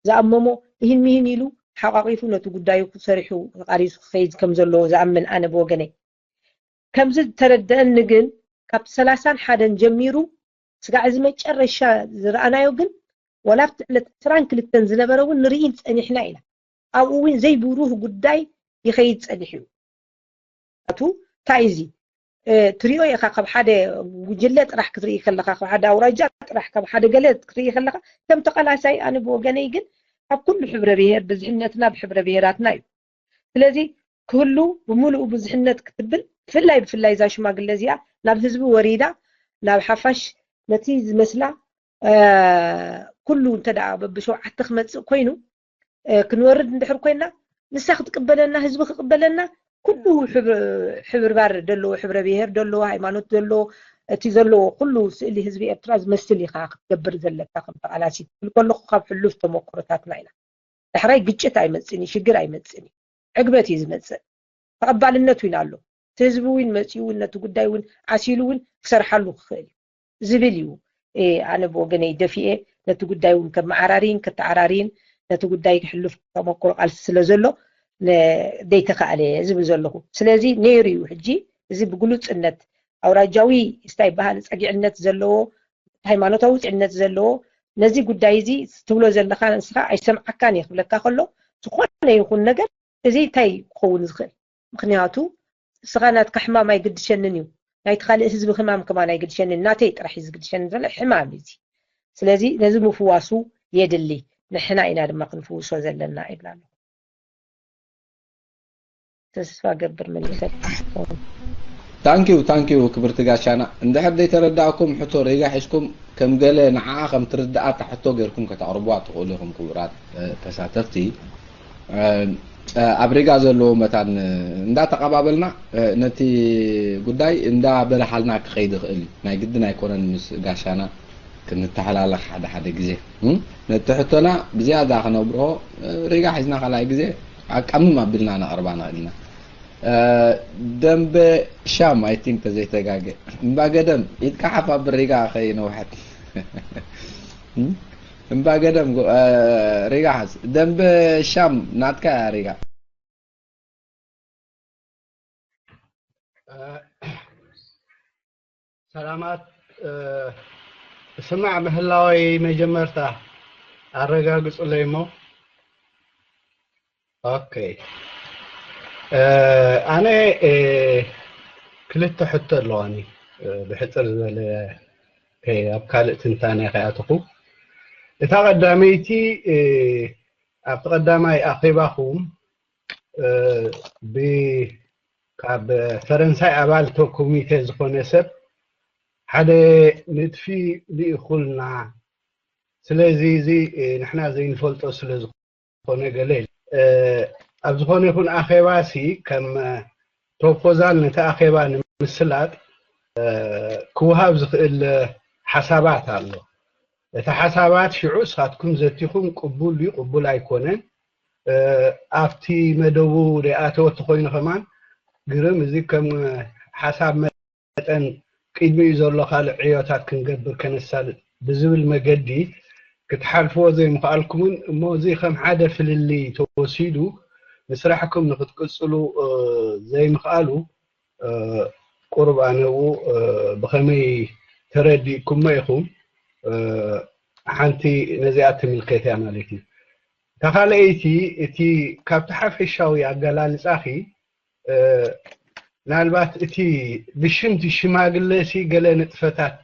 ዝኣመሞ ይህን ኢሉ ሓቋቂፉ ነቲ ጉዳዩ ሰሪሑ ቃሪሱ ክኸይድ ከም ዘለዎ ዝኣምን ኣነ ብወገነይ ከምዚ ተረድአኒ ግን ካብ 31 ጀሚሩ ስጋዕ እዚ መጨረሻ ዝረኣናዮ ግን ወላ ኣብቲ ዕለት 22 ዝነበረ እውን ንርኢ ፀኒሕና ኢና ኣብኡ እውን ዘይብሩህ ጉዳይ ይኸይድ ፀኒሕ እዩ ኣቱ እንታይ እዚ ትሪኦ ኢኻ ካብ ሓደ ጉጅለ ጥራሕ ክትርኢ ከለኻ ካብ ሓደ ኣውራጃ ጥራሕ ካብ ሓደ ገለ ክትርኢ ከለኻ ከም ተቐላሳይ ኣነ ብወገነይ ግን ኣብ ኩሉ ሕብረ ብሄር ብዝሕነትና ብሕብረ ብሄራትና እዩ ስለዚ ክህሉ ብምሉኡ ብዙሕነት ክትብል ብፍላይ እዛ ሽማግለ እዚኣ ናብ ህዝቢ ወሪዳ ናብ ሓፋሽ ነቲ ዝመስላ ኩሉ እንተደኣ በብሸውዓተ ክመፅእ ኮይኑ ክንወርድ እንድሕር ኮይና ንሳ ክትቅበለና ህዝቢ ክቅበለና ኩሉ ሕብርባር ደለዎ ሕብረ ብሄር ደለዎ ሃይማኖት ደለዎ እቲ ዘለዎ ኩሉ ስእሊ ህዝቢ ኤርትራ ዝመስል ኢኻ ክትገብር ዘለካ ከም ተቓላሲት ከለኹ ካብ ሕሉፍ ተመክሮታትና ኢና ዳሕራይ ግጭት ኣይመፅእን ሽግር ኣይመፅእን ዕግበት እዩ ዝመፅእ ተቐባልነቱ ኢና ኣሎ እቲ ህዝቢ እውን መፅኡ እውን ነቲ ጉዳይ እውን ዓሲሉ እውን ክሰርሓሉ ክኽእል እዩ ዝብል እዩ ኣነ ብወገነይ ደፊኤ ነቲ ጉዳይ እውን ከመዓራሪን ከተዓራሪን ነቲ ጉዳይ ክሕልፍ ተመክሮ ቃልሲ ስለ ዘሎ ደይተኻእለ ዝብል ዘለኹ ስለዚ ነይሩ እዩ ሕጂ እዚ ብግሉፅነት ኣውራጃዊ ስታይ ባህል ፀጊዕነት ዘለዎ ሃይማኖታዊ ፅዕነት ዘለዎ ነዚ ጉዳይ እዚ ትብሎ ዘለካ ንስኻ ኣይሰምዓካን እየ ክብለካ ከሎ ዝኾነ ይኹን ነገር እዚ እንታይ ክኸውን ዝኽእል ምክንያቱ ንስኻ ናትካ ሕማም ኣይግድሸንን እዩ ናይቲ ካልእ ህዝቢ ሕማም ከማን ኣይግድሸንን ናተይ ጥራሕ እዩ ዝግድሸኒ ዘሎ ሕማም እዚ ስለዚ ነዚ ምፍዋሱ የድሊ ንሕና ኢና ድማ ክንፍውሶ ዘለና ይብላ ኣሎ ተስፋ ገብር መልሰት ታንኪዩ ክብርቲ ጋሻና እንድሕር ዘይተረዳእኩም ሕቶ ሬጋ ሒዝኩም ከም ገለ ንዓዓ ከም ትርዳእታ ሕቶ ገይርኩም ከተቕርብዋ ትኽእሉ ኢኹም ክቡራት ተሳተፍቲ ኣብ ሬጋ ዘለዎ መታን እንዳተቐባበልና ነቲ ጉዳይ እንዳበላሓልና ክኸይድ ይኽእል እዩ ናይ ግድን ኣይኮነን ምስ ጋሻና ክንተሓላለኽ ሓደ ግዜ ነቲ ሕቶና ብዝያዳ ክነብርሆ ሬጋ ሒዝና ካልኣይ ግዜ ኣቃምም ኣቢልና ነቕርባ ንኽእል ኢና ደንበ ሻም አይ ቲንክ ተዘይተጋገ እምባገደም ይትካሓፍ ኣብ ሬጋ ኸይነውሐት እምባገደም ሬጋ ሓዝ ደንበ ሻም ናትካ ሬጋ ሰላማት ስማዕ ምህላዊ መጀመርታ ኣረጋግጹለይ እሞ ኦኬ ኣነ ክልተ ሕቶ ኣለዋኒ ብሕፅር ዝበለ ኣብ ካልእ ትንታነ ከኣትኹ እታ ቀዳመይቲ ኣብቲ ቀዳማይ ኣኼባኹም ካብ ፈረንሳይ ኣባልቶ ኮሚቴ ዝኾነ ሰብ ሓደ ንጥፊ ልኢኹልና ስለዚ እዚ ንሕና ዘይንፈልጦ ስለ ዝኾነ ገለ أبزخون يكون أخيباسي كم بروبوزال نتا أخيبا نمسلات كوهاب زخل حسابات الله إذا حسابات شعو ساتكم زتيكم قبول أيكونن أفتي مدوو رئاتو تخوين خمان قرم زي كم حساب متن قيدمي يزور له خالق عيوتات كنقبر كنسال بزول مقدي كتحالفوا زي مقالكمون مو زي خم حدا في اللي توسيدو مسرحكم نقصلوا زي مقالو قرب أنا بخمي تردي كم يخون حنتي نزيات من القيتة مالتي تخيل إتي كابتحف الشاوية قلال ساخي نالبات إتي بشمت الشماغلسي قال نتفتات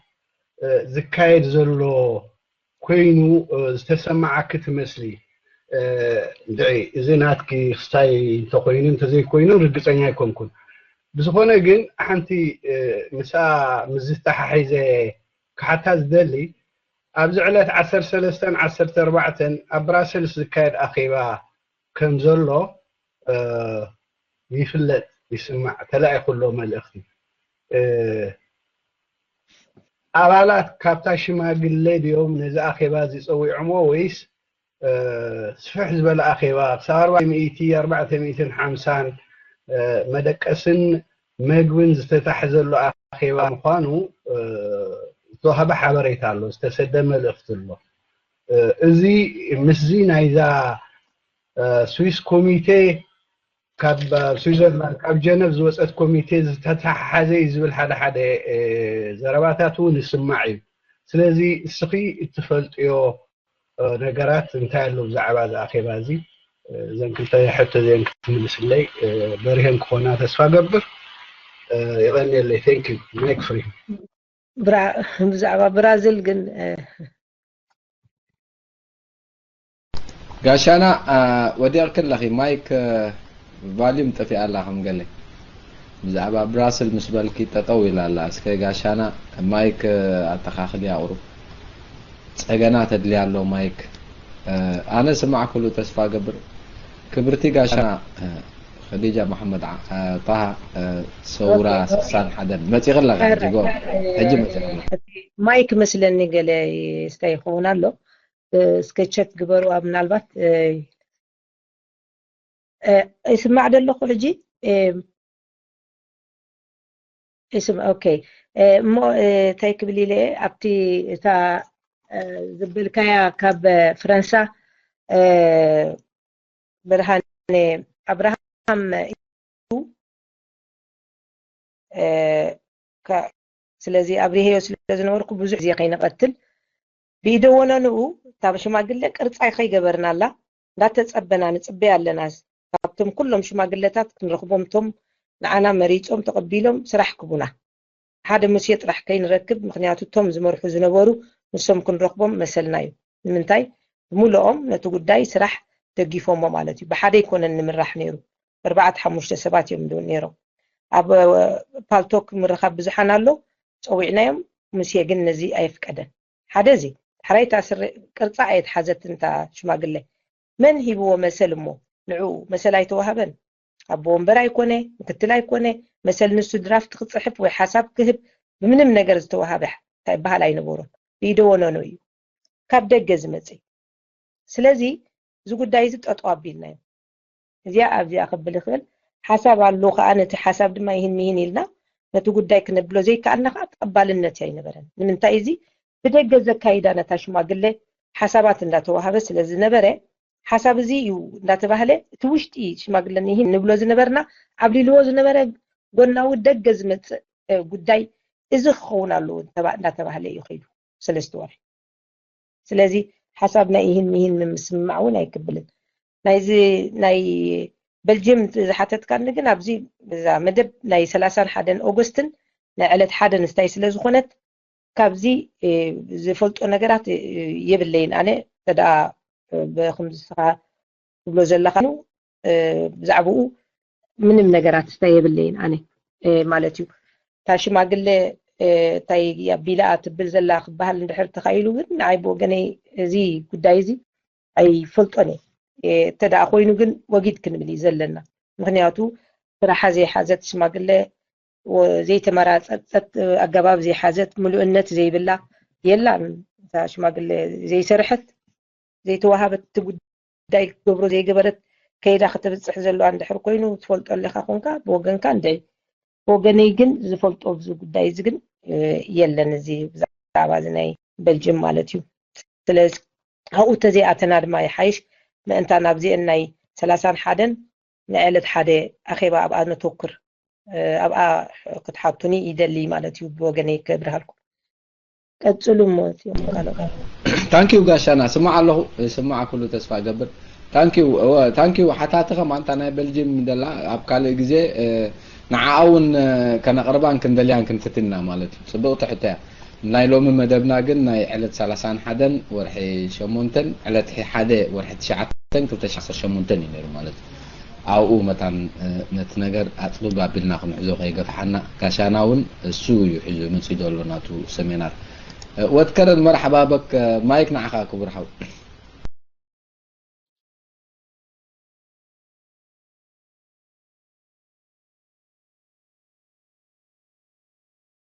زكايد زلو كوينو استسمع كتمسلي دعي زيناتكي ستاي تقوينو انت زي كوينو رقصانيا يكونكون بزخونه جن حنتي مسا مزفتح حيزة كحتاز دلي أبزعلت 10 أبراسل زكايد أخيبا كم زلو يفلت يسمع تلاقي كله مالأختي أبالات كابتاش ما قلت يوم نزا أخيبا زي سوي عمويس سفح زبال أخيبا صار 450 مدكسن مجوين زتتحزل له أخيبا مخانو ذهب حبريت الله استسدم الأخت الله زي مسزين إذا سويس كوميتي كاب سويسرلاند كاب جنيف زوسات كوميتي تتحازي زبل حدا زرباتاتو نسمعي سلازي السقي اتفلت يو نقرات انتهى له زعبا ذا أخي بازي زين كنت حتى زين كنت ملسلي برهن كونا تسفى قبر يغني اللي ثانك يو مايك فري زعبا برازيل قن قاشانا ودي أركن لخي مايك فاليوم تفي الله هم قال لي زعبا براسل مسبالكي تطويل الله اسكي قاشانا مايك اتخاخد يا أورو سأجنا تدلي على مايك أنا سمع كله تسفى قبر كبرتي قاشانا خديجة محمد طه صورة سان حدا ما تغلق جيجو هجم مايك مثلا قال يستيقظون له سكتشات قبروا ابن البات اسم عدل له حجي اسم اوكي مو تايكب لي لي ابتي تا زبل كايا كاب فرنسا برهان ابراهام سلازي ابريهيو سلازي نوركو بزح زي قينقتل بيدونا نو تاب شماغله قرصاي خيغبرنا الله داتتصبنا نصبي علناس ካብቶም ኩሎም ሽማግለታት ክንረክቦም ቶም ንዓና መሪፆም ተቀቢሎም ስራሕ ክቡና ሓደ ሙሴ ጥራሕ ከይንረክብ ምክንያቱ ቶም ዝመርሑ ዝነበሩ ንሶም ክንረክቦም መሰልና እዩ ንምንታይ ሙሉኦም ነቲ ጉዳይ ስራሕ ደጊፎሞ ማለት እዩ ብሓደ ይኮነን ንምራሕ ነይሩ 4-5 ሰባት እዮም ነይሮም ኣብ ፓልቶክ ምርኻብ ብዙሓን ኣሎ ፀዊዕናዮም ሙሴ ግን ነዚ ኣይፍቀደን ሓደ እዚ ሓራይታ ቅርፃ ኣይትሓዘት እንታ ሽማግለ መን ሂብዎ መሰል እሞ ንዑ መሰል ኣይተዋሃበን ኣብ ወንበር ኣይኮነ ምክትል ኣይኮነ መሰል ንሱ ድራፍት ክፅሕፍ ወይ ሓሳብ ክህብ ብምንም ነገር ዝተዋሃበ እንታይ ባህል ኣይነበሮን ይደወኖ ነው እዩ ካብ ደገ ዝመጽእ ስለዚ እዚ ጉዳይ እዚ ጠጠው ኣቢልና እዩ እዚኣ ኣብዚኣ ክብል ይኽእል ሓሳብ ኣሎ ከዓ ነቲ ሓሳብ ድማ ይህን ኢልና ነቲ ጉዳይ ክነብሎ ዘይከኣልና ከዓ ተቀባልነት ኣይነበረን ንምንታይ እዚ ብደገ ዘካይዳ ነታ ሽማግለ ሓሳባት እንዳተዋሃበ ስለዚ ነበረ ሓሳብ እዚ እዩ እንዳተባህለ እቲ ውሽጢ ሽማግለኒ ይህን ንብሎ ዝነበርና ኣብ ሊልዎ ዝነበረ ጎናዊ ደገ ዝመጽእ ጉዳይ እዚ ክኸውን ኣለዎ እንዳተባህለ እዩ ኸይዱ 3 ወርሒ ስለዚ ሓሳብ ናይ ይህን ምስማዕ እውን ኣይክብልን ናይዚ ናይ በልጅየም ዝሓተትካ ግን ኣብዚ በዛ መደብ ናይ 31 ኦገስትን ናይ ዕለት 1 ንስታይ ስለ ዝኾነት ካብዚ ዝፈልጦ ነገራት የብለይን ኣነ ተዳ በخمسة ብሎ ዘለኻኑ ብዛዕባኡ ምንም ነገራት ስታይ የብለይን ኣነ ማለት እዩ ታ ሽማግለ ታይ ያቢላ ትብል ዘላ ክበሃል እንድሕር ተኻይሉ ግን ናይ ቦገነይ እዚ ጉዳይ እዚ ኣይፈልጦን تدع خوينو جن وجد كنملي زلنا مغنياتو راح زي حازت شماقله وزي تمرات أجباب زي حازت ملؤنت زي بالله يلا شماقله زي سرحت زي توهبت تقول داي قبرو زي قبرت كيدا ختبصح زلو عند حر كوينو تفلط لك خونكا بوغن كان داي وغني جن زفلط اوبزو قداي زغن يلن زي بزعبا زناي بلجم مالتيو سلاز هاو تزي اتنا دما يحيش ما انت نابزي اناي 30 حدن نعلت حدا اخيبا ابقى نتوكر ابقى قد حطوني يدلي مالتيو بوغني كبرهالكم قصلوا موت يوم قالوا تانكيو غاشانا سمع الله سمع كله تسفى قبل تانكيو حتى تخم انت انا بلجيم دلا ابقال غزي نعاون كان قربان كندليان كنفتنا مالتي صبغت حتى ناي لوم مدبنا جن ناي علت 30 حدن ورحي شمونتن علت حدا ورحي 9 كنت شمونتن ينيرو مالتي او مثلا نتنجر اطلب بابلنا خنعزو خيغفحنا كاشاناون السو يحزو من سيدولو ناتو سمينار واتكرر مرحبا بك مايك نعخا كبر حو